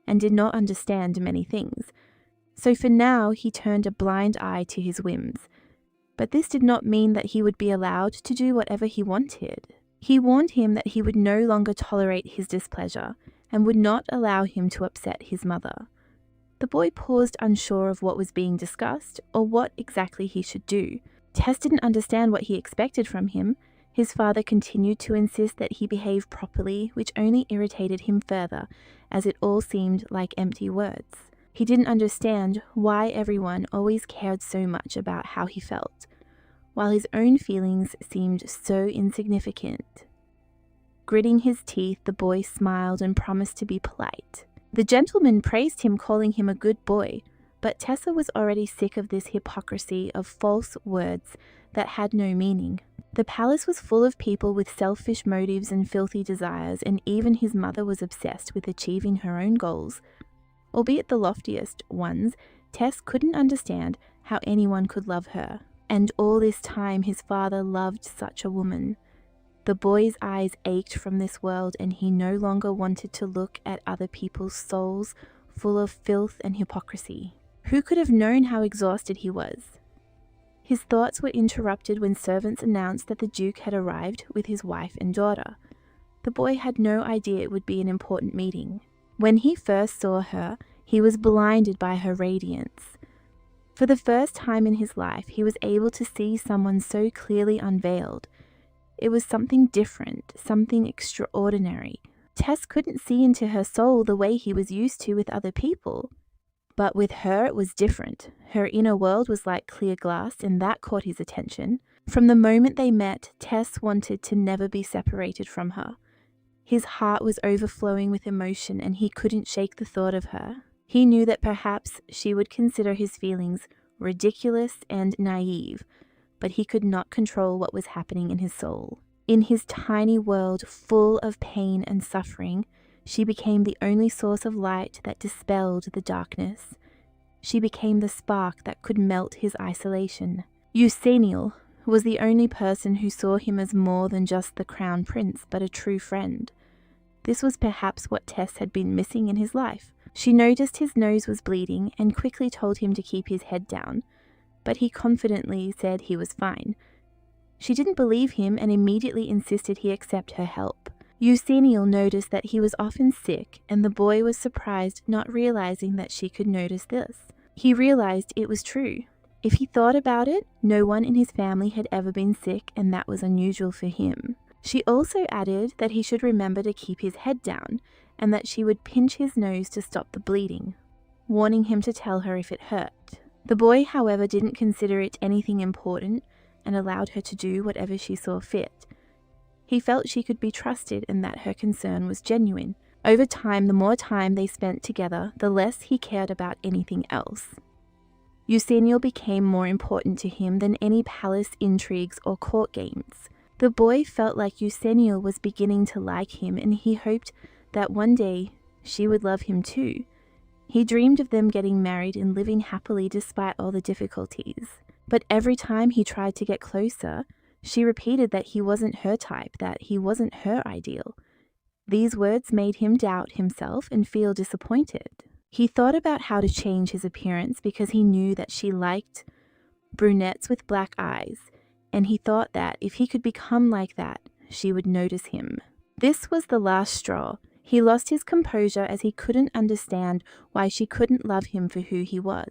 and did not understand many things. So for now, he turned a blind eye to his whims. But this did not mean that he would be allowed to do whatever he wanted. He warned him that he would no longer tolerate his displeasure and would not allow him to upset his mother. The boy paused, unsure of what was being discussed or what exactly he should do. Tess didn't understand what he expected from him. His father continued to insist that he behave properly, which only irritated him further, as it all seemed like empty words. He didn't understand why everyone always cared so much about how he felt, while his own feelings seemed so insignificant. Gritting his teeth, the boy smiled and promised to be polite. The gentleman praised him, calling him a good boy, but Tessa was already sick of this hypocrisy of false words that had no meaning. The palace was full of people with selfish motives and filthy desires, and even his mother was obsessed with achieving her own goals. Albeit the loftiest ones, Tess couldn't understand how anyone could love her. And all this time his father loved such a woman. The boy's eyes ached from this world, and he no longer wanted to look at other people's souls full of filth and hypocrisy. Who could have known how exhausted he was? His thoughts were interrupted when servants announced that the Duke had arrived with his wife and daughter. The boy had no idea it would be an important meeting. When he first saw her, he was blinded by her radiance. For the first time in his life, he was able to see someone so clearly unveiled. It was something different, something extraordinary. Tess couldn't see into her soul the way he was used to with other people. But with her it was different. Her inner world was like clear glass, and that caught his attention. From the moment they met, Tess wanted to never be separated from her. His heart was overflowing with emotion, and he couldn't shake the thought of her. He knew that perhaps she would consider his feelings ridiculous and naive, but he could not control what was happening in his soul. In his tiny world full of pain and suffering, she became the only source of light that dispelled the darkness. She became the spark that could melt his isolation. Eusenil was the only person who saw him as more than just the crown prince, but a true friend. This was perhaps what Tess had been missing in his life. She noticed his nose was bleeding and quickly told him to keep his head down, but he confidently said he was fine. She didn't believe him and immediately insisted he accept her help. Eusenil noticed that he was often sick, and the boy was surprised, not realizing that she could notice this. He realized it was true. If he thought about it, no one in his family had ever been sick, and that was unusual for him. She also added that he should remember to keep his head down, and that she would pinch his nose to stop the bleeding, warning him to tell her if it hurt. The boy, however, didn't consider it anything important and allowed her to do whatever she saw fit. He felt she could be trusted and that her concern was genuine. Over time, the more time they spent together, the less he cared about anything else. Eusenil became more important to him than any palace intrigues or court games. The boy felt like Eusenil was beginning to like him, and he hoped that one day she would love him too. He dreamed of them getting married and living happily despite all the difficulties. But every time he tried to get closer, she repeated that he wasn't her type, that he wasn't her ideal. These words made him doubt himself and feel disappointed. He thought about how to change his appearance because he knew that she liked brunettes with black eyes, and he thought that if he could become like that, she would notice him. This was the last straw. He lost his composure as he couldn't understand why she couldn't love him for who he was.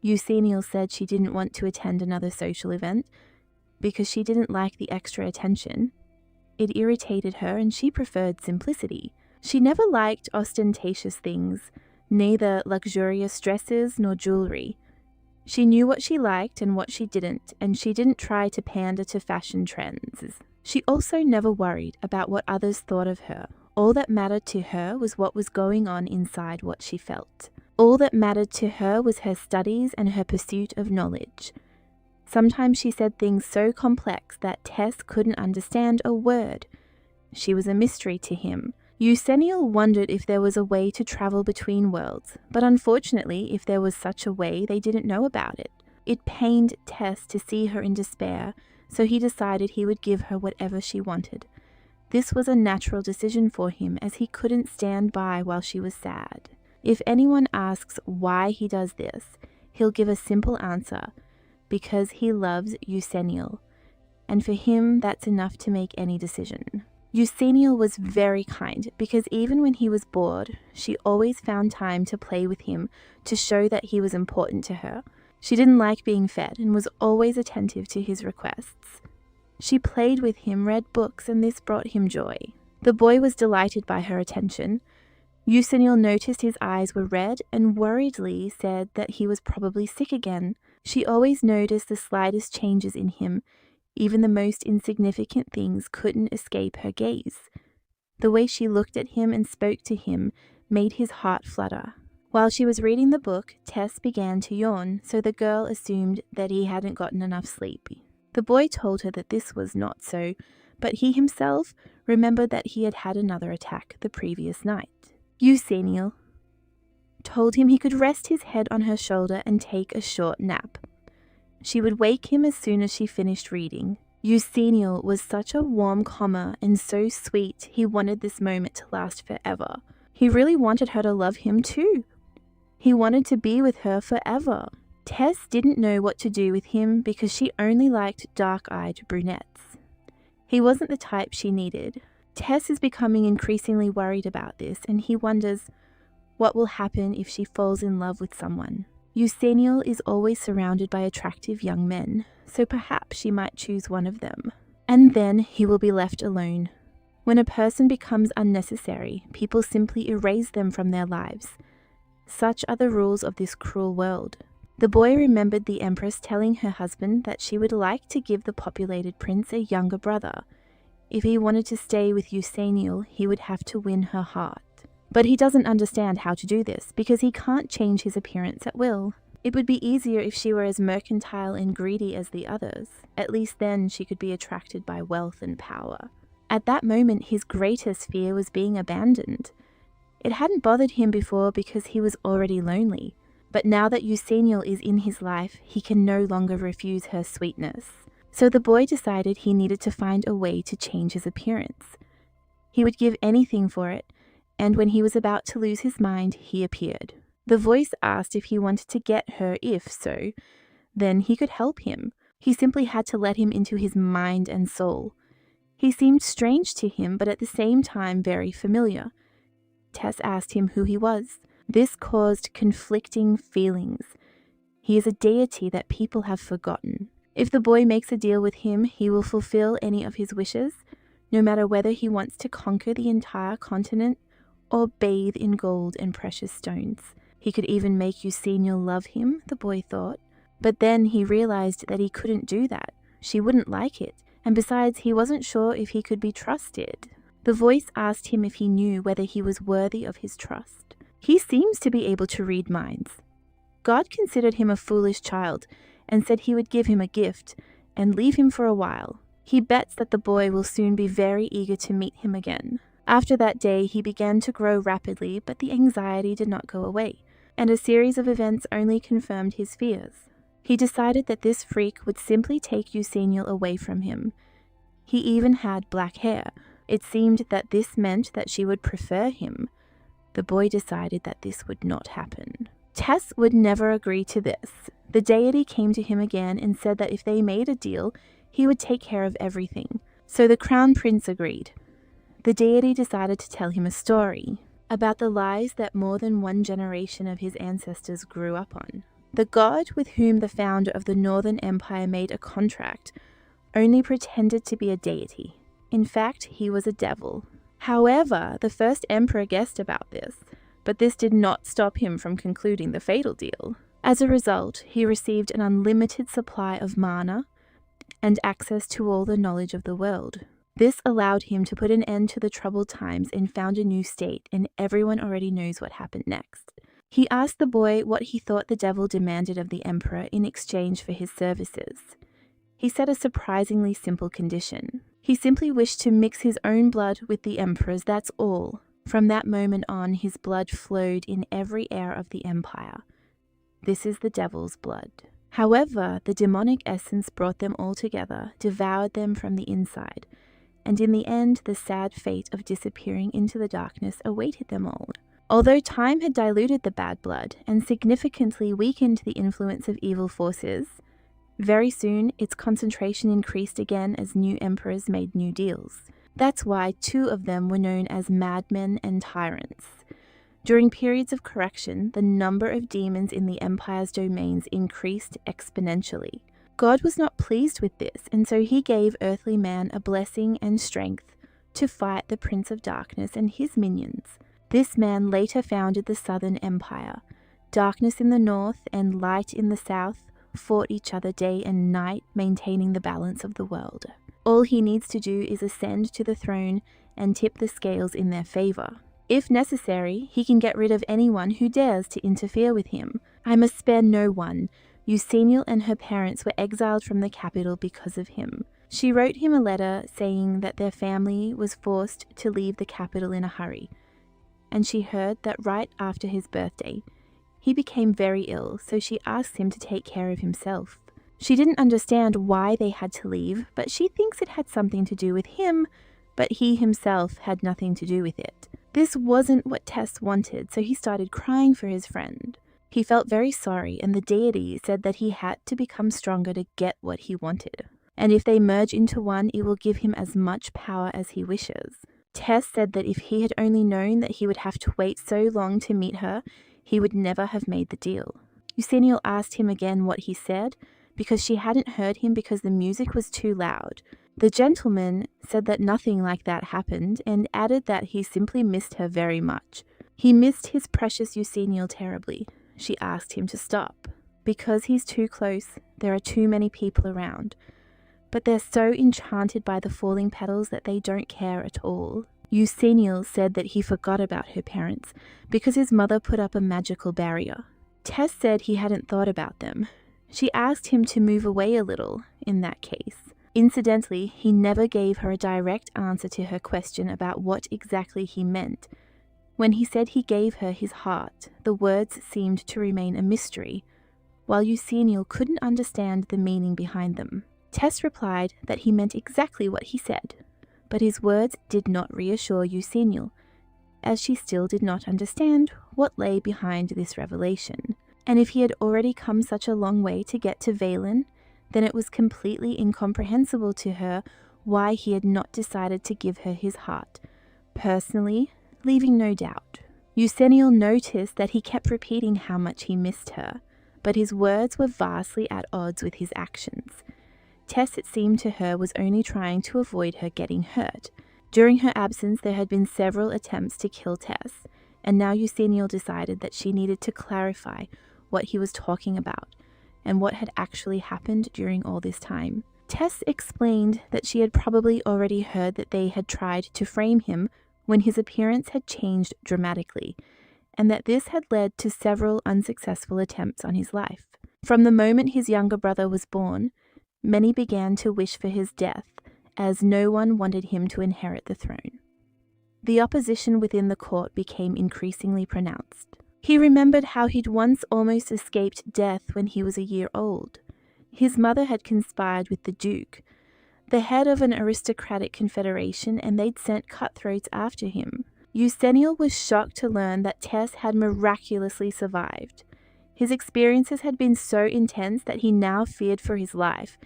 Eusenil said she didn't want to attend another social event because she didn't like the extra attention. It irritated her, and she preferred simplicity. She never liked ostentatious things, neither luxurious dresses nor jewelry. She knew what she liked and what she didn't, and she didn't try to pander to fashion trends. She also never worried about what others thought of her. All that mattered to her was what was going on inside what she felt. All that mattered to her was her studies and her pursuit of knowledge. Sometimes she said things so complex that Tess couldn't understand a word. She was a mystery to him. Eusenil wondered if there was a way to travel between worlds, but unfortunately, if there was such a way, they didn't know about it. It pained Tess to see her in despair, so he decided he would give her whatever she wanted. This was a natural decision for him, as he couldn't stand by while she was sad. If anyone asks why he does this, he'll give a simple answer: because he loves Eusenial, and for him that's enough to make any decision. Eusenial was very kind, because even when he was bored, she always found time to play with him to show that he was important to her. She didn't like being fed and was always attentive to his requests. She played with him, read books, and this brought him joy. The boy was delighted by her attention. Eusenial noticed his eyes were red and worriedly said that he was probably sick again. She always noticed the slightest changes in him. Even the most insignificant things couldn't escape her gaze. The way she looked at him and spoke to him made his heart flutter. While she was reading the book, Tess began to yawn, so the girl assumed that he hadn't gotten enough sleep. The boy told her that this was not so, but he himself remembered that he had had another attack the previous night. Eusenial told him he could rest his head on her shoulder and take a short nap. She would wake him as soon as she finished reading. Eusenial was such a warm calmer and so sweet, he wanted this moment to last forever. He really wanted her to love him too. He wanted to be with her forever. Tess didn't know what to do with him because she only liked dark-eyed brunettes. He wasn't the type she needed. Tess is becoming increasingly worried about this, and he wonders what will happen if she falls in love with someone. Eusenial is always surrounded by attractive young men, so perhaps she might choose one of them. And then he will be left alone. When a person becomes unnecessary, people simply erase them from their lives. Such are the rules of this cruel world. The boy remembered the Empress telling her husband that she would like to give the populated prince a younger brother. If he wanted to stay with Eusenial, he would have to win her heart. But he doesn't understand how to do this, because he can't change his appearance at will. It would be easier if she were as mercantile and greedy as the others. At least then she could be attracted by wealth and power. At that moment, his greatest fear was being abandoned. It hadn't bothered him before because he was already lonely. But now that Eusenial is in his life, he can no longer refuse her sweetness. So the boy decided he needed to find a way to change his appearance. He would give anything for it, and when he was about to lose his mind, he appeared. The voice asked if he wanted to get her. If so, then he could help him. He simply had to let him into his mind and soul. He seemed strange to him, but at the same time very familiar. Tess asked him who he was. This caused conflicting feelings. He is a deity that people have forgotten. If the boy makes a deal with him, he will fulfill any of his wishes, no matter whether he wants to conquer the entire continent or bathe in gold and precious stones. He could even make Eusenial love him, the boy thought. But then he realized that he couldn't do that. She wouldn't like it, and besides, he wasn't sure if he could be trusted. The voice asked him if he knew whether he was worthy of his trust. He seems to be able to read minds. God considered him a foolish child and said he would give him a gift and leave him for a while. He bets that the boy will soon be very eager to meet him again. After that day, he began to grow rapidly, but the anxiety did not go away, and a series of events only confirmed his fears. He decided that this freak would simply take Eusenial away from him. He even had black hair. It seemed that this meant that she would prefer him. The boy decided that this would not happen. Tess would never agree to this. The deity came to him again and said that if they made a deal, he would take care of everything. So the crown prince agreed. The deity decided to tell him a story about the lies that more than one generation of his ancestors grew up on. The god with whom the founder of the Northern Empire made a contract only pretended to be a deity. In fact, he was a devil. However, the first emperor guessed about this, but this did not stop him from concluding the fatal deal. As a result, he received an unlimited supply of mana and access to all the knowledge of the world. This allowed him to put an end to the troubled times and found a new state, and everyone already knows what happened next. He asked the boy what he thought the devil demanded of the emperor in exchange for his services. He set a surprisingly simple condition. He simply wished to mix his own blood with the emperor's, that's all. From that moment on, his blood flowed in every heir of the empire. This is the devil's blood. However, the demonic essence brought them all together, devoured them from the inside, and in the end, the sad fate of disappearing into the darkness awaited them all. Although time had diluted the bad blood and significantly weakened the influence of evil forces, very soon its concentration increased again as new emperors made new deals. That's why 2 of them were known as madmen and tyrants. During periods of correction, the number of demons in the empire's domains increased exponentially. God was not pleased with this, and so he gave earthly man a blessing and strength to fight the Prince of Darkness and his minions. This man later founded the Southern Empire. Darkness in the north and light in the south fought each other day and night, maintaining the balance of the world. All he needs to do is ascend to the throne and tip the scales in their favor. If necessary, he can get rid of anyone who dares to interfere with him. I must spare no one. Eusenil and her parents were exiled from the capital because of him. She wrote him a letter saying that their family was forced to leave the capital in a hurry, and she heard that right after his birthday, he became very ill, so she asked him to take care of himself. She didn't understand why they had to leave, but she thinks it had something to do with him, but he himself had nothing to do with it. This wasn't what Tess wanted, so he started crying for his friend. He felt very sorry, and the deity said that he had to become stronger to get what he wanted. And if they merge into one, it will give him as much power as he wishes. Tess said that if he had only known that he would have to wait so long to meet her, he would never have made the deal. Eusenil asked him again what he said, because she hadn't heard him because the music was too loud. The gentleman said that nothing like that happened, and added that he simply missed her very much. He missed his precious Eusenil terribly. She asked him to stop. Because he's too close, there are too many people around. But they're so enchanted by the falling petals that they don't care at all. Eusenil said that he forgot about her parents because his mother put up a magical barrier. Tess said he hadn't thought about them. She asked him to move away a little in that case. Incidentally, he never gave her a direct answer to her question about what exactly he meant. When he said he gave her his heart, the words seemed to remain a mystery, while Eusenil couldn't understand the meaning behind them. Tess replied that he meant exactly what he said, but his words did not reassure Eusenil, as she still did not understand what lay behind this revelation. And if he had already come such a long way to get to Valen, then it was completely incomprehensible to her why he had not decided to give her his heart, personally, leaving no doubt. Eusenil noticed that he kept repeating how much he missed her, but his words were vastly at odds with his actions. Tess, it seemed to her, was only trying to avoid her getting hurt. During her absence, there had been several attempts to kill Tess, and now Eusenil decided that she needed to clarify what he was talking about and what had actually happened during all this time. Tess explained that she had probably already heard that they had tried to frame him when his appearance had changed dramatically, and that this had led to several unsuccessful attempts on his life. From the moment his younger brother was born, many began to wish for his death, as no one wanted him to inherit the throne. The opposition within the court became increasingly pronounced. He remembered how he'd once almost escaped death when he was a year old. His mother had conspired with the Duke, the head of an aristocratic confederation, and they'd sent cutthroats after him. Eusenil was shocked to learn that Tess had miraculously survived. His experiences had been so intense that he now feared for his life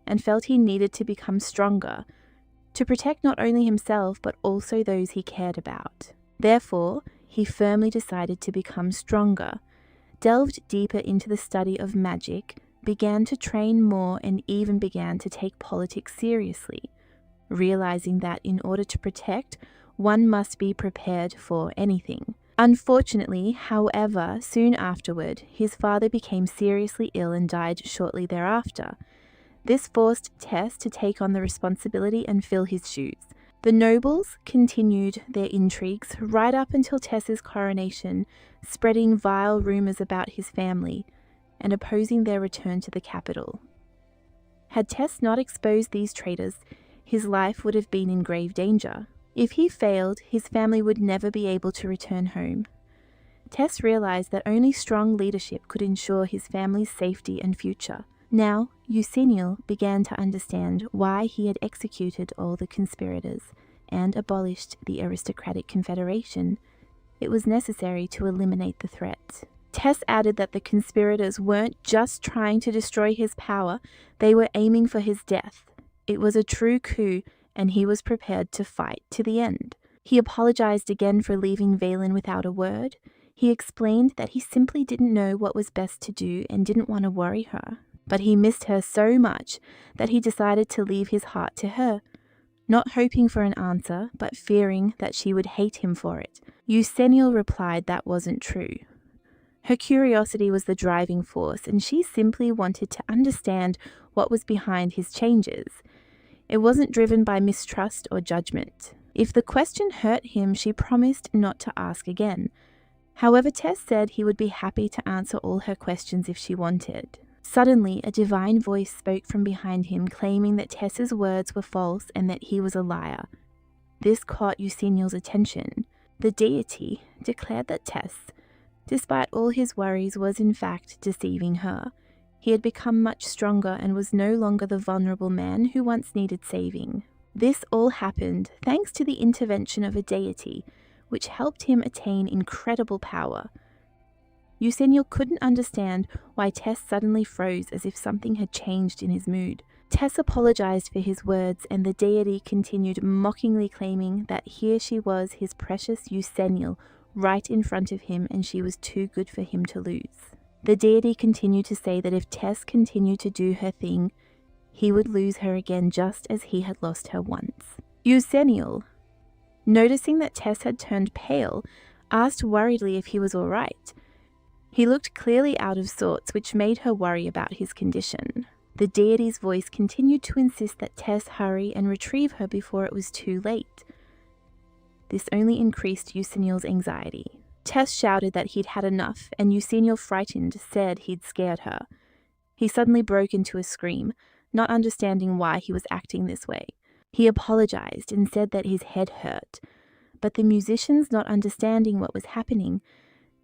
and felt he needed to become stronger, to protect not only himself but also those he cared about. Therefore, he firmly decided to become stronger, delved deeper into the study of magic, began to train more, and even began to take politics seriously, realizing that in order to protect, one must be prepared for anything. Unfortunately, however, soon afterward, his father became seriously ill and died shortly thereafter. This forced Tess to take on the responsibility and fill his shoes. The nobles continued their intrigues right up until Tess's coronation, spreading vile rumors about his family and opposing their return to the capital. Had Tess not exposed these traitors, his life would have been in grave danger. If he failed, his family would never be able to return home. Tess realized that only strong leadership could ensure his family's safety and future. Now, Eusenil began to understand why he had executed all the conspirators and abolished the aristocratic confederation. It was necessary to eliminate the threat. Tess added that the conspirators weren't just trying to destroy his power, they were aiming for his death. It was a true coup, and he was prepared to fight to the end. He apologized again for leaving Valen without a word. He explained that he simply didn't know what was best to do and didn't want to worry her. But he missed her so much that he decided to leave his heart to her, not hoping for an answer, but fearing that she would hate him for it. Eusenil replied that wasn't true. Her curiosity was the driving force, and she simply wanted to understand what was behind his changes. It wasn't driven by mistrust or judgment. If the question hurt him, she promised not to ask again. However, Tess said he would be happy to answer all her questions if she wanted. Suddenly, a divine voice spoke from behind him, claiming that Tess's words were false and that he was a liar. This caught Eusenil's attention. The deity declared that Tess, despite all his worries, was in fact deceiving her. He had become much stronger and was no longer the vulnerable man who once needed saving. This all happened thanks to the intervention of a deity, which helped him attain incredible power. Eusenil couldn't understand why Tess suddenly froze as if something had changed in his mood. Tess apologized for his words, and the deity continued mockingly claiming that here she was, his precious Eusenil, right in front of him, and she was too good for him to lose. The deity continued to say that if Tess continued to do her thing, he would lose her again just as he had lost her once. Eusenil, noticing that Tess had turned pale, asked worriedly if he was all right. He looked clearly out of sorts, which made her worry about his condition. The deity's voice continued to insist that Tess hurry and retrieve her before it was too late. This only increased Eusenil's anxiety. Tess shouted that he'd had enough, and Eusenil, frightened, said he'd scared her. He suddenly broke into a scream, not understanding why he was acting this way. He apologized and said that his head hurt, but the musicians, not understanding what was happening,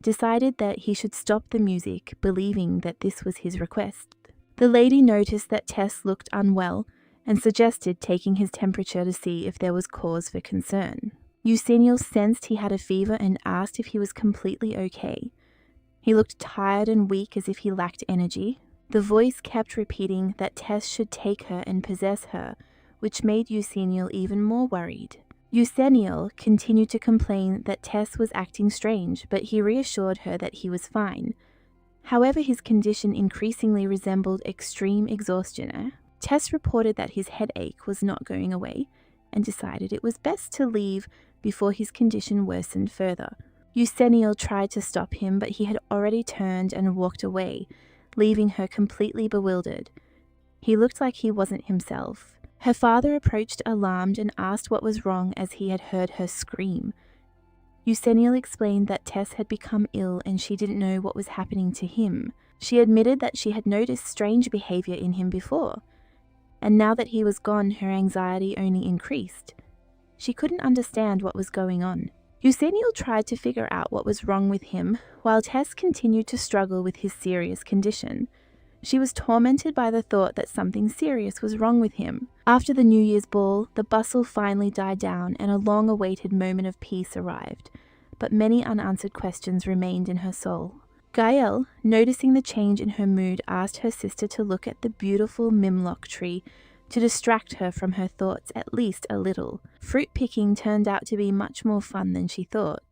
decided that he should stop the music, believing that this was his request. The lady noticed that Tess looked unwell and suggested taking his temperature to see if there was cause for concern. Eusenil sensed he had a fever and asked if he was completely okay. He looked tired and weak, as if he lacked energy. The voice kept repeating that Tess should take her and possess her, which made Eusenil even more worried. Eusenil continued to complain that Tess was acting strange, but he reassured her that he was fine. However, his condition increasingly resembled extreme exhaustion. Tess reported that his headache was not going away and decided it was best to leave before his condition worsened further. Eusenil tried to stop him, but he had already turned and walked away, leaving her completely bewildered. He looked like he wasn't himself. Her father approached alarmed and asked what was wrong, as he had heard her scream. Eusenil explained that Tess had become ill and she didn't know what was happening to him. She admitted that she had noticed strange behavior in him before, and now that he was gone, her anxiety only increased. She couldn't understand what was going on. Eusenil tried to figure out what was wrong with him, while Tess continued to struggle with his serious condition. She was tormented by the thought that something serious was wrong with him. After the New Year's ball, the bustle finally died down and a long-awaited moment of peace arrived, but many unanswered questions remained in her soul. Gail, noticing the change in her mood, asked her sister to look at the beautiful Mimlock tree to distract her from her thoughts at least a little. Fruit picking turned out to be much more fun than she thought.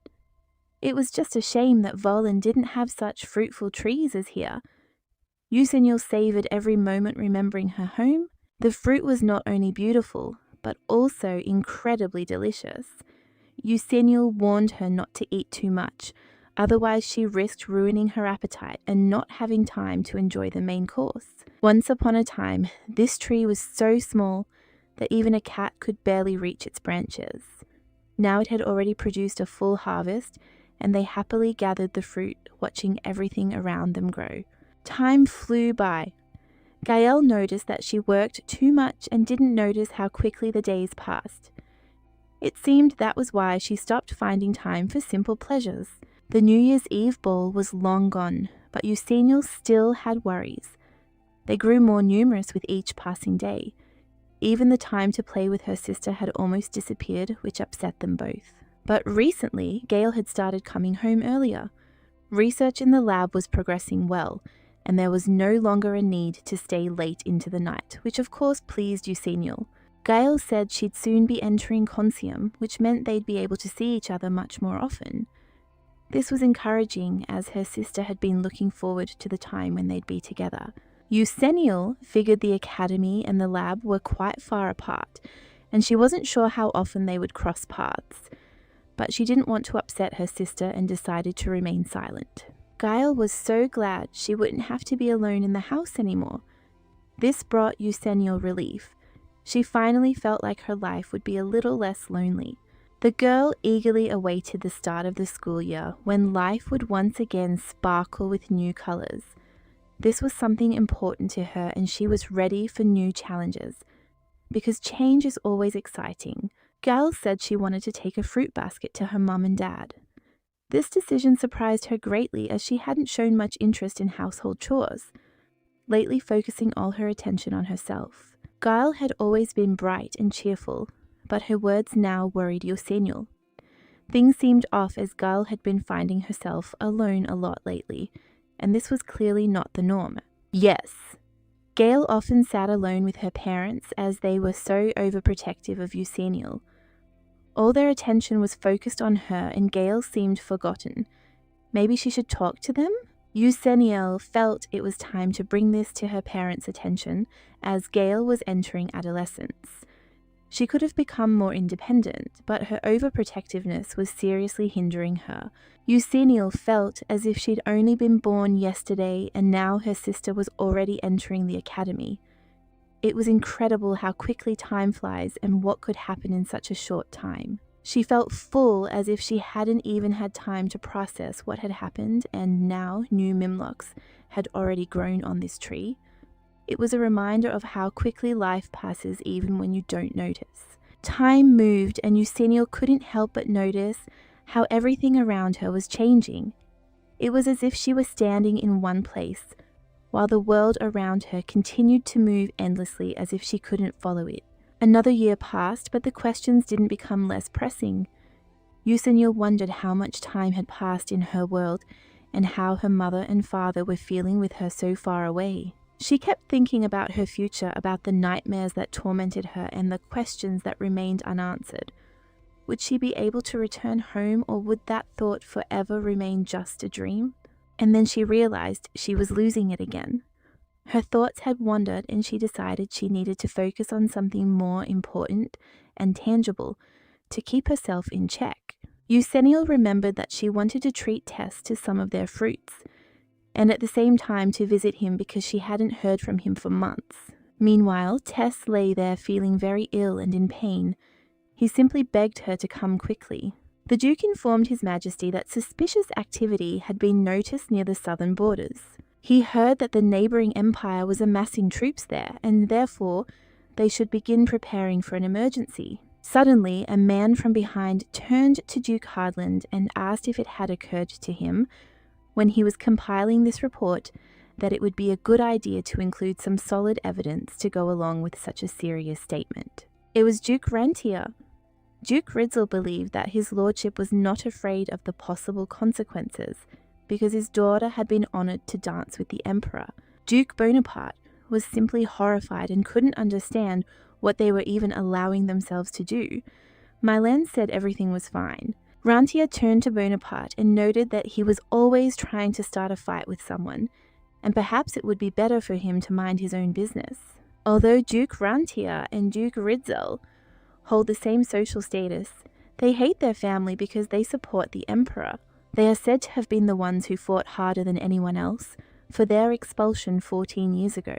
It was just a shame that Valen didn't have such fruitful trees as here. Eusenil savoured every moment remembering her home. The fruit was not only beautiful, but also incredibly delicious. Eusenil warned her not to eat too much, otherwise she risked ruining her appetite and not having time to enjoy the main course. Once upon a time, this tree was so small that even a cat could barely reach its branches. Now it had already produced a full harvest, and they happily gathered the fruit, watching everything around them grow. Time flew by. Gail noticed that she worked too much and didn't notice how quickly the days passed. It seemed that was why she stopped finding time for simple pleasures. The New Year's Eve ball was long gone, but Eusebius still had worries. They grew more numerous with each passing day. Even the time to play with her sister had almost disappeared, which upset them both. But recently, Gail had started coming home earlier. Research in the lab was progressing well, and there was no longer a need to stay late into the night, which of course pleased Eusebius. Gail said she'd soon be entering Consium, which meant they'd be able to see each other much more often. This was encouraging, as her sister had been looking forward to the time when they'd be together. Eusebius figured the academy and the lab were quite far apart, and she wasn't sure how often they would cross paths. But she didn't want to upset her sister and decided to remain silent. Gail was so glad she wouldn't have to be alone in the house anymore. This brought Eusebius relief. She finally felt like her life would be a little less lonely. The girl eagerly awaited the start of the school year, when life would once again sparkle with new colours. This was something important to her, and she was ready for new challenges. Because change is always exciting, Gail said she wanted to take a fruit basket to her mum and dad. This decision surprised her greatly, as she hadn't shown much interest in household chores, lately focusing all her attention on herself. Gail had always been bright and cheerful, but her words now worried Eusebius. Things seemed off, as Gail had been finding herself alone a lot lately, and this was clearly not the norm. Yes, Gail often sat alone with her parents, as they were so overprotective of Eusebius. All their attention was focused on her, and Gail seemed forgotten. Maybe she should talk to them? Eusebius felt it was time to bring this to her parents' attention, as Gail was entering adolescence. She could have become more independent, but her overprotectiveness was seriously hindering her. Eusebius felt as if she'd only been born yesterday, and now her sister was already entering the academy. It was incredible how quickly time flies and what could happen in such a short time. She felt full, as if she hadn't even had time to process what had happened, and now new mimlocks had already grown on this tree. It was a reminder of how quickly life passes even when you don't notice. Time moved, and Eusebius couldn't help but notice how everything around her was changing. It was as if she was standing in one place, while the world around her continued to move endlessly, as if she couldn't follow it. Another year passed, but the questions didn't become less pressing. Eusebius wondered how much time had passed in her world, and how her mother and father were feeling with her so far away. She kept thinking about her future, about the nightmares that tormented her and the questions that remained unanswered. Would she be able to return home, or would that thought forever remain just a dream? And then she realized she was losing it again. Her thoughts had wandered, and she decided she needed to focus on something more important and tangible to keep herself in check. Eusebius remembered that she wanted to treat Tess to some of their fruits, and at the same time to visit him, because she hadn't heard from him for months. Meanwhile, Tess lay there feeling very ill and in pain. He simply begged her to come quickly. The Duke informed His Majesty that suspicious activity had been noticed near the southern borders. He heard that the neighbouring empire was amassing troops there, and therefore they should begin preparing for an emergency. Suddenly, a man from behind turned to Duke Hardland and asked if it had occurred to him, when he was compiling this report, that it would be a good idea to include some solid evidence to go along with such a serious statement. It was Duke Rantier. Duke Ridzel believed that his lordship was not afraid of the possible consequences, because his daughter had been honoured to dance with the Emperor. Duke Bonaparte was simply horrified and couldn't understand what they were even allowing themselves to do. Mylène said everything was fine. Rantier turned to Bonaparte and noted that he was always trying to start a fight with someone, and perhaps it would be better for him to mind his own business. Although Duke Rantier and Duke Ridzel hold the same social status, they hate their family because they support the Emperor. They are said to have been the ones who fought harder than anyone else for their expulsion 14 years ago.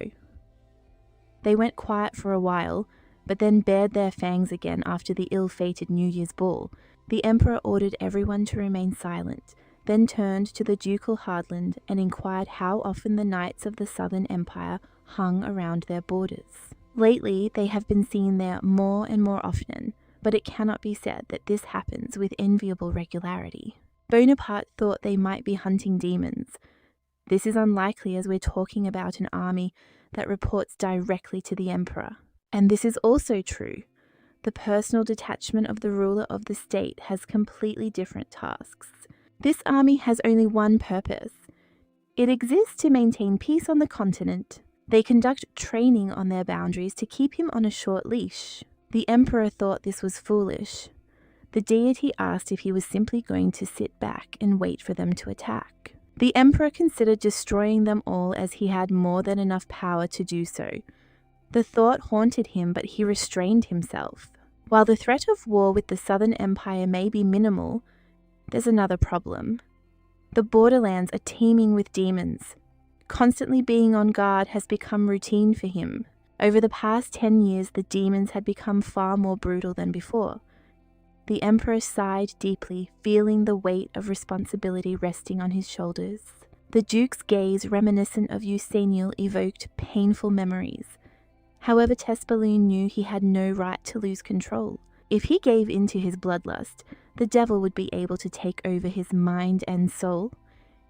They went quiet for a while, but then bared their fangs again after the ill-fated New Year's ball. The Emperor ordered everyone to remain silent, then turned to the ducal Hardland and inquired how often the knights of the Southern Empire hung around their borders. Lately, they have been seen there more and more often, but it cannot be said that this happens with enviable regularity. Bonaparte thought they might be hunting demons. This is unlikely as we're talking about an army that reports directly to the emperor. And this is also true. The personal detachment of the ruler of the state has completely different tasks. This army has only one purpose. It exists to maintain peace on the continent. They conduct training on their boundaries to keep him on a short leash. The emperor thought this was foolish. The deity asked if he was simply going to sit back and wait for them to attack. The emperor considered destroying them all as he had more than enough power to do so. The thought haunted him, but he restrained himself. While the threat of war with the Southern Empire may be minimal, there's another problem. The borderlands are teeming with demons. Constantly being on guard has become routine for him. Over the past 10 years, the demons had become far more brutal than before. The emperor sighed deeply, feeling the weight of responsibility resting on his shoulders. The duke's gaze, reminiscent of Euseneal, evoked painful memories. However, Tess knew he had no right to lose control. If he gave in to his bloodlust, the devil would be able to take over his mind and soul.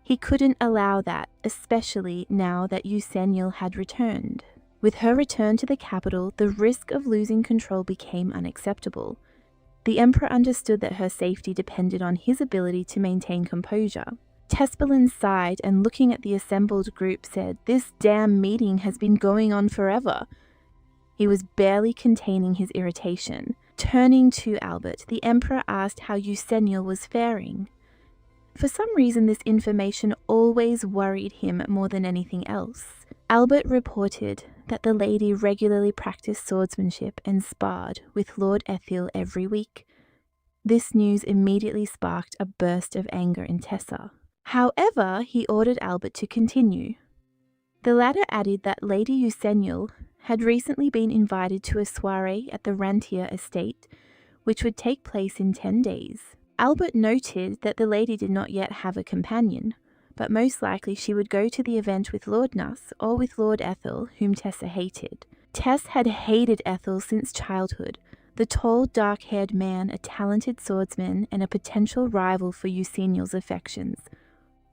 He couldn't allow that, especially now that Euseneal had returned. With her return to the capital, the risk of losing control became unacceptable. The emperor understood that her safety depended on his ability to maintain composure. Tespelin sighed and, looking at the assembled group, said, "This damn meeting has been going on forever." He was barely containing his irritation. Turning to Albert, the emperor asked how Euseneal was faring. For some reason, this information always worried him more than anything else. Albert reported that the lady regularly practiced swordsmanship and sparred with Lord Ethiel every week. This news immediately sparked a burst of anger in Tessa. However, he ordered Albert to continue. The latter added that Lady Euseneal had recently been invited to a soiree at the Rentier estate, which would take place in 10 days. Albert noted that the lady did not yet have a companion, but most likely she would go to the event with Lord Nuss or with Lord Ethel, whom Tessa hated. Tess had hated Ethel since childhood, the tall, dark-haired man, a talented swordsman, and a potential rival for Euseneal's affections.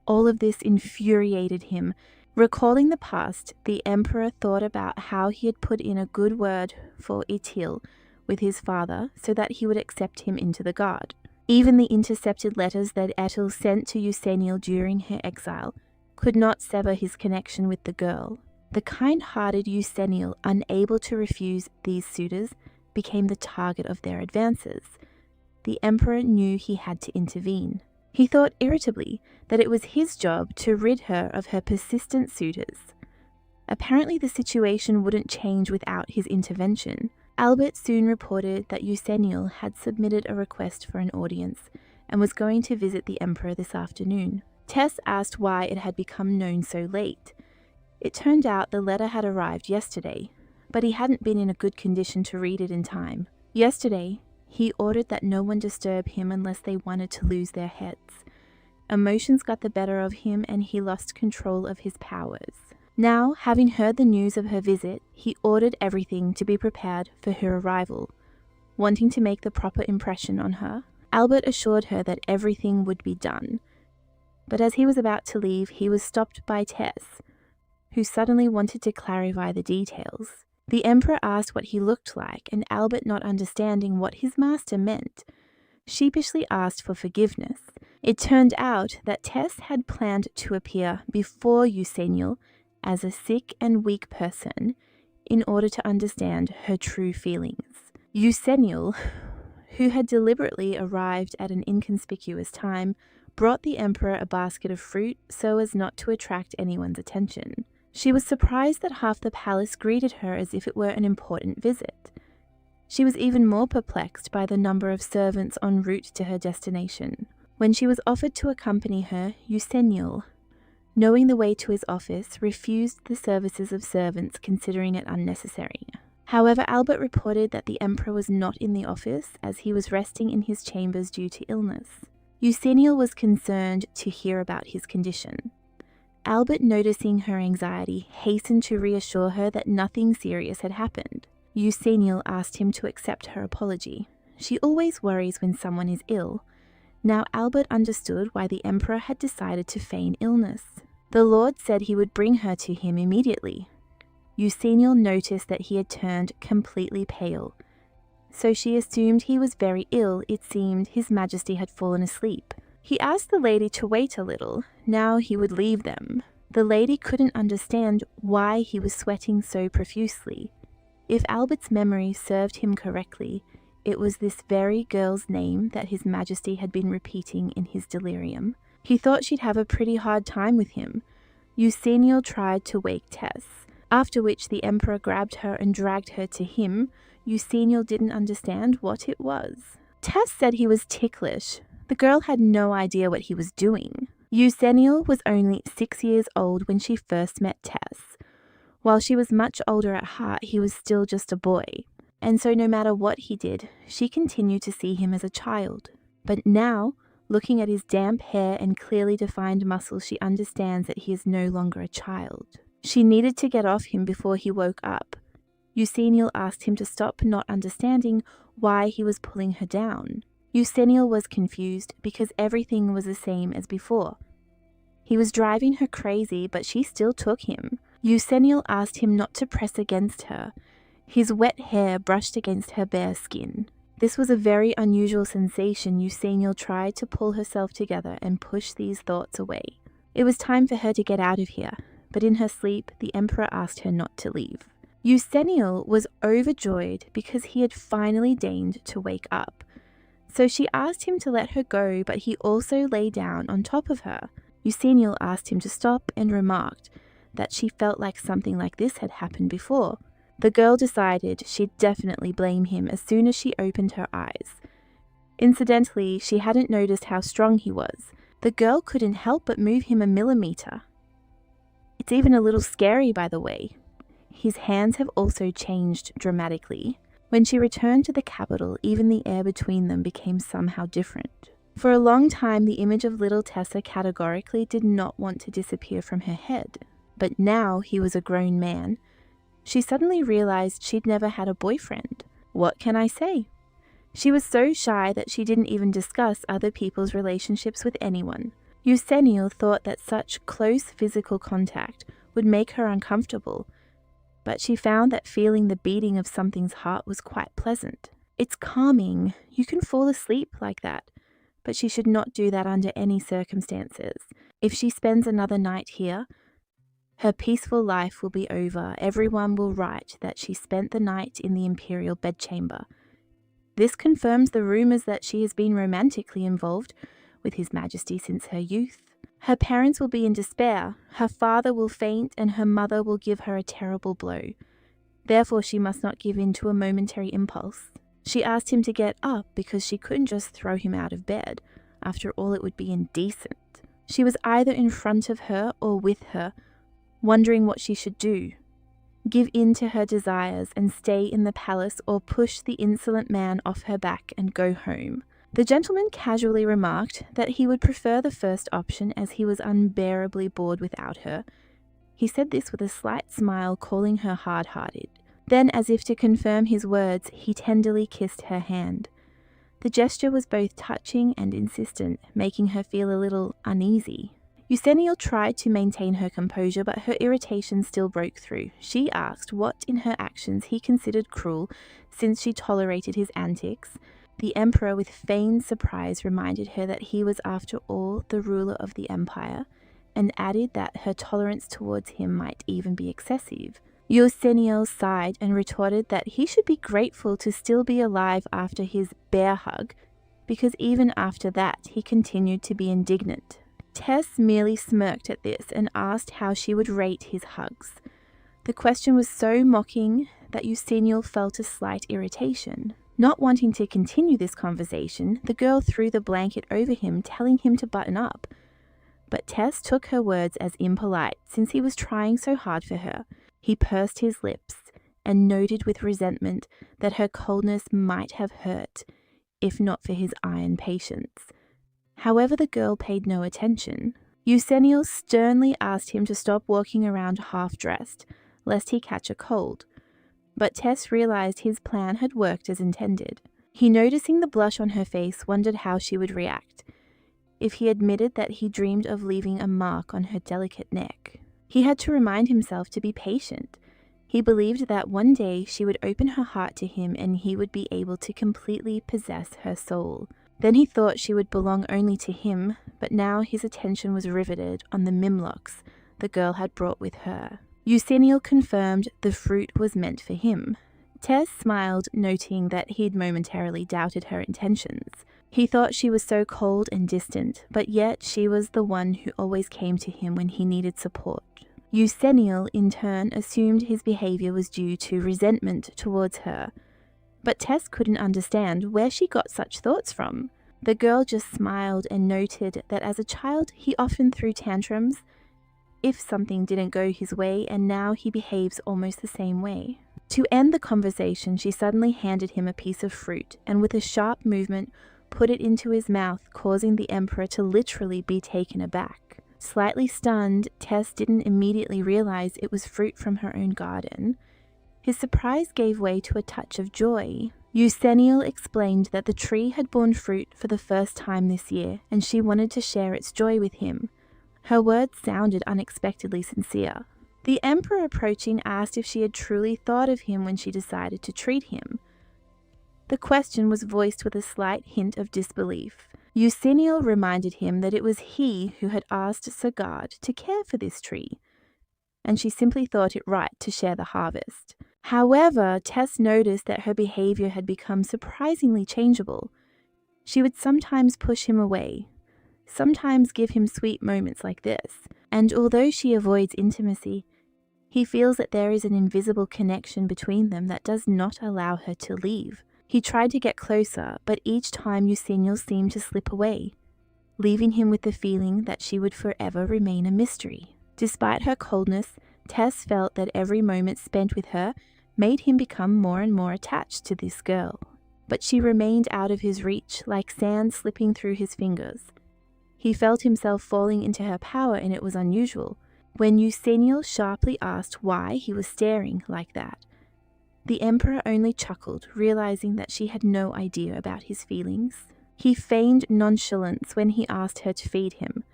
All of this infuriated him. Recalling the past, the emperor thought about how he had put in a good word for Ethiel with his father so that he would accept him into the guard. Even the intercepted letters that Ethel sent to Euseneal during her exile could not sever his connection with the girl. The kind-hearted Euseneal, unable to refuse these suitors, became the target of their advances. The emperor knew he had to intervene. He thought irritably that it was his job to rid her of her persistent suitors. Apparently the situation wouldn't change without his intervention. Albert soon reported that Euseneal had submitted a request for an audience and was going to visit the emperor this afternoon. Tess asked why it had become known so late. It turned out the letter had arrived yesterday, but he hadn't been in a good condition to read it in time. Yesterday, he ordered that no one disturb him unless they wanted to lose their heads. Emotions got the better of him and he lost control of his powers. Now, having heard the news of her visit, he ordered everything to be prepared for her arrival. Wanting to make the proper impression on her, Albert assured her that everything would be done. But as he was about to leave, he was stopped by Tess, who suddenly wanted to clarify the details. The emperor asked what he looked like, and Albert, not understanding what his master meant, sheepishly asked for forgiveness. It turned out that Tess had planned to appear before Euseneal as a sick and weak person in order to understand her true feelings. Euseneal, who had deliberately arrived at an inconspicuous time, brought the emperor a basket of fruit so as not to attract anyone's attention. She was surprised that half the palace greeted her as if it were an important visit. She was even more perplexed by the number of servants en route to her destination. When she was offered to accompany her, Euseneal, knowing the way to his office, refused the services of servants, considering it unnecessary. However, Albert reported that the emperor was not in the office as he was resting in his chambers due to illness. Euseneal was concerned to hear about his condition. Albert, noticing her anxiety, hastened to reassure her that nothing serious had happened. Euseneal asked him to accept her apology. She always worries when someone is ill, Now Albert understood why the Emperor had decided to feign illness. The Lord said he would bring her to him immediately. Euseeniel noticed that he had turned completely pale, so she assumed he was very ill. It seemed His Majesty had fallen asleep. He asked the lady to wait a little. Now he would leave them. The lady couldn't understand why he was sweating so profusely. If Albert's memory served him correctly, it was this very girl's name that His Majesty had been repeating in his delirium. He thought she'd have a pretty hard time with him. Euseeniel tried to wake Tess, after which the Emperor grabbed her and dragged her to him. Euseeniel didn't understand what it was. Tess said he was ticklish. The girl had no idea what he was doing. Euseeniel was only 6 years old when she first met Tess. While she was much older at heart, he was still just a boy. And so no matter what he did, she continued to see him as a child. But now, looking at his damp hair and clearly defined muscles, she understands that he is no longer a child. She needed to get off him before he woke up. Euseeniel asked him to stop, not understanding why he was pulling her down. Euseeniel was confused because everything was the same as before. He was driving her crazy, but she still took him. Euseeniel asked him not to press against her. His wet hair brushed against her bare skin. This was a very unusual sensation. Euseeniel tried to pull herself together and push these thoughts away. It was time for her to get out of here, but in her sleep, the Emperor asked her not to leave. Euseeniel was overjoyed because he had finally deigned to wake up. So she asked him to let her go, but he also lay down on top of her. Euseeniel asked him to stop and remarked that she felt like something like this had happened before. The girl decided she'd definitely blame him as soon as she opened her eyes. Incidentally, she hadn't noticed how strong he was. The girl couldn't help but move him a millimeter. It's even a little scary, by the way. His hands have also changed dramatically. When she returned to the capital, even the air between them became somehow different. For a long time, the image of little Tessa categorically did not want to disappear from her head. But now he was a grown man. She suddenly realized she'd never had a boyfriend. What can I say? She was so shy that she didn't even discuss other people's relationships with anyone. Euseeniel thought that such close physical contact would make her uncomfortable, but she found that feeling the beating of something's heart was quite pleasant. It's calming. You can fall asleep like that, but she should not do that under any circumstances. If she spends another night here, her peaceful life will be over. Everyone will write that she spent the night in the Imperial bedchamber. This confirms the rumors that she has been romantically involved with His Majesty since her youth. Her parents will be in despair. Her father will faint and her mother will give her a terrible blow. Therefore, she must not give in to a momentary impulse. She asked him to get up because she couldn't just throw him out of bed. After all, it would be indecent. She was either in front of her or with her, wondering what she should do. Give in to her desires and stay in the palace, or push the insolent man off her back and go home. The gentleman casually remarked that he would prefer the first option as he was unbearably bored without her. He said this with a slight smile, calling her hard-hearted. Then, as if to confirm his words, he tenderly kissed her hand. The gesture was both touching and insistent, making her feel a little uneasy. Euseeniel tried to maintain her composure, but her irritation still broke through. She asked what in her actions he considered cruel, since she tolerated his antics. The Emperor, with feigned surprise, reminded her that he was, after all, the ruler of the empire, and added that her tolerance towards him might even be excessive. Euseeniel sighed and retorted that he should be grateful to still be alive after his bear hug, because even after that he continued to be indignant. Tess merely smirked at this and asked how she would rate his hugs. The question was so mocking that Euseeniel felt a slight irritation. Not wanting to continue this conversation, the girl threw the blanket over him, telling him to button up. But Tess took her words as impolite, since he was trying so hard for her. He pursed his lips and noted with resentment that her coldness might have hurt, if not for his iron patience. However, the girl paid no attention. Euseeniel sternly asked him to stop walking around half-dressed, lest he catch a cold. But Tess realized his plan had worked as intended. He, noticing the blush on her face, wondered how she would react. if he admitted that he dreamed of leaving a mark on her delicate neck. He had to remind himself to be patient. He believed that one day she would open her heart to him and he would be able to completely possess her soul. Then he thought she would belong only to him, but now his attention was riveted on the mimlocks the girl had brought with her. Eusennial confirmed the fruit was meant for him. Tess smiled, noting that he'd momentarily doubted her intentions. He thought she was so cold and distant, but yet she was the one who always came to him when he needed support. Eusennial, in turn, assumed his behavior was due to resentment towards her. But Tess couldn't understand where she got such thoughts from. The girl just smiled and noted that as a child he often threw tantrums if something didn't go his way, and now he behaves almost the same way. To end the conversation, she suddenly handed him a piece of fruit and with a sharp movement put it into his mouth, causing the Emperor to literally be taken aback. Slightly stunned, Tess didn't immediately realize it was fruit from her own garden. His surprise gave way to a touch of joy. Eusennial explained that the tree had borne fruit for the first time this year, and she wanted to share its joy with him. Her words sounded unexpectedly sincere. The Emperor, approaching, asked if she had truly thought of him when she decided to treat him. The question was voiced with a slight hint of disbelief. Eusennial reminded him that it was he who had asked Sagard to care for this tree, and she simply thought it right to share the harvest. However, Tess noticed that her behavior had become surprisingly changeable. She would sometimes push him away, sometimes give him sweet moments like this, and although she avoids intimacy, he feels that there is an invisible connection between them that does not allow her to leave. He tried to get closer, but each time Eusennial seemed to slip away, leaving him with the feeling that she would forever remain a mystery. Despite her coldness, Tess felt that every moment spent with her made him become more and more attached to this girl. But she remained out of his reach, like sand slipping through his fingers. He felt himself falling into her power, and it was unusual. When Eusennial sharply asked why he was staring like that, the Emperor only chuckled, realizing that she had no idea about his feelings. He feigned nonchalance when he asked her to feed him.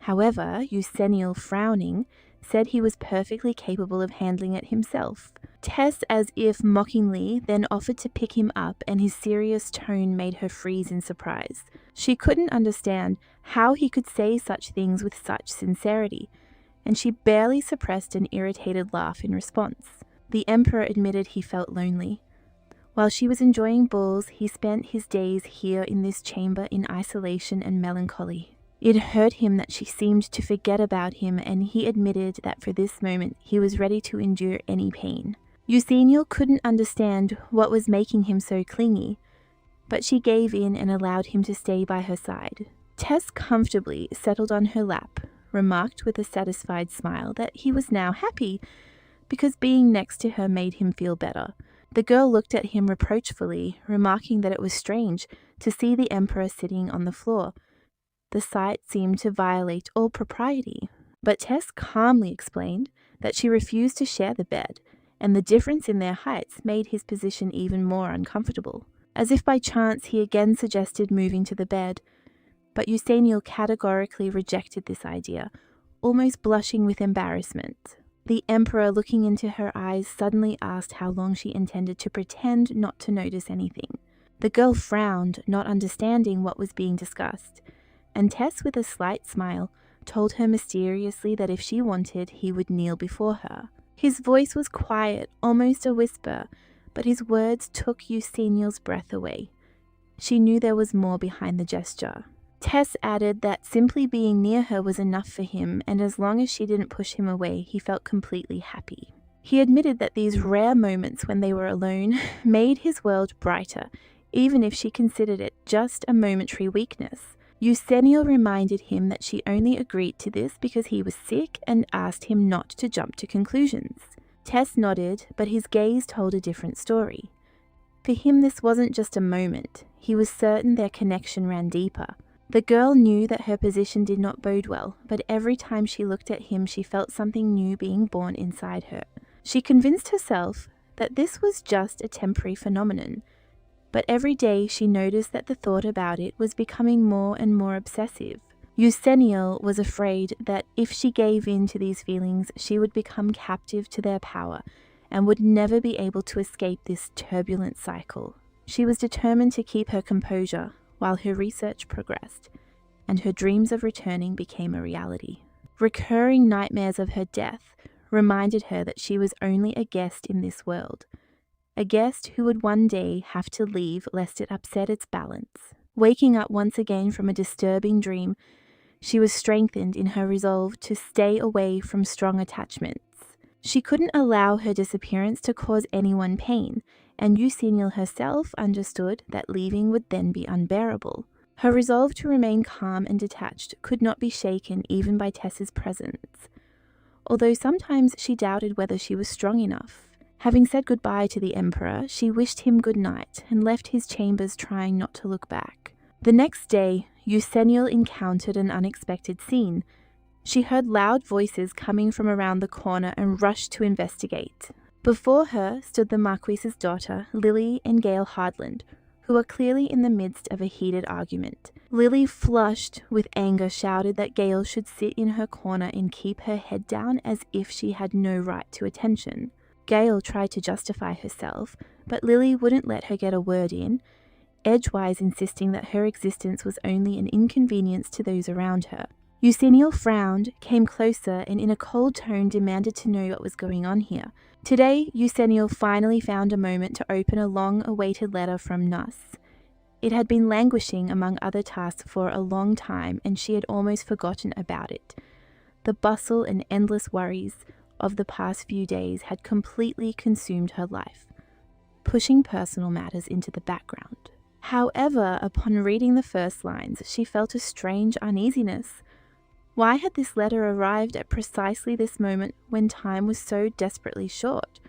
However, Eusennial, frowning, said he was perfectly capable of handling it himself. Tess, as if mockingly, then offered to pick him up, and his serious tone made her freeze in surprise. She couldn't understand how he could say such things with such sincerity, and she barely suppressed an irritated laugh in response. The Emperor admitted he felt lonely. While she was enjoying balls, he spent his days here in this chamber in isolation and melancholy. It hurt him that she seemed to forget about him, and he admitted that for this moment he was ready to endure any pain. Eusennial couldn't understand what was making him so clingy, but she gave in and allowed him to stay by her side. Tess comfortably settled on her lap, remarked with a satisfied smile that he was now happy because being next to her made him feel better. The girl looked at him reproachfully, remarking that it was strange to see the Emperor sitting on the floor. The sight seemed to violate all propriety, but Tess calmly explained that she refused to share the bed, and the difference in their heights made his position even more uncomfortable. As if by chance, he again suggested moving to the bed, but Eusennial categorically rejected this idea, almost blushing with embarrassment. The Emperor, looking into her eyes, suddenly asked how long she intended to pretend not to notice anything. The girl frowned, not understanding what was being discussed, and Tess, with a slight smile, told her mysteriously that if she wanted, he would kneel before her. His voice was quiet, almost a whisper, but his words took Eusennial's breath away. She knew there was more behind the gesture. Tess added that simply being near her was enough for him, and as long as she didn't push him away, he felt completely happy. He admitted that these rare moments when they were alone made his world brighter, even if she considered it just a momentary weakness. Eusennial reminded him that she only agreed to this because he was sick and asked him not to jump to conclusions. Tess nodded, but his gaze told a different story. For him, this wasn't just a moment. He was certain their connection ran deeper. The girl knew that her position did not bode well, but every time she looked at him, she felt something new being born inside her. She convinced herself that this was just a temporary phenomenon, But every day she noticed that the thought about it was becoming more and more obsessive. Euseniel was afraid that if she gave in to these feelings, she would become captive to their power and would never be able to escape this turbulent cycle. She was determined to keep her composure while her research progressed, and her dreams of returning became a reality. Recurring nightmares of her death reminded her that she was only a guest in this world, a guest who would one day have to leave lest it upset its balance. Waking up once again from a disturbing dream, she was strengthened in her resolve to stay away from strong attachments. She couldn't allow her disappearance to cause anyone pain, and Euseniel herself understood that leaving would then be unbearable. Her resolve to remain calm and detached could not be shaken even by Tess's presence, although sometimes she doubted whether she was strong enough. Having said goodbye to the Emperor, she wished him good night and left his chambers trying not to look back. The next day, Euseniel encountered an unexpected scene. She heard loud voices coming from around the corner and rushed to investigate. Before her stood the Marquis's daughter, Lily and Gail Hardland, who were clearly in the midst of a heated argument. Lily, flushed with anger, shouted that Gail should sit in her corner and keep her head down as if she had no right to attention. Gail tried to justify herself, but Lily wouldn't let her get a word in, edgewise insisting that her existence was only an inconvenience to those around her. Euseniel frowned, came closer, and in a cold tone demanded to know what was going on here. Today, Euseniel finally found a moment to open a long-awaited letter from Nuss. It had been languishing among other tasks for a long time, and she had almost forgotten about it. The bustle and endless worries of the past few days had completely consumed her life, pushing personal matters into the background. However, upon reading the first lines, she felt a strange uneasiness. Why had this letter arrived at precisely this moment when time was so desperately short?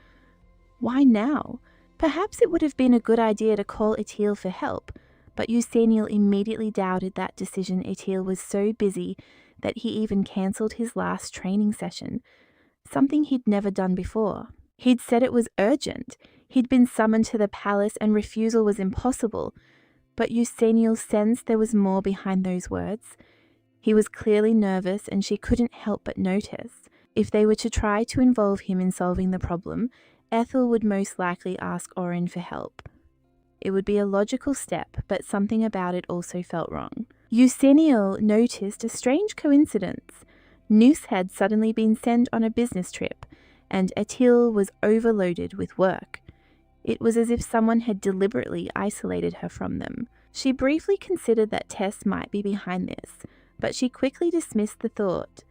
Why now? Perhaps it would have been a good idea to call Etil for help, but Euseniel immediately doubted that decision. Etil was so busy that he even cancelled his last training session, something he'd never done before. He'd said it was urgent. He'd been summoned to the palace and refusal was impossible, but Euseniel sensed there was more behind those words. He was clearly nervous, and she couldn't help but notice. If they were to try to involve him in solving the problem, Ethel would most likely ask Orin for help. It would be a logical step, but something about it also felt wrong. Euseniel noticed a strange coincidence. Noose had suddenly been sent on a business trip, and Etil was overloaded with work. It was as if someone had deliberately isolated her from them. She briefly considered that Tess might be behind this, but she quickly dismissed the thought.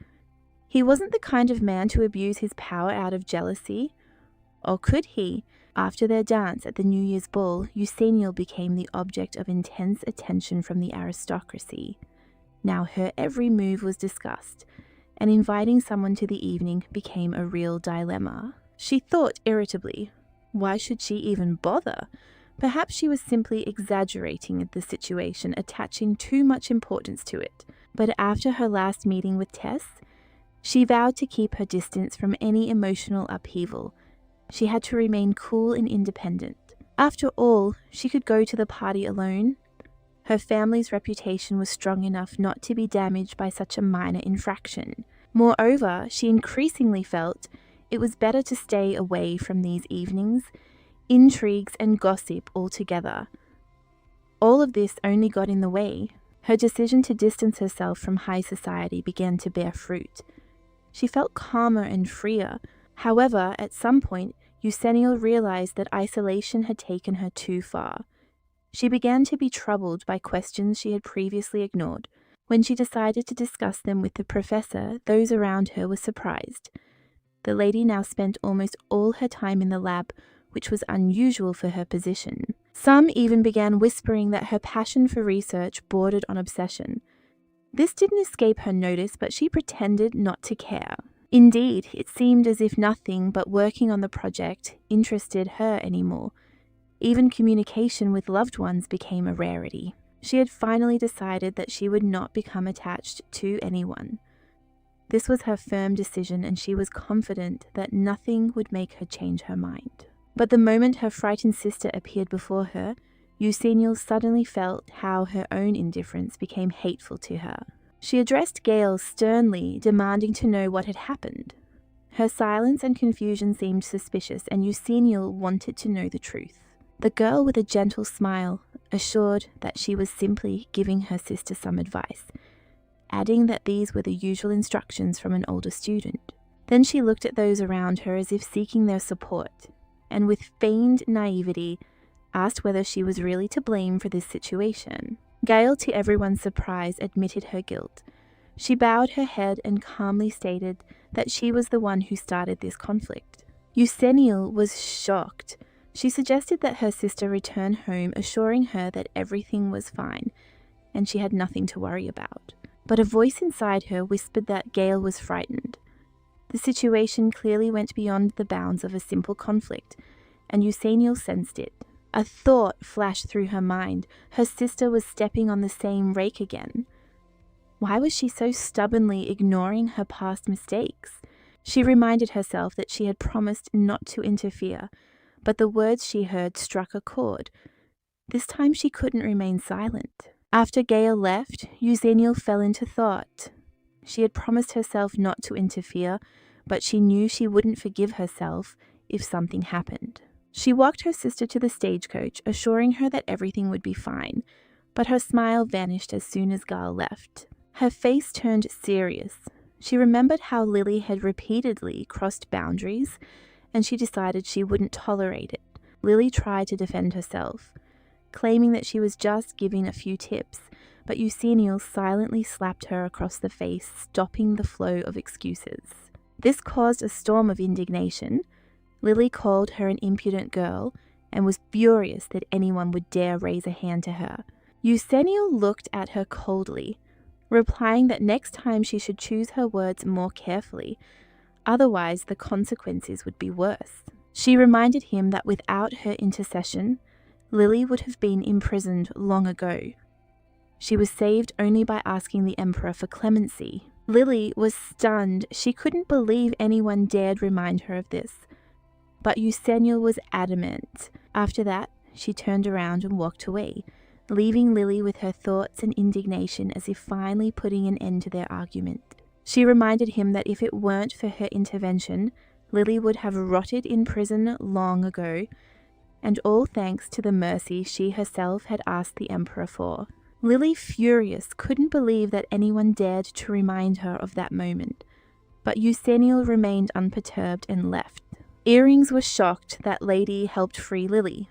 He wasn't the kind of man to abuse his power out of jealousy. Or could he? After their dance at the New Year's ball, Euseniel became the object of intense attention from the aristocracy. Now her every move was discussed, and inviting someone to the evening became a real dilemma. She thought irritably, why should she even bother? Perhaps she was simply exaggerating the situation, attaching too much importance to it. But after her last meeting with Tess, she vowed to keep her distance from any emotional upheaval. She had to remain cool and independent. After all, she could go to the party alone. Her family's reputation was strong enough not to be damaged by such a minor infraction. Moreover, she increasingly felt it was better to stay away from these evenings, intrigues and gossip altogether. All of this only got in the way. Her decision to distance herself from high society began to bear fruit. She felt calmer and freer. However, at some point, Euseniel realized that isolation had taken her too far. She began to be troubled by questions she had previously ignored. When she decided to discuss them with the professor, those around her were surprised. The lady now spent almost all her time in the lab, which was unusual for her position. Some even began whispering that her passion for research bordered on obsession. This didn't escape her notice, but she pretended not to care. Indeed, it seemed as if nothing but working on the project interested her anymore. Even communication with loved ones became a rarity. She had finally decided that she would not become attached to anyone. This was her firm decision, and she was confident that nothing would make her change her mind. But the moment her frightened sister appeared before her, Eusebiel suddenly felt how her own indifference became hateful to her. She addressed Gail sternly, demanding to know what had happened. Her silence and confusion seemed suspicious, and Eusebiel wanted to know the truth. The girl, with a gentle smile, assured that she was simply giving her sister some advice, adding that these were the usual instructions from an older student. Then she looked at those around her as if seeking their support, and with feigned naivety, asked whether she was really to blame for this situation. Gail, to everyone's surprise, admitted her guilt. She bowed her head and calmly stated that she was the one who started this conflict. Eusebiel was shocked. She suggested that her sister return home, assuring her that everything was fine and she had nothing to worry about. But a voice inside her whispered that Gail was frightened. The situation clearly went beyond the bounds of a simple conflict, and Eusebiel sensed it. A thought flashed through her mind. Her sister was stepping on the same rake again. Why was she so stubbornly ignoring her past mistakes? She reminded herself that she had promised not to interfere, but the words she heard struck a chord. This time she couldn't remain silent. After Gail left, Eusebiel fell into thought. She had promised herself not to interfere, but she knew she wouldn't forgive herself if something happened. She walked her sister to the stagecoach, assuring her that everything would be fine, but her smile vanished as soon as Gail left. Her face turned serious. She remembered how Lily had repeatedly crossed boundaries, and she decided she wouldn't tolerate it. Lily tried to defend herself, claiming that she was just giving a few tips, but Eusebiel silently slapped her across the face, stopping the flow of excuses. This caused a storm of indignation. Lily called her an impudent girl and was furious that anyone would dare raise a hand to her. Eusebiel looked at her coldly, replying that next time she should choose her words more carefully, otherwise the consequences would be worse. She reminded him that without her intercession, Lily would have been imprisoned long ago. She was saved only by asking the Emperor for clemency. Lily was stunned. She couldn't believe anyone dared remind her of this. But Eusebiel was adamant. After that, she turned around and walked away, leaving Lily with her thoughts and indignation as if finally putting an end to their argument. She reminded him that if it weren't for her intervention, Lily would have rotted in prison long ago, and all thanks to the mercy she herself had asked the Emperor for. Lily, furious, couldn't believe that anyone dared to remind her of that moment, but Eusebiel remained unperturbed and left. Earrings were shocked that Lady helped free Lily.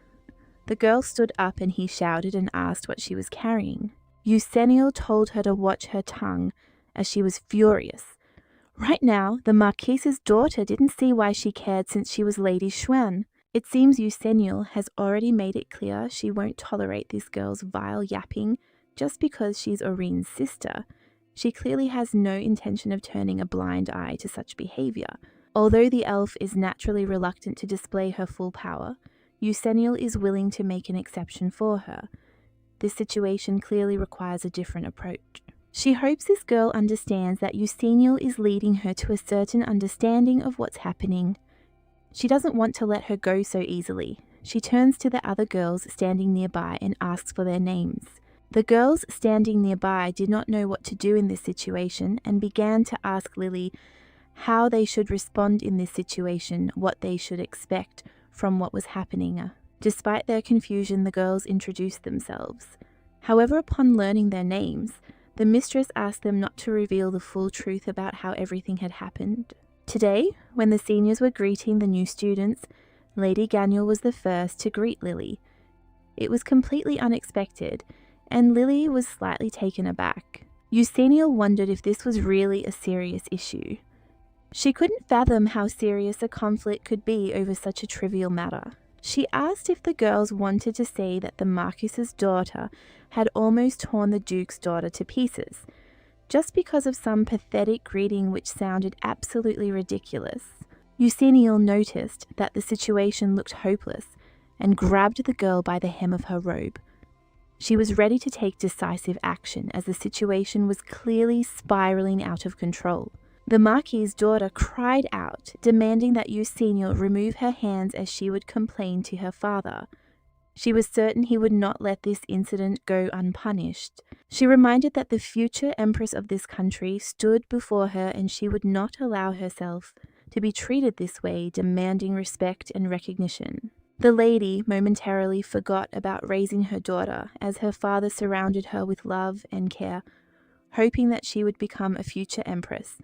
The girl stood up and he shouted and asked what she was carrying. Eusebiel told her to watch her tongue, as she was furious. Right now, the Marquise's daughter didn't see why she cared since she was Lady Schwen. It seems Eusebiel has already made it clear she won't tolerate this girl's vile yapping just because she's Orin's sister. She clearly has no intention of turning a blind eye to such behavior. Although the elf is naturally reluctant to display her full power, Eusebiel is willing to make an exception for her. This situation clearly requires a different approach. She hopes this girl understands that Eusebiel is leading her to a certain understanding of what's happening. She doesn't want to let her go so easily. She turns to the other girls standing nearby and asks for their names. The girls standing nearby did not know what to do in this situation and began to ask Lily how they should respond in this situation, what they should expect from what was happening. Despite their confusion, the girls introduced themselves. However, upon learning their names, the mistress asked them not to reveal the full truth about how everything had happened. Today, when the seniors were greeting the new students, Lady Gail was the first to greet Lily. It was completely unexpected, and Lily was slightly taken aback. Eusebiel wondered if this was really a serious issue. She couldn't fathom how serious a conflict could be over such a trivial matter. She asked if the girls wanted to say that the Marquis's daughter had almost torn the Duke's daughter to pieces, just because of some pathetic greeting which sounded absolutely ridiculous. Eusebiel noticed that the situation looked hopeless and grabbed the girl by the hem of her robe. She was ready to take decisive action as the situation was clearly spiraling out of control. The Marquis's daughter cried out, demanding that Eusebiel remove her hands as she would complain to her father. She was certain he would not let this incident go unpunished. She reminded that the future empress of this country stood before her and she would not allow herself to be treated this way, demanding respect and recognition. The lady momentarily forgot about raising her daughter as her father surrounded her with love and care, hoping that she would become a future empress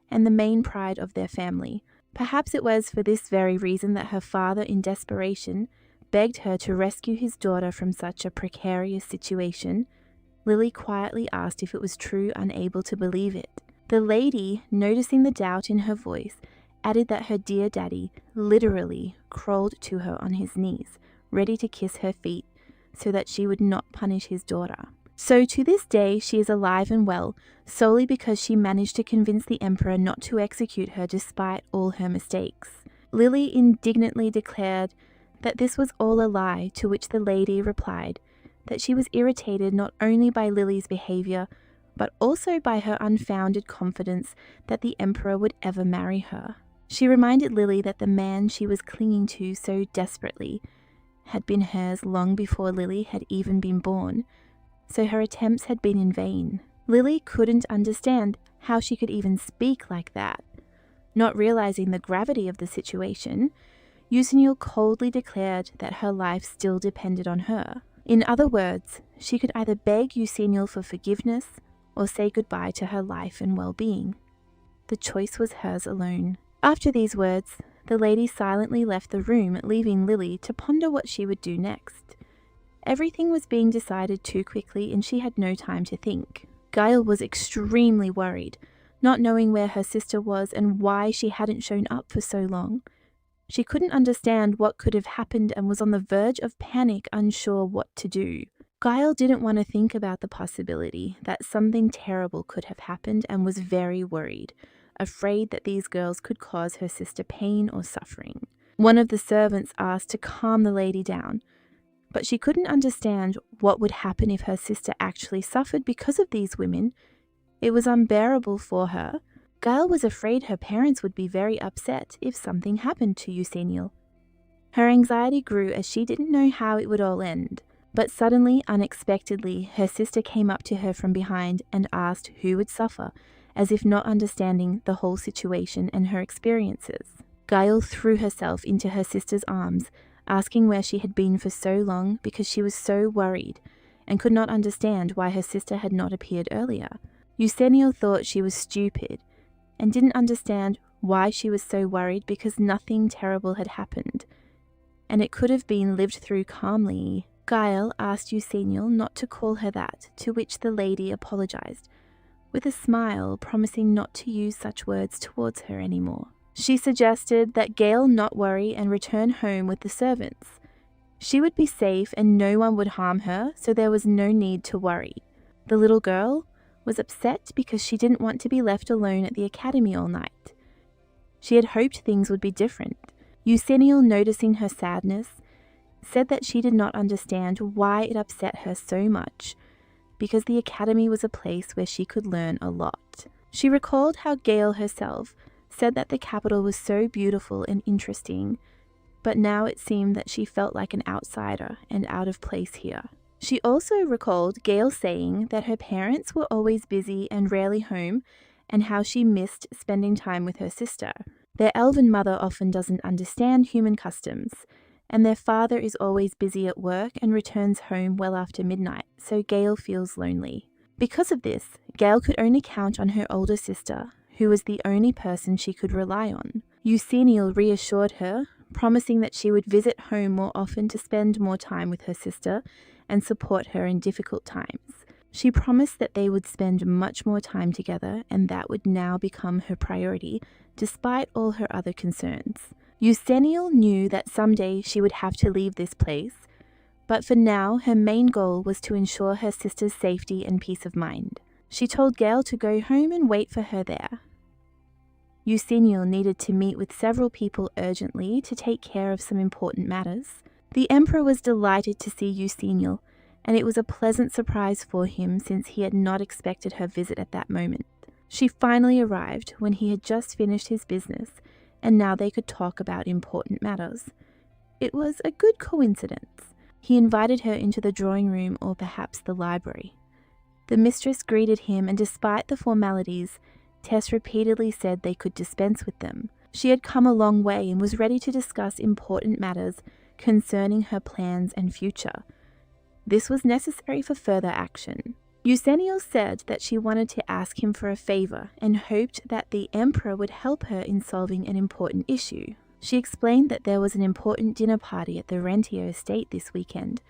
and the main pride of their family. Perhaps it was for this very reason that her father, in desperation, begged her to rescue his daughter from such a precarious situation. Lily quietly asked if it was true, unable to believe it. The lady, noticing the doubt in her voice, added that her dear daddy literally crawled to her on his knees, ready to kiss her feet, so that she would not punish his daughter. So to this day she is alive and well, solely because she managed to convince the emperor not to execute her despite all her mistakes. Lily indignantly declared that this was all a lie, to which the lady replied that she was irritated not only by Lily's behavior, but also by her unfounded confidence that the emperor would ever marry her. She reminded Lily that the man she was clinging to so desperately had been hers long before Lily had even been born, so her attempts had been in vain. Lily couldn't understand how she could even speak like that. Not realizing the gravity of the situation, Yusinil coldly declared that her life still depended on her. In other words, she could either beg Yusinil for forgiveness or say goodbye to her life and well-being. The choice was hers alone. After these words, the lady silently left the room, leaving Lily to ponder what she would do next. Everything was being decided too quickly and she had no time to think. Gail was extremely worried, not knowing where her sister was and why she hadn't shown up for so long. She couldn't understand what could have happened and was on the verge of panic, unsure what to do. Gail didn't want to think about the possibility that something terrible could have happened and was very worried, afraid that these girls could cause her sister pain or suffering. One of the servants asked to calm the lady down, but she couldn't understand what would happen if her sister actually suffered because of these women. It was unbearable for her. Gail was afraid her parents would be very upset if something happened to Yusinil. Her anxiety grew as she didn't know how it would all end. But suddenly, unexpectedly, her sister came up to her from behind and asked who would suffer, as if not understanding the whole situation and her experiences. Gail threw herself into her sister's arms, asking where she had been for so long because she was so worried and could not understand why her sister had not appeared earlier. Yusinil thought she was stupid and didn't understand why she was so worried because nothing terrible had happened, and it could have been lived through calmly. Gail asked Yusinil not to call her that, to which the lady apologized, with a smile, promising not to use such words towards her anymore. She suggested that Gail not worry and return home with the servants. She would be safe and no one would harm her, so there was no need to worry. The little girl was upset because she didn't want to be left alone at the academy all night. She had hoped things would be different. Yusinil, noticing her sadness, said that she did not understand why it upset her so much, because the academy was a place where she could learn a lot. She recalled how Gail herself said that the capital was so beautiful and interesting, but now it seemed that she felt like an outsider and out of place here. She also recalled Gail saying that her parents were always busy and rarely home, and how she missed spending time with her sister. Their elven mother often doesn't understand human customs, and their father is always busy at work and returns home well after midnight, so Gail feels lonely. Because of this, Gail could only count on her older sister, who was the only person she could rely on. Yusinil reassured her, promising that she would visit home more often to spend more time with her sister and support her in difficult times. She promised that they would spend much more time together, and that would now become her priority, despite all her other concerns. Yusinil knew that someday she would have to leave this place, but for now her main goal was to ensure her sister's safety and peace of mind. She told Gail to go home and wait for her there. Yusinil needed to meet with several people urgently to take care of some important matters. The emperor was delighted to see Yusinil, and it was a pleasant surprise for him since he had not expected her visit at that moment. She finally arrived when he had just finished his business, and now they could talk about important matters. It was a good coincidence. He invited her into the drawing room or perhaps the library. The mistress greeted him, and despite the formalities, Tess repeatedly said they could dispense with them. She had come a long way and was ready to discuss important matters concerning her plans and future. This was necessary for further action. Euseniel said that she wanted to ask him for a favor and hoped that the emperor would help her in solving an important issue. She explained that there was an important dinner party at the Rentio estate this weekend,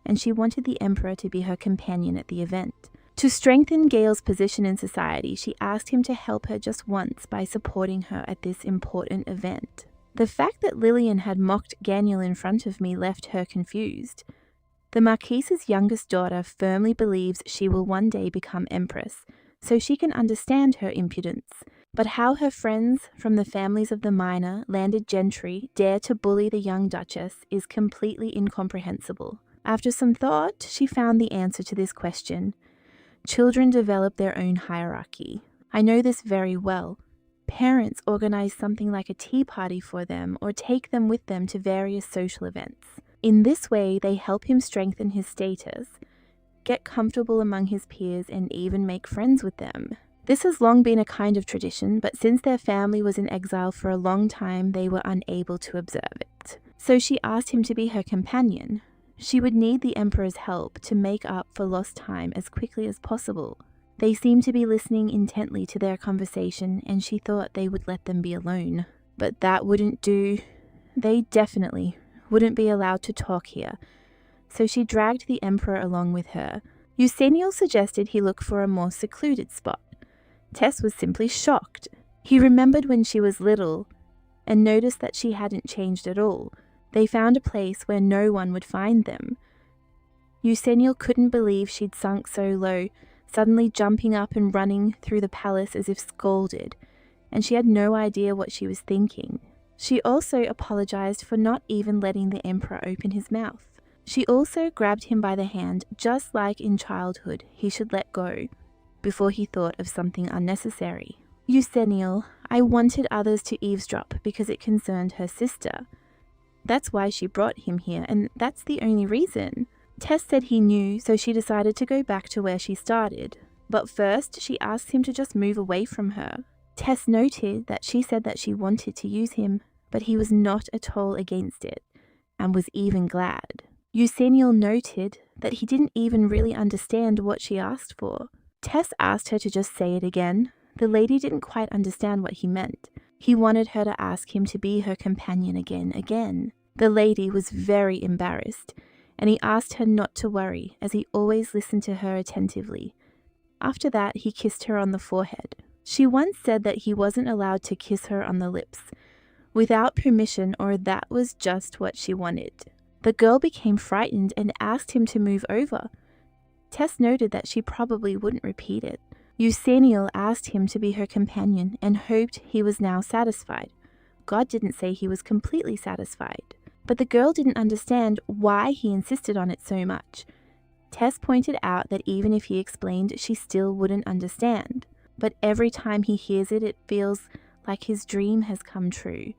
and she wanted the emperor to be her companion at the event. To strengthen Gail's position in society, she asked him to help her just once by supporting her at this important event. The fact that Lillian had mocked Gail in front of me left her confused. The Marquise's youngest daughter firmly believes she will one day become empress, so she can understand her impudence. But how her friends from the families of the minor, landed gentry dare to bully the young duchess is completely incomprehensible. After some thought, she found the answer to this question. Children develop their own hierarchy. I know this very well. Parents organize something like a tea party for them or take them with them to various social events. In this way, they help him strengthen his status, get comfortable among his peers, and even make friends with them. This has long been a kind of tradition, but since their family was in exile for a long time, they were unable to observe it. So she asked him to be her companion. She would need the emperor's help to make up for lost time as quickly as possible. They seemed to be listening intently to their conversation, and she thought they would let them be alone. But that wouldn't do. They definitely wouldn't be allowed to talk here, so she dragged the emperor along with her. Euseniel suggested he look for a more secluded spot. Tess was simply shocked. He remembered when she was little and noticed that she hadn't changed at all. They found a place where no one would find them. Euseniel couldn't believe she'd sunk so low, suddenly jumping up and running through the palace as if scalded, and she had no idea what she was thinking. She also apologized for not even letting the emperor open his mouth. She also grabbed him by the hand, just like in childhood he should let go, before he thought of something unnecessary. Euseniel, I wanted others to eavesdrop because it concerned her sister. That's why she brought him here, and that's the only reason. Tess said he knew, so she decided to go back to where she started. But first, she asked him to just move away from her. Tess noted that she said that she wanted to use him, but he was not at all against it, and was even glad. Euseniel noted that he didn't even really understand what she asked for. Tess asked her to just say it again. The lady didn't quite understand what he meant. He wanted her to ask him to be her companion again. The lady was very embarrassed, and he asked her not to worry, as he always listened to her attentively. After that, he kissed her on the forehead. She once said that he wasn't allowed to kiss her on the lips without permission, or that was just what she wanted. The girl became frightened and asked him to move over. Tess noted that she probably wouldn't repeat it. Euseniel asked him to be her companion and hoped he was now satisfied. God didn't say he was completely satisfied, but the girl didn't understand why he insisted on it so much. Tess pointed out that even if he explained, she still wouldn't understand. But every time he hears it, it feels like his dream has come true.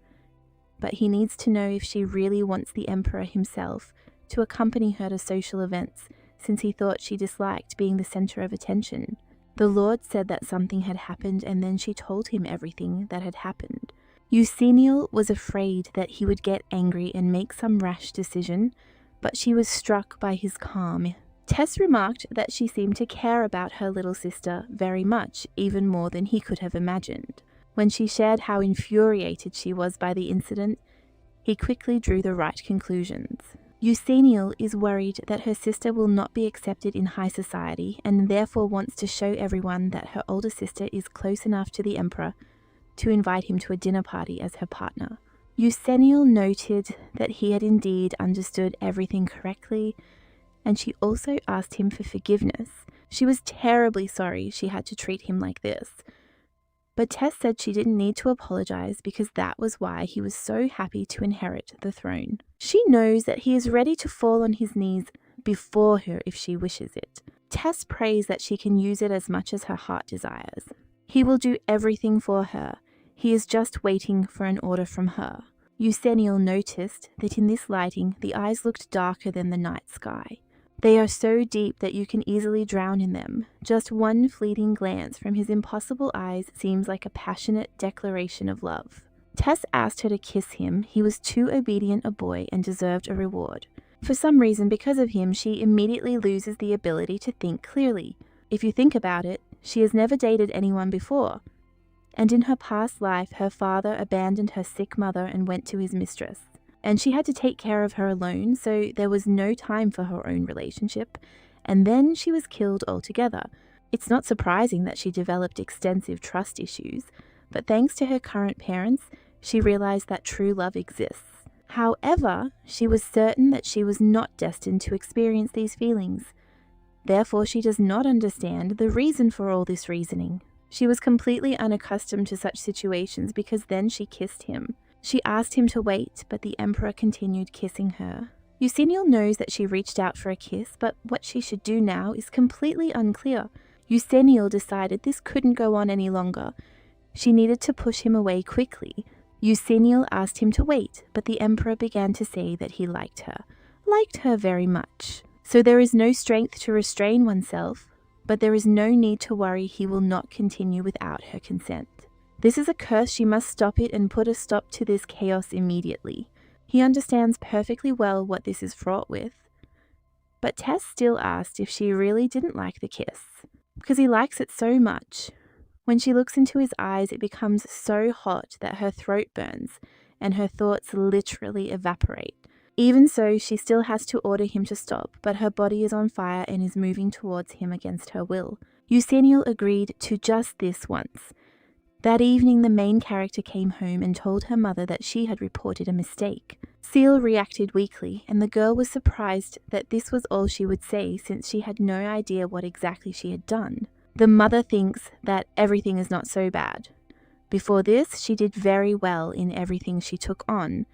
But he needs to know if she really wants the emperor himself to accompany her to social events, since he thought she disliked being the center of attention. The Lord said that something had happened, and then she told him everything that had happened. Euseniel was afraid that he would get angry and make some rash decision, but she was struck by his calm. Tess remarked that she seemed to care about her little sister very much, even more than he could have imagined. When she shared how infuriated she was by the incident, he quickly drew the right conclusions. Euseniel is worried that her sister will not be accepted in high society, and therefore wants to show everyone that her older sister is close enough to the emperor to invite him to a dinner party as her partner. Euseniel noted that he had indeed understood everything correctly, and she also asked him for forgiveness. She was terribly sorry she had to treat him like this. But Tess said she didn't need to apologize because that was why he was so happy to inherit the throne. She knows that he is ready to fall on his knees before her if she wishes it. Tess prays that she can use it as much as her heart desires. He will do everything for her. He is just waiting for an order from her. Eusennial noticed that in this lighting the eyes looked darker than the night sky. They are so deep that you can easily drown in them. Just one fleeting glance from his impossible eyes seems like a passionate declaration of love. Tess asked her to kiss him. He was too obedient a boy and deserved a reward. For some reason, because of him, she immediately loses the ability to think clearly. If you think about it, she has never dated anyone before. And in her past life, her father abandoned her sick mother and went to his mistress. And she had to take care of her alone, so there was no time for her own relationship. And then she was killed altogether. It's not surprising that she developed extensive trust issues, but thanks to her current parents, she realized that true love exists. However, she was certain that she was not destined to experience these feelings. Therefore, she does not understand the reason for all this reasoning. She was completely unaccustomed to such situations because then she kissed him. She asked him to wait, but the Emperor continued kissing her. Eusennial knows that she reached out for a kiss, but what she should do now is completely unclear. Eusennial decided this couldn't go on any longer. She needed to push him away quickly. Eusennial asked him to wait, but the Emperor began to say that he liked her very much. So there is no strength to restrain oneself, but there is no need to worry he will not continue without her consent. This is a curse, she must stop it and put a stop to this chaos immediately. He understands perfectly well what this is fraught with. But Tess still asked if she really didn't like the kiss, because he likes it so much. When she looks into his eyes, it becomes so hot that her throat burns, and her thoughts literally evaporate. Even so, she still has to order him to stop, but her body is on fire and is moving towards him against her will. Eusennial agreed to just this once. That evening, the main character came home and told her mother that she had reported a mistake. Seal reacted weakly, and the girl was surprised that this was all she would say since she had no idea what exactly she had done. The mother thinks that everything is not so bad. Before this, she did very well in everything she took on,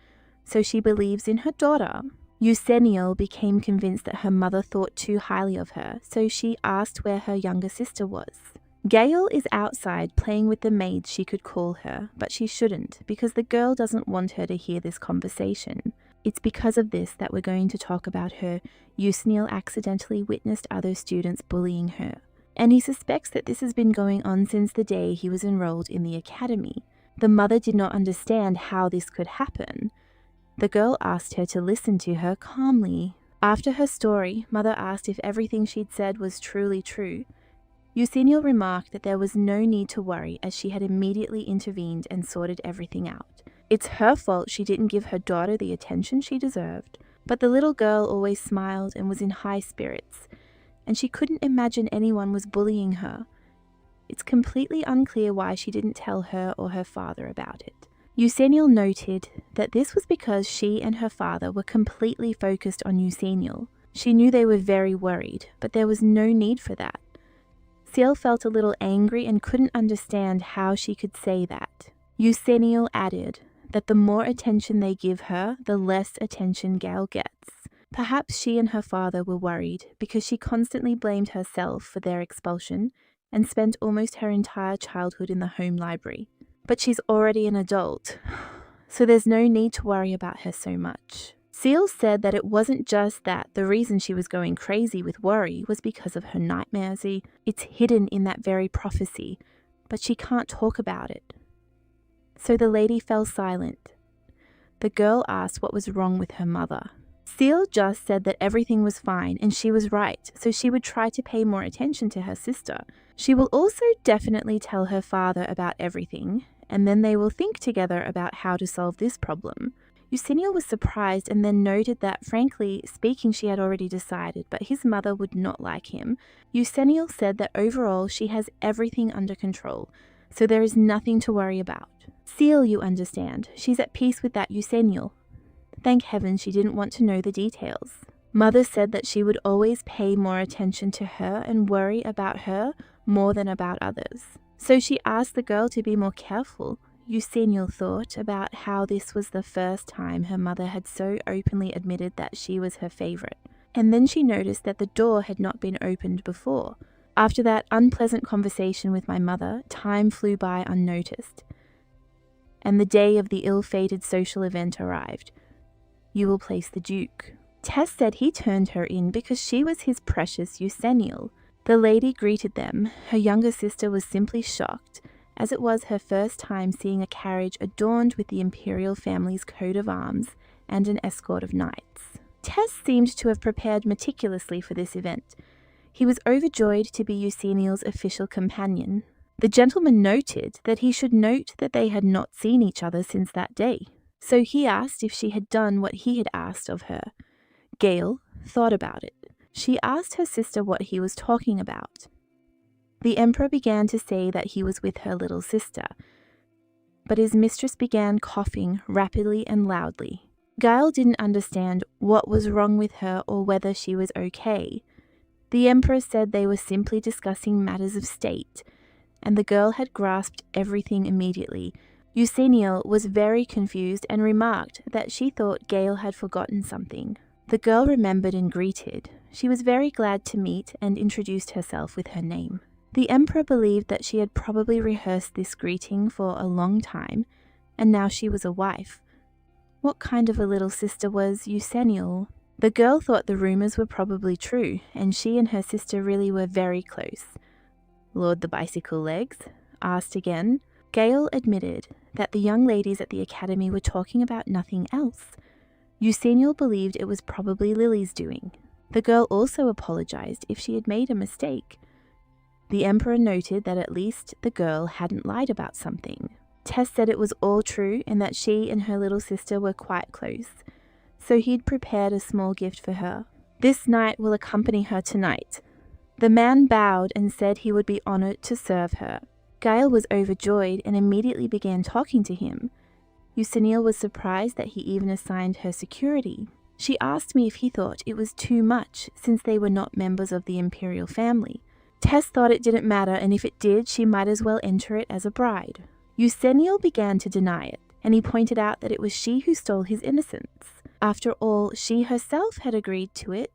so she believes in her daughter. Eusennial became convinced that her mother thought too highly of her, so she asked where her younger sister was. Gail is outside playing with the mage she could call her, but she shouldn't because the girl doesn't want her to hear this conversation. It's because of this that we're going to talk about her. Eusennial accidentally witnessed other students bullying her, and he suspects that this has been going on since the day he was enrolled in the academy. The mother did not understand how this could happen. The girl asked her to listen to her calmly. After her story, Mother asked if everything she'd said was truly true. Eusennial remarked that there was no need to worry as she had immediately intervened and sorted everything out. It's her fault she didn't give her daughter the attention she deserved. But the little girl always smiled and was in high spirits, and she couldn't imagine anyone was bullying her. It's completely unclear why she didn't tell her or her father about it. Eusennial noted that this was because she and her father were completely focused on Eusennial. She knew they were very worried, but there was no need for that. Seal felt a little angry and couldn't understand how she could say that. Eusennial added that the more attention they give her, the less attention Gail gets. Perhaps she and her father were worried because she constantly blamed herself for their expulsion and spent almost her entire childhood in the home library. But she's already an adult, so there's no need to worry about her so much. Seal said that it wasn't just that the reason she was going crazy with worry was because of her nightmares. It's hidden in that very prophecy, but she can't talk about it. So the lady fell silent. The girl asked what was wrong with her mother. Seal just said that everything was fine and she was right, so she would try to pay more attention to her sister. She will also definitely tell her father about everything, and then they will think together about how to solve this problem. Eusennial was surprised and then noted that, frankly speaking, she had already decided, but his mother would not like him. Eusennial said that overall she has everything under control, so there is nothing to worry about. Seal, you understand, she's at peace with that Eusennial. Thank heaven she didn't want to know the details. Mother said that she would always pay more attention to her and worry about her more than about others. So she asked the girl to be more careful. Eusennial thought about how this was the first time her mother had so openly admitted that she was her favorite. And then she noticed that the door had not been opened before. After that unpleasant conversation with my mother, time flew by unnoticed. and the day of the ill-fated social event arrived. You will place the Duke. Tess said he turned her in because she was his precious Eusennial. The lady greeted them. Her younger sister was simply shocked, as it was her first time seeing a carriage adorned with the Imperial family's coat of arms and an escort of knights. Tess seemed to have prepared meticulously for this event. He was overjoyed to be Eusennial's official companion. The gentleman noted that he should note that they had not seen each other since that day, so he asked if she had done what he had asked of her. Gail thought about it. She asked her sister what he was talking about. The Emperor began to say that he was with her little sister, but his mistress began coughing rapidly and loudly. Gail didn't understand what was wrong with her or whether she was okay. The Emperor said they were simply discussing matters of state, and the girl had grasped everything immediately. Eusennial was very confused and remarked that she thought Gail had forgotten something. The girl remembered and greeted. She was very glad to meet and introduced herself with her name. The Emperor believed that she had probably rehearsed this greeting for a long time, and now she was a wife. What kind of a little sister was Eusennial? The girl thought the rumors were probably true, and she and her sister really were very close. Lord the Bicycle Legs asked again. Gail admitted that the young ladies at the academy were talking about nothing else. Eusennial believed it was probably Lily's doing. The girl also apologized if she had made a mistake. The Emperor noted that at least the girl hadn't lied about something. Tess said it was all true and that she and her little sister were quite close, so he'd prepared a small gift for her. This knight will accompany her tonight. The man bowed and said he would be honored to serve her. Gail was overjoyed and immediately began talking to him. Eusennial was surprised that he even assigned her security. She asked me if he thought it was too much since they were not members of the Imperial family. Tess thought it didn't matter, and if it did, she might as well enter it as a bride. Eusennial began to deny it, and he pointed out that it was she who stole his innocence. After all, she herself had agreed to it,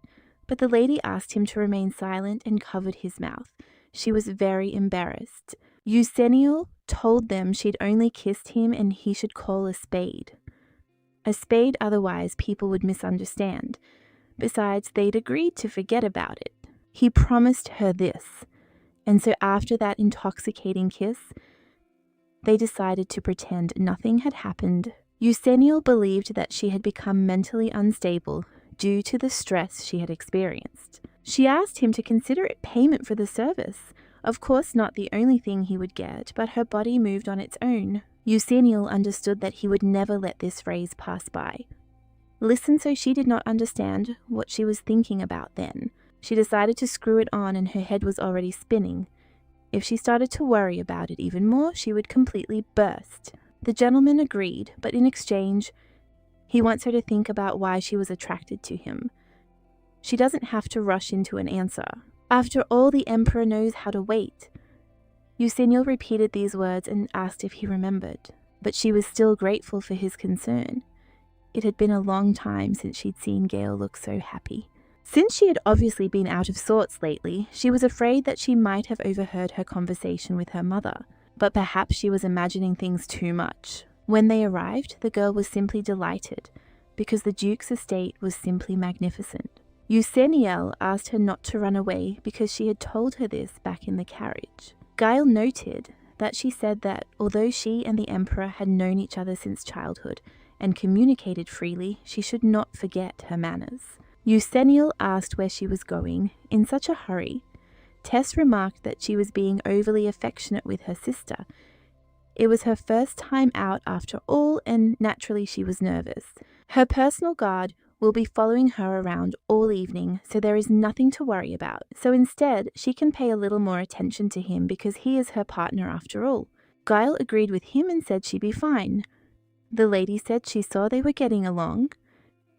but the lady asked him to remain silent and covered his mouth. She was very embarrassed. Eusennial told them she'd only kissed him and he should call a spade. A spade otherwise people would misunderstand. Besides, they'd agreed to forget about it. He promised her this, and so after that intoxicating kiss, they decided to pretend nothing had happened. Eusennial believed that she had become mentally unstable due to the stress she had experienced. She asked him to consider it payment for the service. Of course not the only thing he would get, but her body moved on its own. Eusennial understood that he would never let this phrase pass by. Listen, so she did not understand what she was thinking about then. She decided to screw it on and her head was already spinning. If she started to worry about it even more, she would completely burst. The gentleman agreed, but in exchange, he wants her to think about why she was attracted to him. She doesn't have to rush into an answer. After all, the Emperor knows how to wait. Eusennial repeated these words and asked if he remembered, but she was still grateful for his concern. It had been a long time since she'd seen Gail look so happy. Since she had obviously been out of sorts lately, she was afraid that she might have overheard her conversation with her mother, but perhaps she was imagining things too much. When they arrived, the girl was simply delighted, because the Duke's estate was simply magnificent. Eusennial asked her not to run away because she had told her this back in the carriage. Gail noted that she said that although she and the Emperor had known each other since childhood and communicated freely, she should not forget her manners. Eusennial asked where she was going in such a hurry. Tess remarked that she was being overly affectionate with her sister. It was her first time out after all, and naturally she was nervous. Her personal guard will be following her around all evening, so there is nothing to worry about. So instead, she can pay a little more attention to him because he is her partner after all. Gail agreed with him and said she'd be fine. The lady said she saw they were getting along.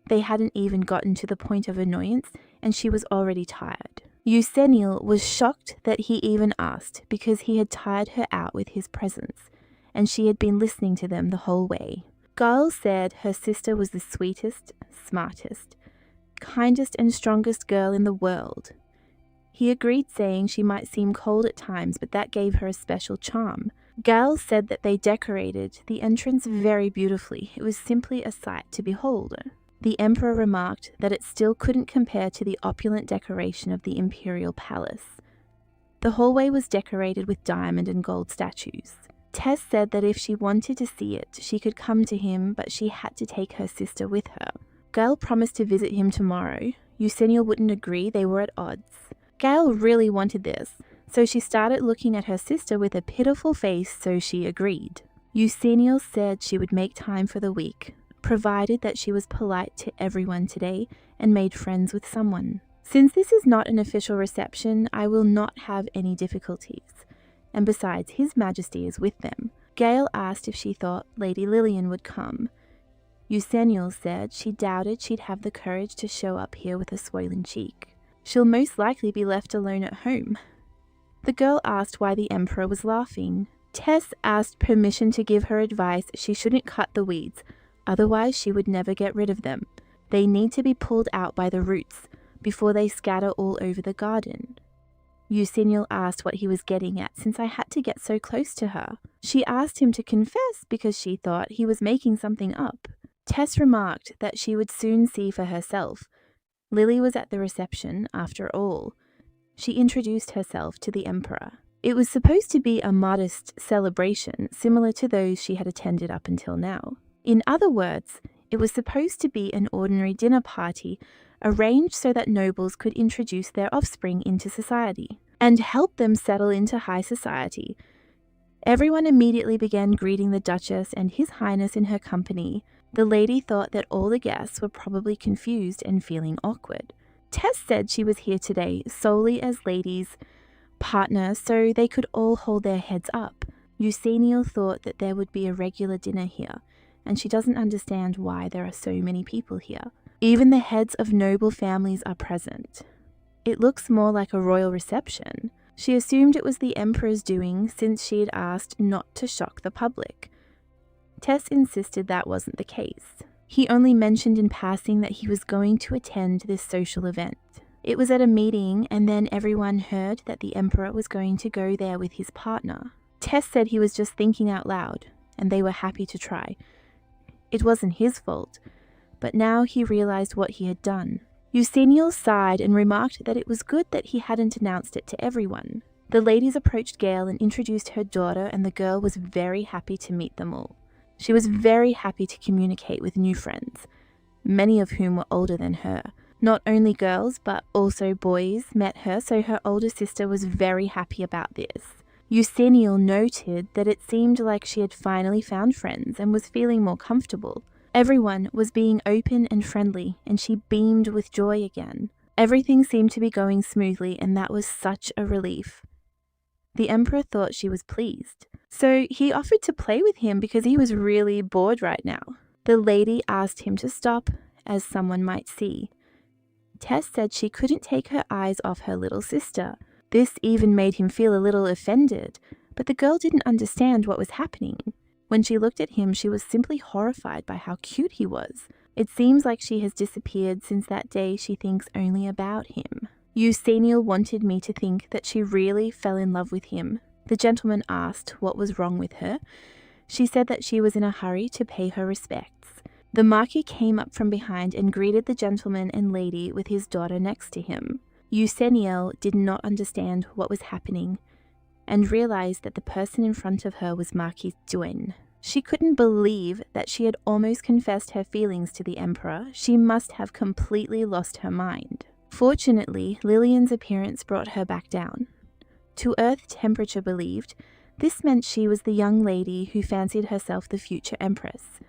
They hadn't even gotten to the point of annoyance, and she was already tired. Eusennial was shocked that he even asked because he had tired her out with his presence, and she had been listening to them the whole way. Gail said her sister was the sweetest, smartest, kindest and strongest girl in the world. He agreed, saying she might seem cold at times, but that gave her a special charm. Gail said that they decorated the entrance very beautifully. It was simply a sight to behold. The Emperor remarked that it still couldn't compare to the opulent decoration of the Imperial palace. The hallway was decorated with diamond and gold statues. Tess said that if she wanted to see it, she could come to him, but she had to take her sister with her. Gail promised to visit him tomorrow. Eusenial wouldn't agree, they were at odds. Gail really wanted this, so she started looking at her sister with a pitiful face, so she agreed. Eusenial said she would make time for the week, provided that she was polite to everyone today and made friends with someone. Since this is not an official reception, I will not have any difficulties. And besides, His Majesty is with them. Gail asked if she thought Lady Lillian would come. Eusenial said she doubted she'd have the courage to show up here with a swollen cheek. She'll most likely be left alone at home. The girl asked why the Emperor was laughing. Tess asked permission to give her advice she shouldn't cut the weeds, otherwise she would never get rid of them. They need to be pulled out by the roots before they scatter all over the garden. Eusenial asked what he was getting at since I had to get so close to her. She asked him to confess because she thought he was making something up. Tess remarked that she would soon see for herself. Lily was at the reception, after all. She introduced herself to the Emperor. It was supposed to be a modest celebration, similar to those she had attended up until now. In other words, it was supposed to be an ordinary dinner party, arranged so that nobles could introduce their offspring into society and help them settle into high society. Everyone immediately began greeting the Duchess and His Highness in her company. The lady thought that all the guests were probably confused and feeling awkward. Tess said she was here today solely as ladies' partner so they could all hold their heads up. Eusenial thought that there would be a regular dinner here, and she doesn't understand why there are so many people here. Even the heads of noble families are present. It looks more like a royal reception. She assumed it was the Emperor's doing since she had asked not to shock the public. Tess insisted that wasn't the case. He only mentioned in passing that he was going to attend this social event. It was at a meeting, and then everyone heard that the Emperor was going to go there with his partner. Tess said he was just thinking out loud, and they were happy to try. It wasn't his fault, but now he realized what he had done. Eusenial sighed and remarked that it was good that he hadn't announced it to everyone. The ladies approached Gail and introduced her daughter, and the girl was very happy to meet them all. She was very happy to communicate with new friends, many of whom were older than her. Not only girls, but also boys met her, so her older sister was very happy about this. Eusenial noted that it seemed like she had finally found friends and was feeling more comfortable. Everyone was being open and friendly, and she beamed with joy again. Everything seemed to be going smoothly, and that was such a relief. The Emperor thought she was pleased, so he offered to play with him because he was really bored right now. The lady asked him to stop, as someone might see. Tess said she couldn't take her eyes off her little sister. This even made him feel a little offended, but the girl didn't understand what was happening. When she looked at him, she was simply horrified by how cute he was. It seems like she has disappeared since that day she thinks only about him. Eusenial wanted me to think that she really fell in love with him. The gentleman asked what was wrong with her. She said that she was in a hurry to pay her respects. The Marquis came up from behind and greeted the gentleman and lady with his daughter next to him. Eusenial did not understand what was happening and realized that the person in front of her was Marquis Duin. She couldn't believe that she had almost confessed her feelings to the Emperor. She must have completely lost her mind. Fortunately, Lillian's appearance brought her back down. To Earth Temperature believed, this meant she was the young lady who fancied herself the future Empress.